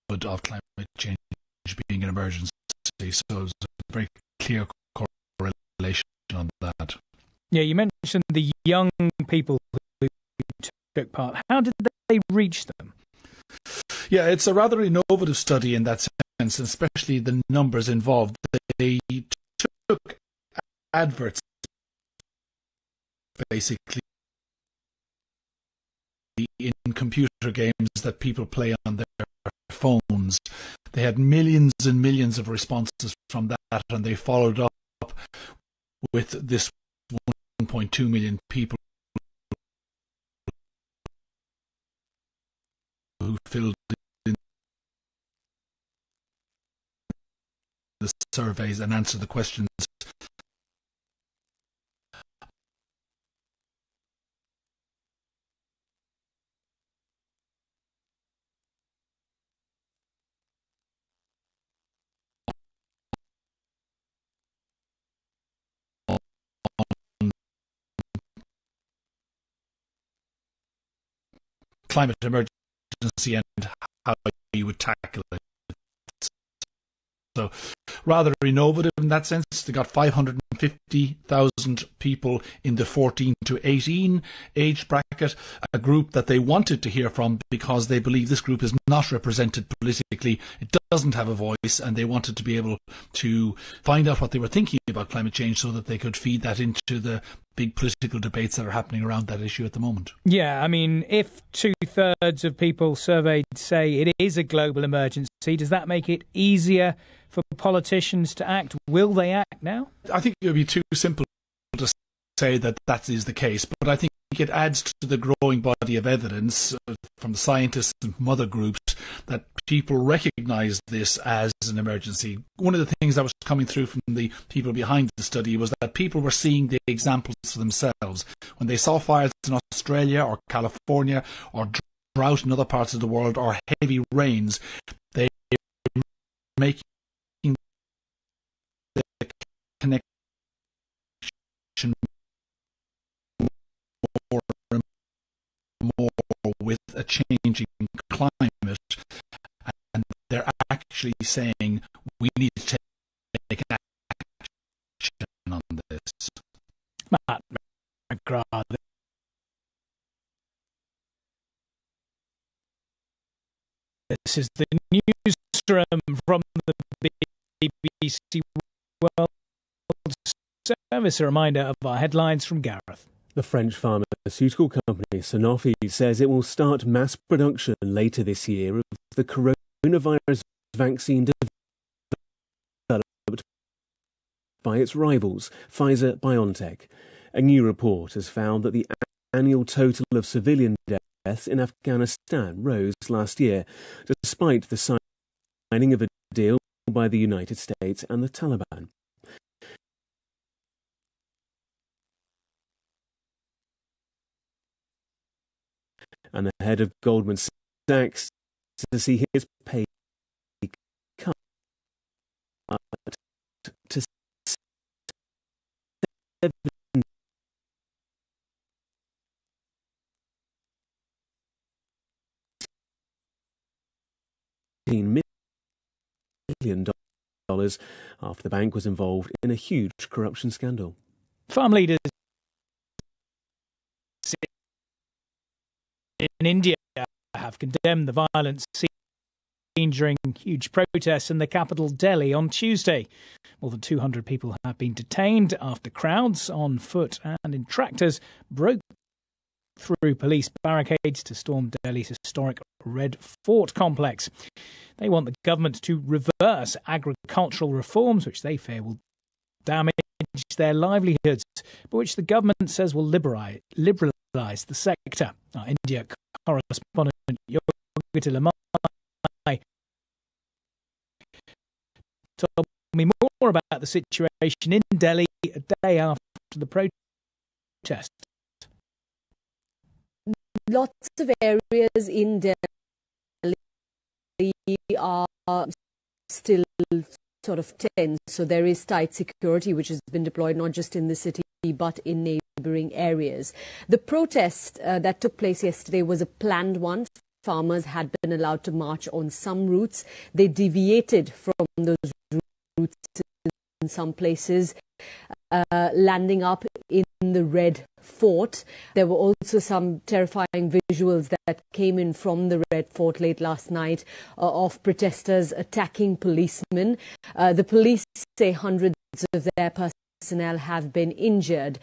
Speaker 9: of climate change being an emergency. So there's a very clear correlation on that.
Speaker 25: Yeah, you mentioned the young people who took part. How did they reach them?
Speaker 9: Yeah, it's a rather innovative study in that sense, especially the numbers involved. They took adverts, basically, in computer games that people play on their phones. They had millions and millions of responses from that, and they followed up with this 1.2 million people who filled in the surveys and answered the questions. Climate emergency and how you would tackle it. So rather innovative in that sense. They got 550,000 people in the 14 to 18 age bracket, a group that they wanted to hear from because they believe this group is not represented politically. It doesn't have a voice, and they wanted to be able to find out what they were thinking about climate change so that they could feed that into the big political debates that are happening around that issue at the moment.
Speaker 25: Yeah, I mean, if 2/3 of people surveyed say it is a global emergency, does that make it easier for politicians to act? Will they act now?
Speaker 9: I think it would be too simple to say that that is the case, but I think it adds to the growing body of evidence from scientists and from other groups that people recognise this as an emergency. One of the things that was coming through from the people behind the study was that people were seeing the examples for themselves. When they saw fires in Australia or California or drought in other parts of the world or heavy rains, they were making the connection more and more with a changing climate, and they're actually saying we need to take action on this.
Speaker 25: Matt McGrath. This is the newsroom from the BBC World Service. A reminder of our headlines from Gareth.
Speaker 24: The French pharmaceutical company Sanofi says it will start mass production later this year of the coronavirus vaccine developed by its rivals, Pfizer-BioNTech. A new report has found that the annual total of civilian deaths in Afghanistan rose last year, despite the signing of a deal by the United States and the Taliban. And the head of Goldman Sachs to see his pay cut to 17 million dollars after the bank was involved in a huge corruption scandal.
Speaker 25: Farm leaders in India have condemned the violence seen during huge protests in the capital Delhi on Tuesday. More than 200 people have been detained after crowds on foot and in tractors broke through police barricades to storm Delhi's historic Red Fort complex. They want the government to reverse agricultural reforms, which they fear will damage their livelihoods, but which the government says will liberalise the sector. Our India correspondent Yogita Lamai told me more about the situation in Delhi a day after the protest.
Speaker 11: Lots of areas in Delhi are still sort of tense, so there is tight security which has been deployed not just in the city but in neighbouring areas. The protest that took place yesterday was a planned one. Farmers had been allowed to march on some routes. They deviated from those routes in some places, landing up in the Red Fort. There were also some terrifying visuals that came in from the Red Fort late last night of protesters attacking policemen. The police say hundreds of their personnel have been injured.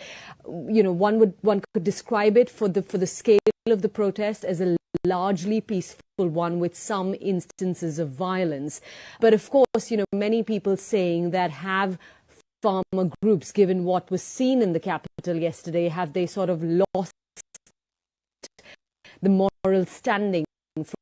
Speaker 11: You know, one could describe it for the scale of the protest as a largely peaceful one with some instances of violence. But of course, you know, many people saying that have farmer groups, given what was seen in the capital yesterday, have they sort of lost the moral standing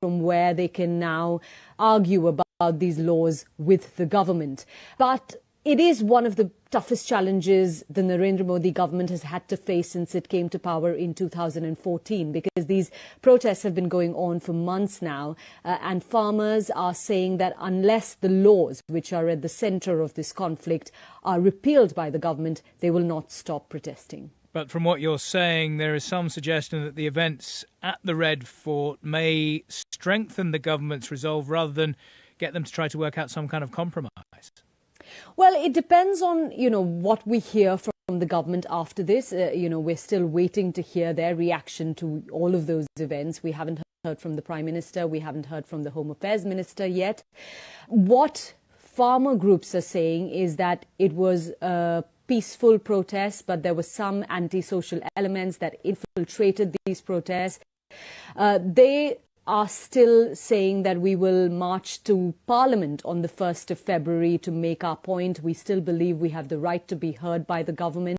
Speaker 11: from where they can now argue about these laws with the government? But it is one of the toughest challenges the Narendra Modi government has had to face since it came to power in 2014, because these protests have been going on for months now, and farmers are saying that unless the laws which are at the centre of this conflict are repealed by the government, they will not stop protesting.
Speaker 25: But from what you're saying, there is some suggestion that the events at the Red Fort may strengthen the government's resolve rather than get them to try to work out some kind of compromise.
Speaker 11: Well, it depends on, you know, what we hear from the government after this. You know, we're still waiting to hear their reaction to all of those events. We haven't heard from the Prime Minister. We haven't heard from the Home Affairs Minister yet. What farmer groups are saying is that it was a peaceful protest, but there were some antisocial elements that infiltrated these protests. They are still saying that we will march to Parliament on the 1st of February to make our point. We still believe we have the right to be heard by the government.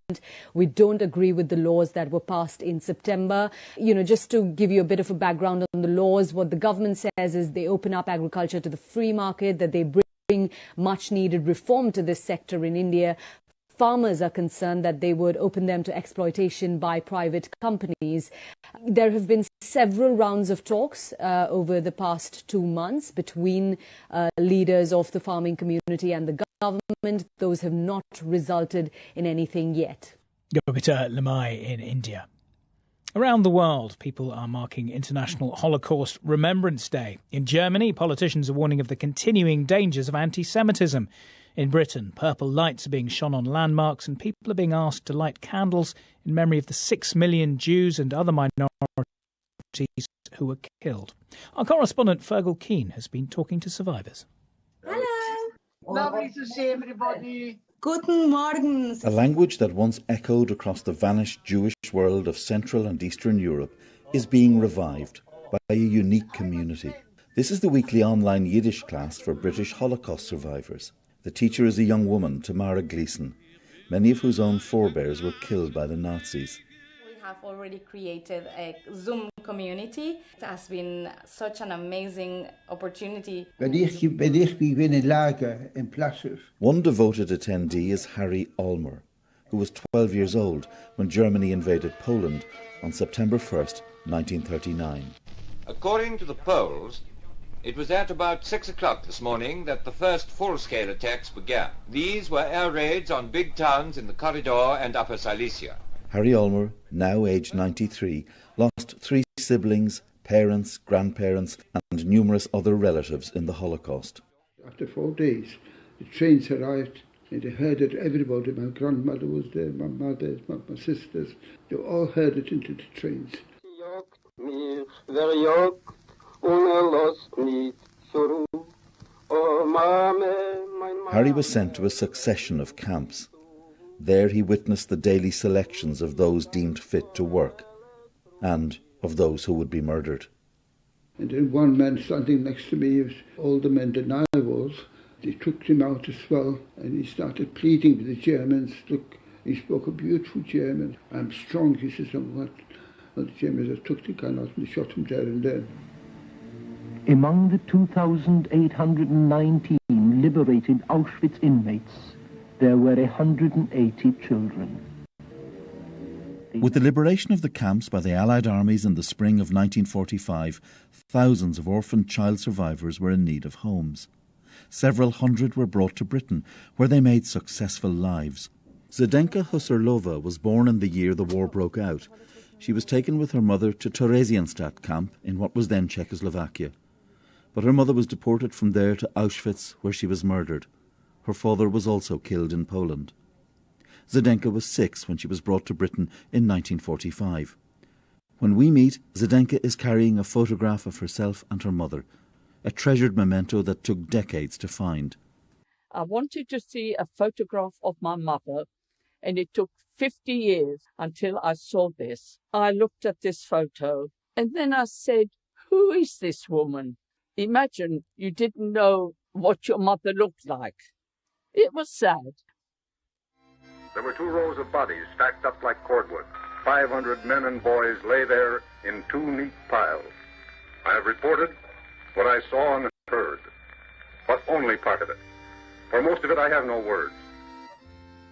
Speaker 11: We don't agree with the laws that were passed in September. You know, just to give you a bit of a background on the laws, what the government says is they open up agriculture to the free market, that they bring much needed reform to this sector in India. Farmers are concerned that they would open them to exploitation by private companies. There have been several rounds of talks over the past 2 months between leaders of the farming community and the government. Those have not resulted in anything yet.
Speaker 25: Yogita Lamai in India. Around the world, people are marking International Holocaust Remembrance Day. In Germany, politicians are warning of the continuing dangers of anti-Semitism. In Britain, purple lights are being shone on landmarks and people are being asked to light candles in memory of the 6 million Jews and other minorities who were killed. Our correspondent Fergal Keane has been talking to survivors.
Speaker 12: Hello. Lovely to see everybody. Guten Morgen.
Speaker 13: A language that once echoed across the vanished Jewish world of Central and Eastern Europe is being revived by a unique community. This is the weekly online Yiddish class for British Holocaust survivors. The teacher is a young woman, Tamara Gleeson. many of whose own forebears were killed by the Nazis.
Speaker 10: We have already created a Zoom community. It has been such an amazing opportunity.
Speaker 13: One devoted attendee is Harry Ulmer, who was 12 years old when Germany invaded Poland on September 1st, 1939.
Speaker 14: According to the Poles, it was at about 6 o'clock this morning that the first full-scale attacks began. These were air raids on big towns in the Corridor and Upper Silesia.
Speaker 13: Harry Ulmer, now aged 93, lost 3 siblings, parents, grandparents and numerous other relatives in the Holocaust.
Speaker 15: After 4 days, the trains arrived and they herded everybody. My grandmother was there, my mother, my sisters. They all herded into the trains.
Speaker 13: Harry was sent to a succession of camps. There he witnessed the daily selections of those deemed fit to work and of those who would be murdered.
Speaker 15: And then one man standing next to me was older man than I was. They took him out as well and he started pleading with the Germans. Look, he spoke a beautiful German. I'm strong, he says, and what? And the Germans took the gun out and they shot him there and then.
Speaker 28: Among the 2,819 liberated Auschwitz inmates, there were 180 children.
Speaker 13: With the liberation of the camps by the Allied armies in the spring of 1945, thousands of orphaned child survivors were in need of homes. Several hundred were brought to Britain, where they made successful lives. Zdenka Husarlova was born in the year the war broke out. She was taken with her mother to Theresienstadt camp in what was then Czechoslovakia. But her mother was deported from there to Auschwitz, where she was murdered. Her father was also killed in Poland. Zdenka was 6 when she was brought to Britain in 1945. When we meet, Zdenka is carrying a photograph of herself and her mother, a treasured memento that took decades to find.
Speaker 16: I wanted to see a photograph of my mother, and it took 50 years until I saw this. I looked at this photo, and then I said, who is this woman? Imagine you didn't know what your mother looked like. It was sad.
Speaker 17: There were 2 rows of bodies stacked up like cordwood. 500 men and boys lay there in 2 neat piles. I have reported what I saw and heard, but only part of it. For most of it I have no words.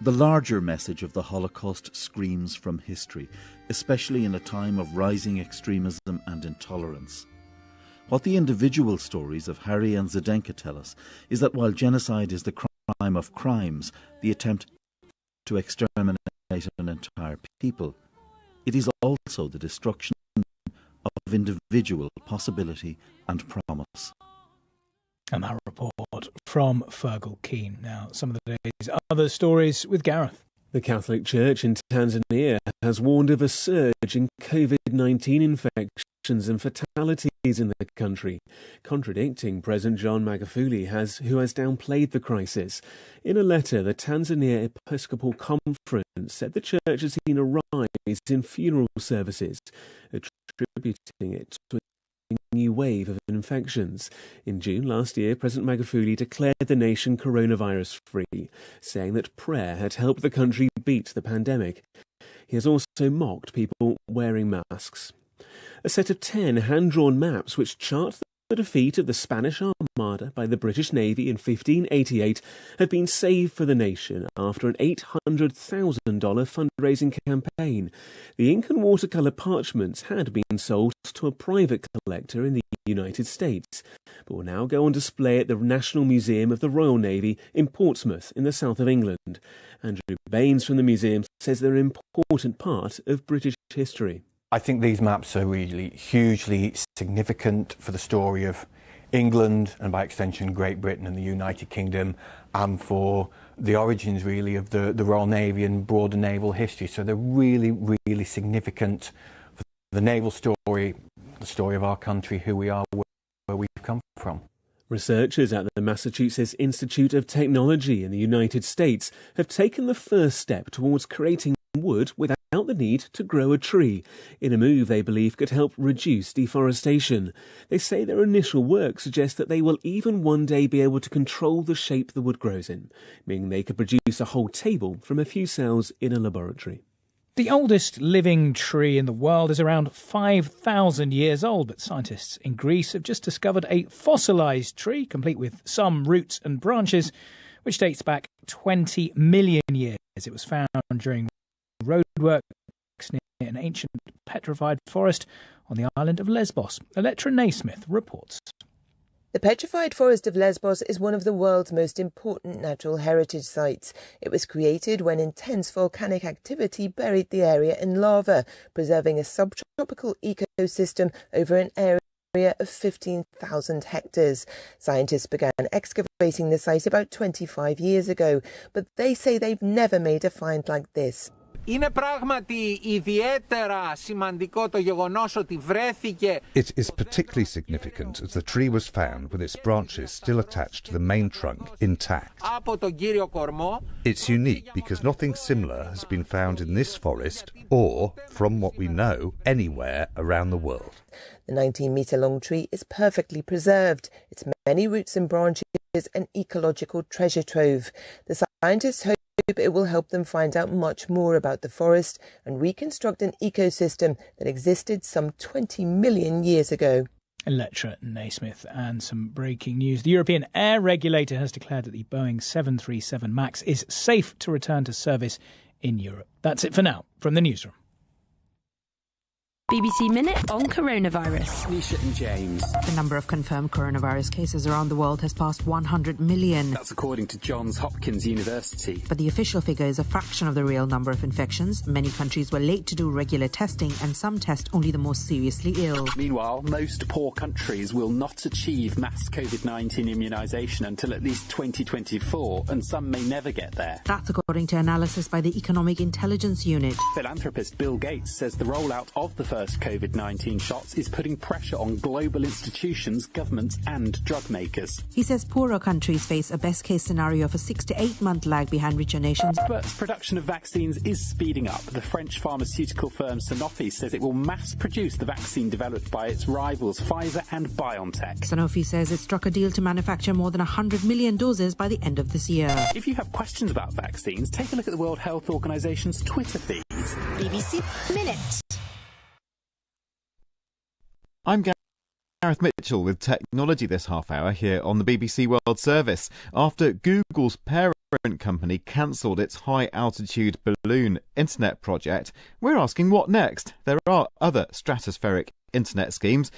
Speaker 13: The larger message of the Holocaust screams from history, especially in a time of rising extremism and intolerance. What the individual stories of Harry and Zdenka tell us is that while genocide is the crime of crimes, the attempt to exterminate an entire people, it is also the destruction of individual possibility and promise.
Speaker 25: And that report from Fergal Keane. Now, some of the day's other stories with Gareth.
Speaker 24: The Catholic Church in Tanzania has warned of a surge in COVID-19 infections and fatalities in the country, contradicting President John Magufuli, who has downplayed the crisis. In a letter, the Tanzania Episcopal Conference said the church has seen a rise in funeral services, attributing it to a new wave of infections. In June last year, President Magufuli declared the nation coronavirus-free, saying that prayer had helped the country beat the pandemic. He has also mocked people wearing masks. A set of 10 hand-drawn maps which chart the defeat of the Spanish Armada by the British Navy in 1588 had been saved for the nation after an $800,000 fundraising campaign. The ink and watercolour parchments had been sold to a private collector in the United States, but will now go on display at the National Museum of the Royal Navy in Portsmouth in the south of England. Andrew Baines from the museum says they're an important part of British history.
Speaker 19: I think these maps are really hugely significant for the story of England and by extension Great Britain and the United Kingdom, and for the origins really of the Royal Navy and broader naval history. So they're really, really significant for the naval story, the story of our country, who we are, where we've come from.
Speaker 24: Researchers at the Massachusetts Institute of Technology in the United States have taken the first step towards creating wood without the need to grow a tree, in a move they believe could help reduce deforestation. They say their initial work suggests that they will even one day be able to control the shape the wood grows in, meaning they could produce a whole table from a few cells in a laboratory.
Speaker 25: The oldest living tree in the world is around 5,000 years old, but scientists in Greece have just discovered a fossilised tree, complete with some roots and branches, which dates back 20 million years. It was found during roadworks near an ancient petrified forest on the island of Lesbos. Electra Naismith reports.
Speaker 1: The Petrified Forest of Lesbos is one of the world's most important natural heritage sites. It was created when intense volcanic activity buried the area in lava, preserving a subtropical ecosystem over an area of 15,000 hectares. Scientists began excavating the site about 25 years ago, but they say they've never made a find like this.
Speaker 2: Είναι πράγματι ιδιαίτερα σημαντικό το γεγονός ότι βρέθηκε.
Speaker 18: It is particularly significant as the tree was found with its branches still attached to the main trunk intact.
Speaker 2: Από τον κύριο κορμό.
Speaker 18: It's unique because nothing similar has been found in this forest or, from what we know, anywhere around the world.
Speaker 1: The 19-metre-long tree is perfectly preserved. Its many roots and branches an ecological treasure trove. The scientists hope it will help them find out much more about the forest and reconstruct an ecosystem that existed some 20 million years ago.
Speaker 25: Electra Naismith. And some breaking news. The European Air Regulator has declared that the Boeing 737 MAX is safe to return to service in Europe. That's it for now from the newsroom.
Speaker 20: BBC Minute on coronavirus.
Speaker 21: Nisha and James.
Speaker 20: The number of confirmed coronavirus cases around the world has passed 100 million.
Speaker 21: That's according to Johns Hopkins University.
Speaker 20: But the official figure is a fraction of the real number of infections. Many countries were late to do regular testing and some test only the most seriously ill.
Speaker 21: Meanwhile, most poor countries will not achieve mass COVID-19 immunisation until at least 2024, and some may never get there.
Speaker 20: That's according to analysis by the Economic Intelligence Unit.
Speaker 21: Philanthropist Bill Gates says the rollout of the first COVID-19 shots is putting pressure on global institutions, governments and drug makers.
Speaker 20: He says poorer countries face a best-case scenario of a 6 to 8 month lag behind richer nations.
Speaker 21: But production of vaccines is speeding up. The French pharmaceutical firm Sanofi says it will mass-produce the vaccine developed by its rivals Pfizer and BioNTech.
Speaker 20: Sanofi says it struck a deal to manufacture more than 100 million doses by the end of this year.
Speaker 21: If you have questions about vaccines, take a look at the World Health Organization's Twitter feed.
Speaker 20: BBC Minute.
Speaker 22: I'm Gareth Mitchell with technology this half hour here on the BBC World Service. After Google's parent company cancelled its high-altitude balloon internet project, we're asking what next? There are other stratospheric internet schemes,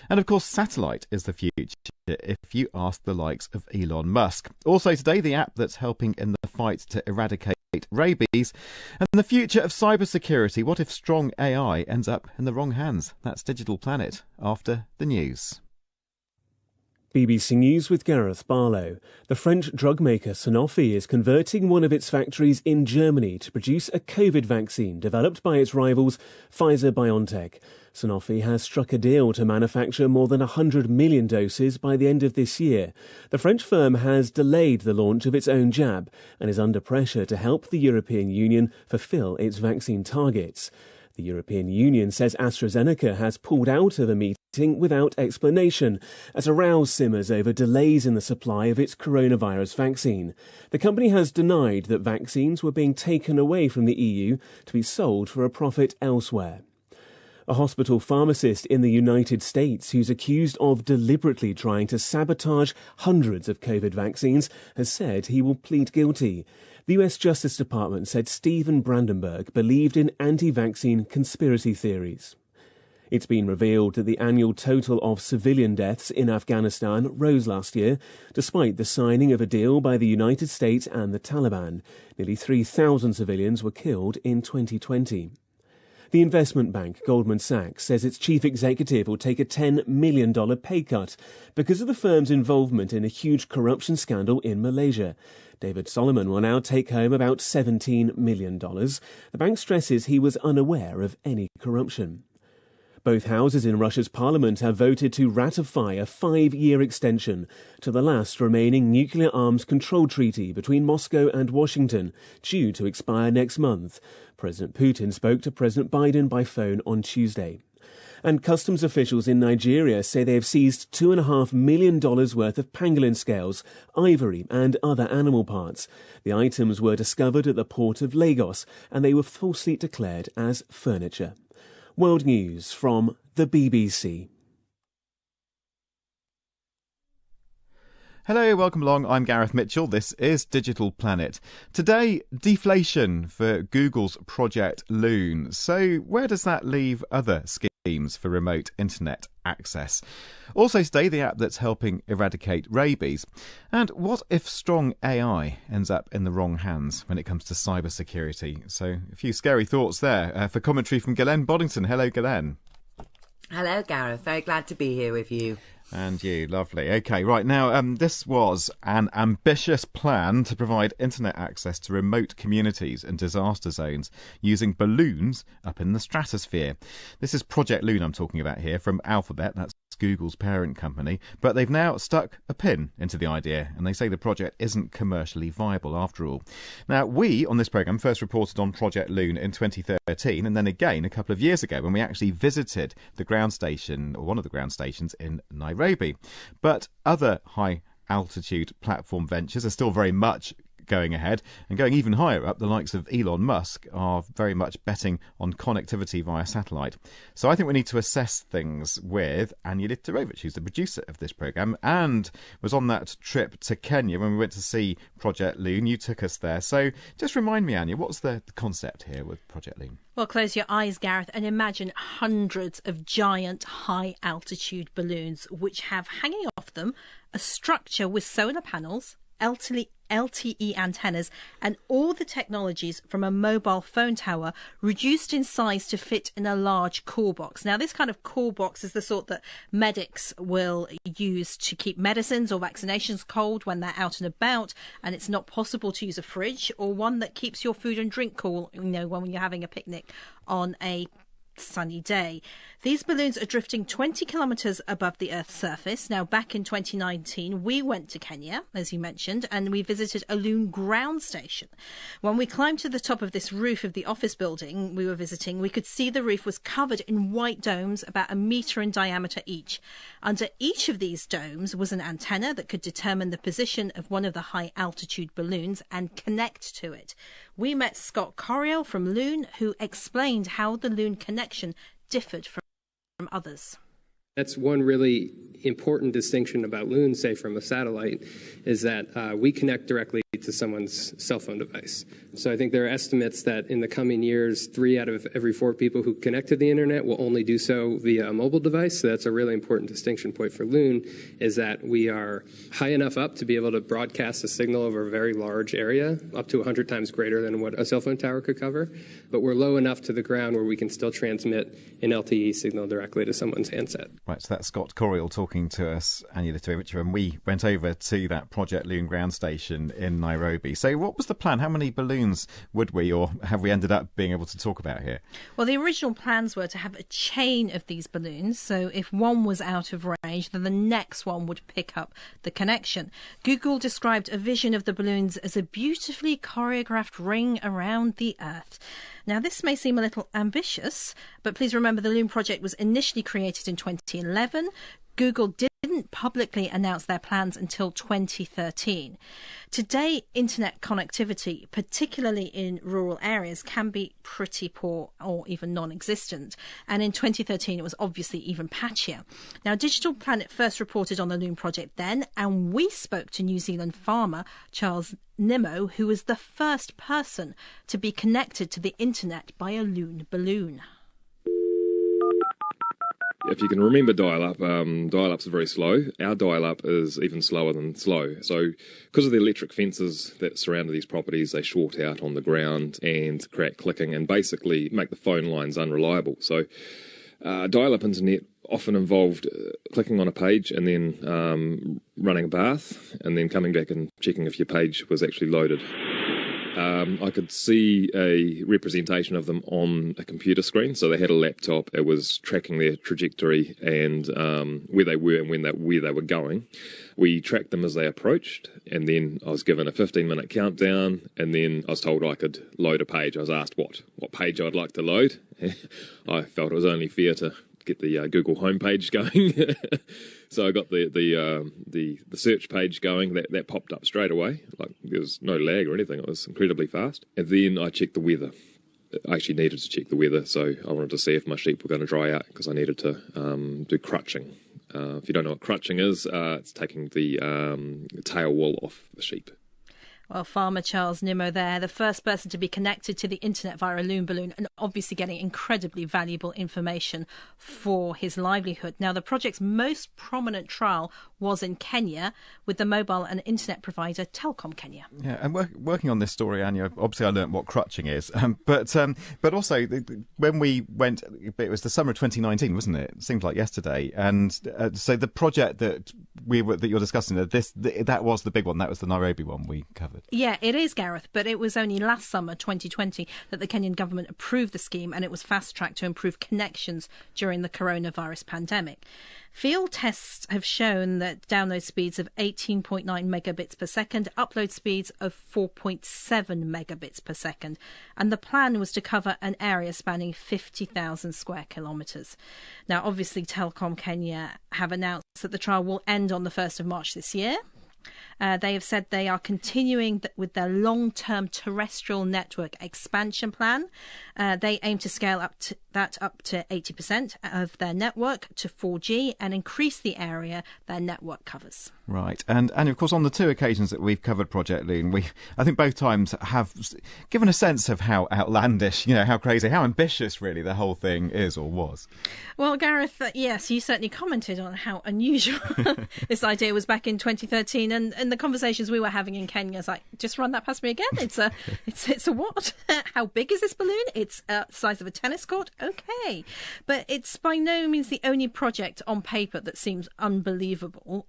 Speaker 22: and of course satellite is the future if you ask the likes of Elon Musk. Also today, the app that's helping in the fight to eradicate rabies, and the future of cybersecurity. What if strong AI ends up in the wrong hands? That's Digital Planet after the news.
Speaker 24: BBC News with Gareth Barlow. The French drug maker Sanofi is converting one of its factories in Germany to produce a COVID vaccine developed by its rivals Pfizer-BioNTech. Sanofi has struck a deal to manufacture more than 100 million doses by the end of this year. The French firm has delayed the launch of its own jab and is under pressure to help the European Union fulfill its vaccine targets. The European Union says AstraZeneca has pulled out of a meeting without explanation as a row simmers over delays in the supply of its coronavirus vaccine. The company has denied that vaccines were being taken away from the EU to be sold for a profit elsewhere. A hospital pharmacist in the United States who's accused of deliberately trying to sabotage hundreds of COVID vaccines has said he will plead guilty. The US Justice Department said Stephen Brandenburg believed in anti-vaccine conspiracy theories. It's been revealed that the annual total of civilian deaths in Afghanistan rose last year, despite the signing of a deal by the United States and the Taliban. Nearly 3,000 civilians were killed in 2020. The investment bank Goldman Sachs says its chief executive will take a $10 million pay cut because of the firm's involvement in a huge corruption scandal in Malaysia. David Solomon will now take home about $17 million. The bank stresses he was unaware of any corruption. Both houses in Russia's parliament have voted to ratify a 5-year extension to the last remaining nuclear arms control treaty between Moscow and Washington, due to expire next month. President Putin spoke to President Biden by phone on Tuesday. And customs officials in Nigeria say they have seized $2.5 million worth of pangolin scales, ivory and other animal parts. The items were discovered at the port of Lagos and they were falsely declared as furniture. World News from the BBC.
Speaker 22: Hello, welcome along. I'm Gareth Mitchell. This is Digital Planet. Today, deflation for Google's Project Loon. So where does that leave other schemes for remote internet access? Also today, the app that's helping eradicate rabies. And what if strong AI ends up in the wrong hands when it comes to cybersecurity? So a few scary thoughts there. For commentary from Ghislaine Boddington. Hello, Ghislaine.
Speaker 3: Hello, Gareth. Very glad to be here with you.
Speaker 22: And you, lovely. OK, right, now this was an ambitious plan to provide internet access to remote communities and disaster zones using balloons up in the stratosphere. This is Project Loon I'm talking about here, from Alphabet, that's Google's parent company, but they've now stuck a pin into the idea and they say the project isn't commercially viable after all. Now, we on this programme first reported on Project Loon in 2013 and then again a couple of years ago when we actually visited the ground station, or one of the ground stations in Nairobi. But other high altitude platform ventures are still very much going ahead, and going even higher up, the likes of Elon Musk are very much betting on connectivity via satellite. So I think we need to assess things with Anya Literovich, who's the producer of this programme and was on that trip to Kenya when we went to see Project Loon. You took us there. So just remind me, Anya, what's the concept here with Project Loon?
Speaker 4: Well, close your eyes, Gareth, and imagine hundreds of giant high-altitude balloons which have hanging off them a structure with solar panels, LTE antennas and all the technologies from a mobile phone tower reduced in size to fit in a large cool box. Now, this kind of cool box is the sort that medics will use to keep medicines or vaccinations cold when they're out and about, and it's not possible to use a fridge, or one that keeps your food and drink cool, you know, when you're having a picnic on a sunny day. These balloons are drifting 20 kilometres above the Earth's surface. Now, back in 2019, we went to Kenya, as you mentioned, and we visited a Loon ground station. When we climbed to the top of this roof of the office building we were visiting, we could see the roof was covered in white domes about 1 metre in diameter each. Under each of these domes was an antenna that could determine the position of one of the high-altitude balloons and connect to it. We met Scott Coriel from Loon, who explained how the Loon connection differed from others.
Speaker 5: That's one really important distinction about Loon, say from a satellite, is that we connect directly to someone's cell phone device. So I think there are estimates that in the coming years, 3 out of every 4 people who connect to the internet will only do so via a mobile device. So that's a really important distinction point for Loon, is that we are high enough up to be able to broadcast a signal over a very large area, up to 100 times greater than what a cell phone tower could cover. But we're low enough to the ground where we can still transmit an LTE signal directly to someone's handset.
Speaker 22: Right, so that's Scott Coriel talking to us, Anya Literovich, and we went over to that Project Loon ground station in Nairobi. So what was the plan? How many balloons would we, or have we ended up being able to talk about here?
Speaker 4: Well, the original plans were to have a chain of these balloons, so if one was out of range, then the next one would pick up the connection. Google described a vision of the balloons as a beautifully choreographed ring around the Earth. Now, this may seem a little ambitious, but please remember the Loon project was initially created in 2011. Google didn't publicly announce their plans until 2013. Today, internet connectivity, particularly in rural areas, can be pretty poor or even non-existent. And in 2013, it was obviously even patchier. Now, Digital Planet first reported on the Loon project then, and we spoke to New Zealand farmer Charles Nimmo, who was the first person to be connected to the internet by a Loon balloon.
Speaker 6: If you can remember dial-up, dial-ups are very slow. Our dial-up is even slower than slow. So because of the electric fences that surround these properties, they short out on the ground and create clicking and basically make the phone lines unreliable. So dial-up internet often involved clicking on a page and then running a bath and then coming back and checking if your page was actually loaded. I could see a representation of them on a computer screen. So they had a laptop. It was tracking their trajectory and where they were and where they were going. We tracked them as they approached, and then I was given a 15-minute countdown, and then I was told I could load a page. I was asked what page I'd like to load. I felt it was only fair to get the Google homepage going. So I got the search page going. That popped up straight away. Like, there was no lag or anything. It was incredibly fast. And then I checked the weather. I actually needed to check the weather, so I wanted to see if my sheep were going to dry out, because I needed to do crutching. If you don't know what crutching is, it's taking the tail wool off the sheep.
Speaker 4: Well, Farmer Charles Nimmo there, the first person to be connected to the internet via a loon balloon, and obviously getting incredibly valuable information for his livelihood. Now, the project's most prominent trial was in Kenya with the mobile and internet provider Telkom Kenya.
Speaker 22: Yeah, and working on this story, Anya, obviously I learnt what crutching is, but also when we went, it was the summer of 2019, wasn't it? It seemed like yesterday, and so the project that you're discussing, that was the big one. That was the Nairobi one we covered.
Speaker 4: Yeah, it is, Gareth, but it was only last summer, 2020, that the Kenyan government approved the scheme, and it was fast-tracked to improve connections during the coronavirus pandemic. Field tests have shown that download speeds of 18.9 megabits per second, upload speeds of 4.7 megabits per second, and the plan was to cover an area spanning 50,000 square kilometres. Now, obviously, Telkom Kenya have announced that the trial will end on the 1st of March this year. They have said they are continuing with their long-term terrestrial network expansion plan. They aim to scale up to 80% of their network to 4G and increase the area their network covers.
Speaker 22: Right, and of course on the two occasions that we've covered Project Loon, I think both times have given a sense of how outlandish, how crazy, how ambitious really the whole thing is or was.
Speaker 4: Well, Gareth, yes, you certainly commented on how unusual this idea was back in 2013, and the conversations we were having in Kenya is like, just run that past me again. It's a what? How big is this balloon? It's the size of a tennis court. Okay, but it's by no means the only project on paper that seems unbelievable.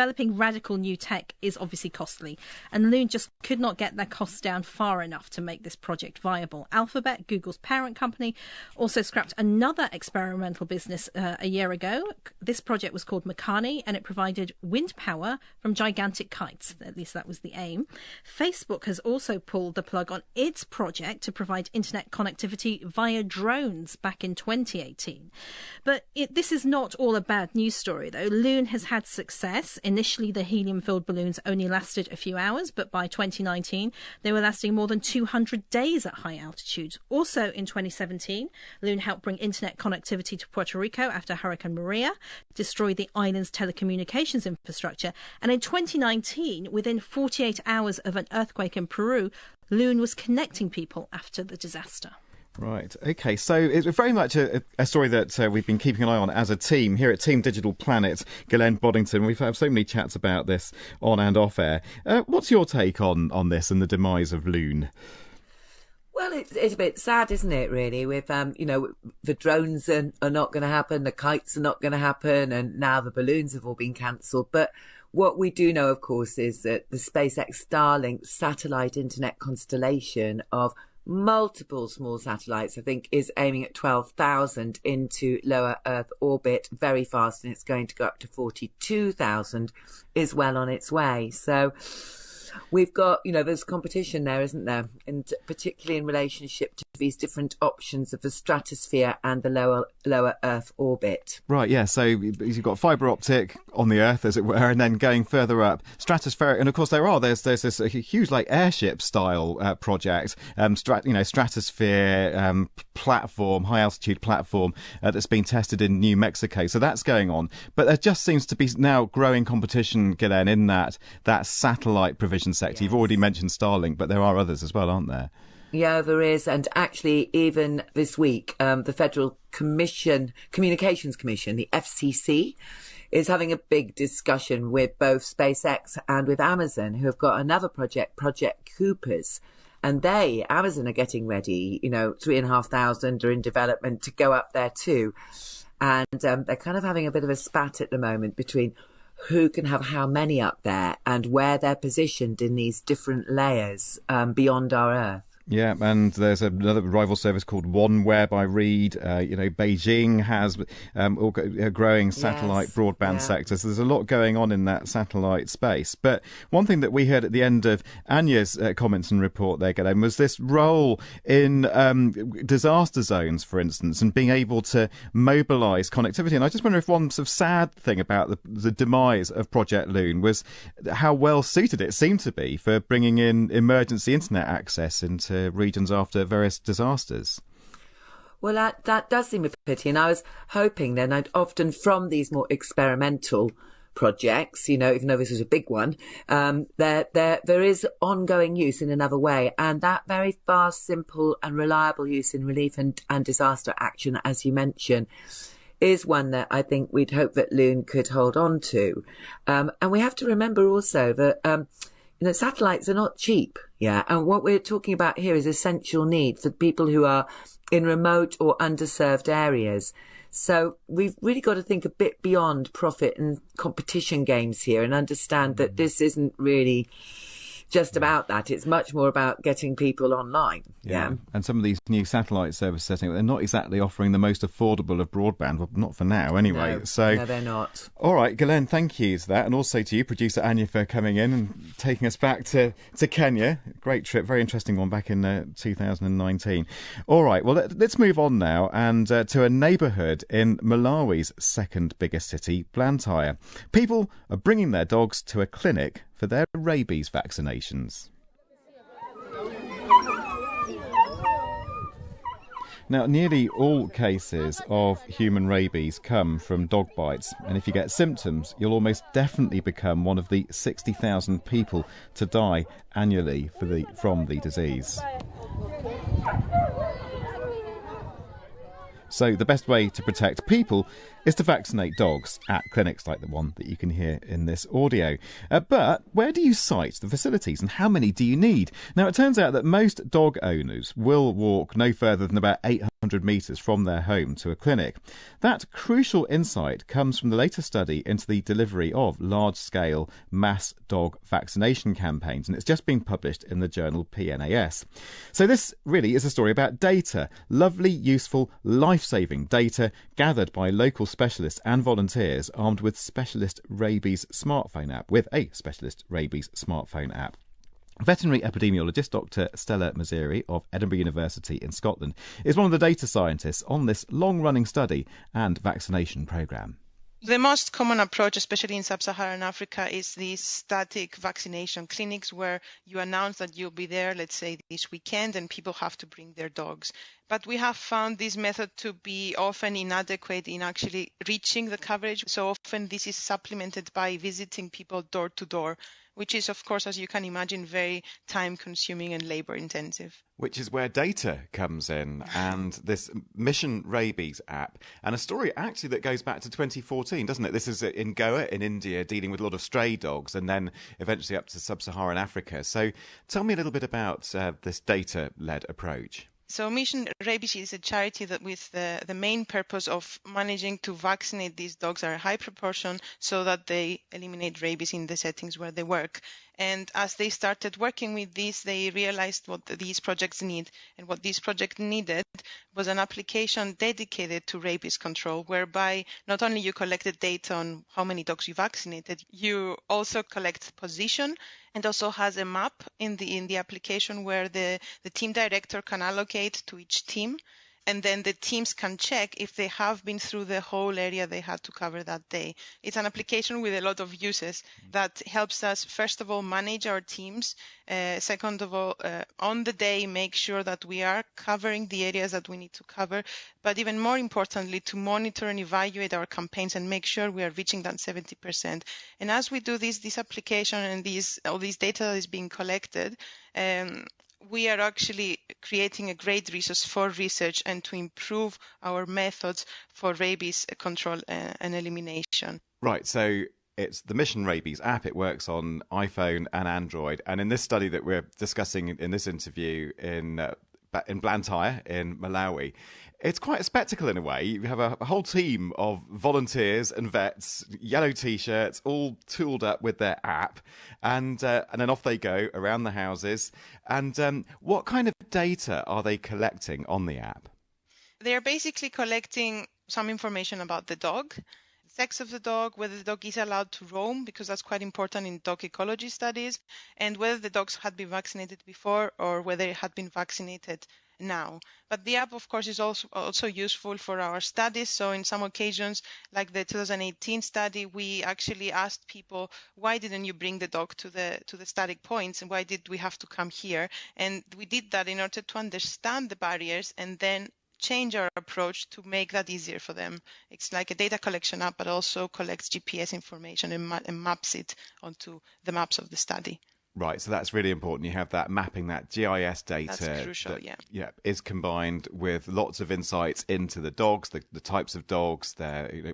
Speaker 4: Developing radical new tech is obviously costly, and Loon just could not get their costs down far enough to make this project viable. Alphabet, Google's parent company, also scrapped another experimental business a year ago. This project was called Makani, and it provided wind power from gigantic kites. At least that was the aim. Facebook has also pulled the plug on its project to provide internet connectivity via drones back in 2018. But this is not all a bad news story, though. Loon has had success. Initially, the helium-filled balloons only lasted a few hours, but by 2019, they were lasting more than 200 days at high altitude. Also, in 2017, Loon helped bring internet connectivity to Puerto Rico after Hurricane Maria destroyed the island's telecommunications infrastructure. And in 2019, within 48 hours of an earthquake in Peru, Loon was connecting people after the disaster.
Speaker 22: Right. OK, so it's very much a story that we've been keeping an eye on as a team here at Team Digital Planet. Ghislaine Boddington, we've had so many chats about this on and off air. What's your take on this and the demise of Loon?
Speaker 3: Well, it's a bit sad, isn't it, really, with, the drones are not going to happen, the kites are not going to happen, and now the balloons have all been cancelled. But what we do know, of course, is that the SpaceX Starlink satellite internet constellation of multiple small satellites, I think, is aiming at 12,000 into lower Earth orbit very fast, and it's going to go up to 42,000, is well on its way. So we've got, there's competition there, isn't there? And particularly in relationship to these different options of the stratosphere and the lower Earth orbit.
Speaker 22: Right, yeah. So you've got fibre optic on the Earth, as it were, and then going further up, stratospheric. And of course, there's this huge airship style project, stratosphere platform, high altitude platform that's been tested in New Mexico. So that's going on. But there just seems to be now growing competition, Ghislaine, in that satellite provision sector. Yes. You've already mentioned Starlink, but there are others as well, aren't there?
Speaker 3: Yeah, there is. And actually, even this week, the Federal Communications Commission, the FCC, is having a big discussion with both SpaceX and with Amazon, who have got another project, Project Coopers. And Amazon are getting ready, 3,500 are in development to go up there too. And they're kind of having a bit of a spat at the moment between who can have how many up there and where they're positioned in these different layers beyond our Earth.
Speaker 22: Yeah, and there's another rival service called OneWeb by Reed. Beijing has a growing satellite broadband sector. So there's a lot going on in that satellite space. But one thing that we heard at the end of Anya's comments and report there, Galen, was this role in disaster zones, for instance, and being able to mobilise connectivity. And I just wonder if one sort of sad thing about the demise of Project Loon was how well suited it seemed to be for bringing in emergency internet access into regions after various disasters.
Speaker 3: Well, that does seem a pity, and I was hoping then I'd often from these more experimental projects, even though this was a big one, there is ongoing use in another way, and that very fast, simple and reliable use in relief and disaster action, as you mentioned, is one that I think we'd hope that Loon could hold on to. And we have to remember also that satellites are not cheap, and what we're talking about here is essential need for people who are in remote or underserved areas. So we've really got to think a bit beyond profit and competition games here and understand that this isn't really just about that. It's much more about getting people online. Yeah.
Speaker 22: And some of these new satellite service settings, they're not exactly offering the most affordable of broadband. Well, not for now, anyway.
Speaker 3: No, they're not.
Speaker 22: All right, Galen, thank you for that. And also to you, producer Anya, for coming in and taking us back to Kenya. Great trip, very interesting one back in 2019. All right, well, let's move on now and to a neighbourhood in Malawi's second biggest city, Blantyre. People are bringing their dogs to a clinic for their rabies vaccinations. Now, nearly all cases of human rabies come from dog bites, and if you get symptoms, you'll almost definitely become one of the 60,000 people to die annually from the disease. So the best way to protect people is to vaccinate dogs at clinics like the one that you can hear in this audio. But where do you site the facilities and how many do you need? Now, it turns out that most dog owners will walk no further than about 800 metres from their home to a clinic. That crucial insight comes from the latest study into the delivery of large-scale mass dog vaccination campaigns, and it's just been published in the journal PNAS. So this really is a story about data, lovely, useful, life-saving data gathered by local specialists and volunteers armed with a specialist rabies smartphone app. Veterinary epidemiologist Dr. Stella Mazzeri of Edinburgh University in Scotland is one of the data scientists on this long-running study and vaccination programme.
Speaker 7: The most common approach, especially in sub-Saharan Africa, is these static vaccination clinics where you announce that you'll be there, let's say, this weekend, and people have to bring their dogs. But we have found this method to be often inadequate in actually reaching the coverage. So often this is supplemented by visiting people door to door, which is, of course, as you can imagine, very time-consuming and labor-intensive.
Speaker 22: Which is where data comes in, and this Mission Rabies app, and a story actually that goes back to 2014, doesn't it? This is in Goa in India, dealing with a lot of stray dogs, and then eventually up to sub-Saharan Africa. So tell me a little bit about this data-led approach.
Speaker 7: So Mission Rabies is a charity that with the main purpose of managing to vaccinate these dogs at a high proportion so that they eliminate rabies in the settings where they work. And as they started working with this, they realized what these projects need. And what this project needed was an application dedicated to rabies control, whereby not only you collected data on how many dogs you vaccinated, you also collect position, and also has a map in the application where the team director can allocate to each team. And then the teams can check if they have been through the whole area they had to cover that day. It's an application with a lot of uses that helps us, first of all, manage our teams. Second of all, on the day, make sure that we are covering the areas that we need to cover. But even more importantly, to monitor and evaluate our campaigns and make sure we are reaching that 70%. And as we do this application and all these data that is being collected, we are actually creating a great resource for research and to improve our methods for rabies control and elimination.
Speaker 22: Right, so it's the Mission Rabies app. It works on iPhone and Android. And in this study that we're discussing in this interview in in Blantyre in Malawi. It's quite a spectacle in a way. You have a whole team of volunteers and vets, yellow T-shirts, all tooled up with their app, and then off they go around the houses. And what kind of data are they collecting on the app?
Speaker 7: They're basically collecting some information about the dog, sex of the dog, whether the dog is allowed to roam, because that's quite important in dog ecology studies, and whether the dogs had been vaccinated before or whether it had been vaccinated now. But the app, of course, is also useful for our studies. So in some occasions, like the 2018 study, we actually asked people, why didn't you bring the dog to the static points, and why did we have to come here? And we did that in order to understand the barriers and then change our approach to make that easier for them. It's like a data collection app, but also collects GPS information and maps it onto the maps of the study.
Speaker 22: Right, so that's really important. You have that mapping, that GIS data.
Speaker 7: That's crucial,
Speaker 22: yeah, is combined with lots of insights into the dogs, the types of dogs,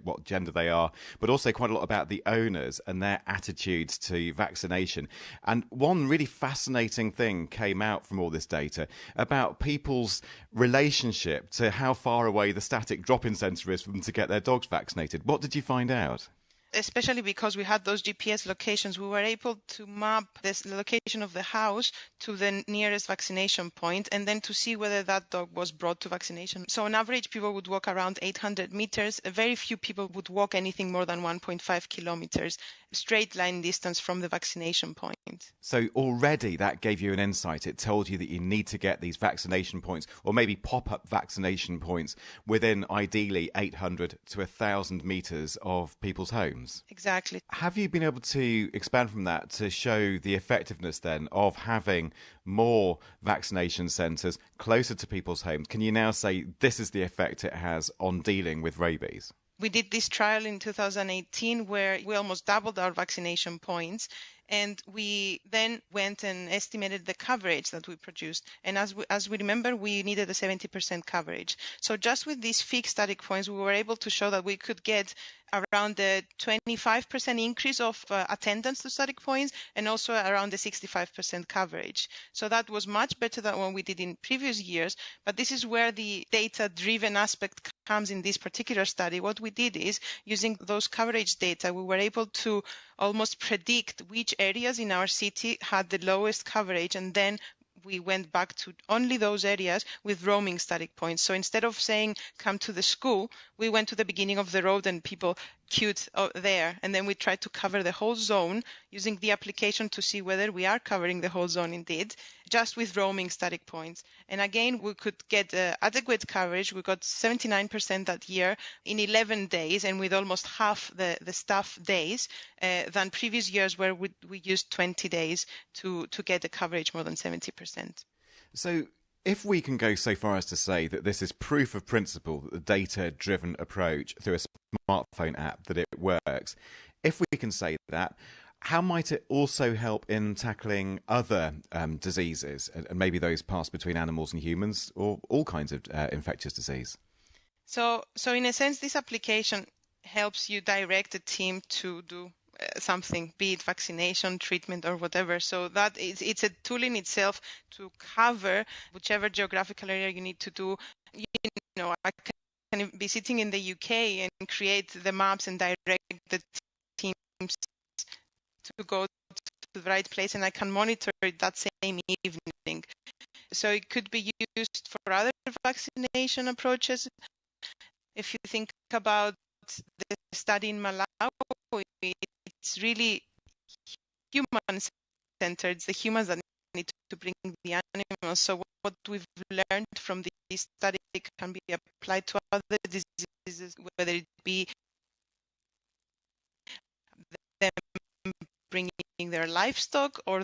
Speaker 22: what gender they are, but also quite a lot about the owners and their attitudes to vaccination. And one really fascinating thing came out from all this data about people's relationship to how far away the static drop-in centre is for them to get their dogs vaccinated. What did you find out?
Speaker 7: Especially because we had those GPS locations, we were able to map the location of the house to the nearest vaccination point and then to see whether that dog was brought to vaccination. So on average, people would walk around 800 meters. Very few people would walk anything more than 1.5 kilometers, straight line distance from the vaccination point.
Speaker 22: So already that gave you an insight. It told you that you need to get these vaccination points, or maybe pop-up vaccination points, within ideally 800 to 1,000 meters of people's homes.
Speaker 7: Exactly.
Speaker 22: Have you been able to expand from that to show the effectiveness then of having more vaccination centres closer to people's homes? Can you now say this is the effect it has on dealing with rabies?
Speaker 7: We did this trial in 2018 where we almost doubled our vaccination points. And we then went and estimated the coverage that we produced. And as we remember, we needed a 70% coverage. So just with these fixed static points, we were able to show that we could get around a 25% increase of attendance to static points and also around a 65% coverage. So that was much better than what we did in previous years. But this is where the data-driven aspect comes in this particular study. What we did is, using those coverage data, we were able to almost predict which areas in our city had the lowest coverage, and then we went back to only those areas with roaming static points. So instead of saying come to the school, we went to the beginning of the road and people queued there, and then we tried to cover the whole zone using the application to see whether we are covering the whole zone indeed, just with roaming static points. And again, we could get adequate coverage. We got 79% that year in 11 days, and with almost half the staff days than previous years where we used 20 days to get the coverage more than 70%.
Speaker 22: So if we can go so far as to say that this is proof of principle, that the data-driven approach through a smartphone app, that it works, if we can say that, how might it also help in tackling other diseases, and maybe those passed between animals and humans, or all kinds of infectious disease? So
Speaker 7: in a sense, this application helps you direct a team to do something, be it vaccination, treatment, or whatever. So that it's a tool in itself to cover whichever geographical area you need to do. You know, I can be sitting in the UK and create the maps and direct the teams to go to the right place, and I can monitor it that same evening. So it could be used for other vaccination approaches. If you think about the study in Malawi, it's really human-centered. It's the humans that need to bring the animals. So what we've learned from this study can be applied to other diseases, whether it be them bringing their livestock or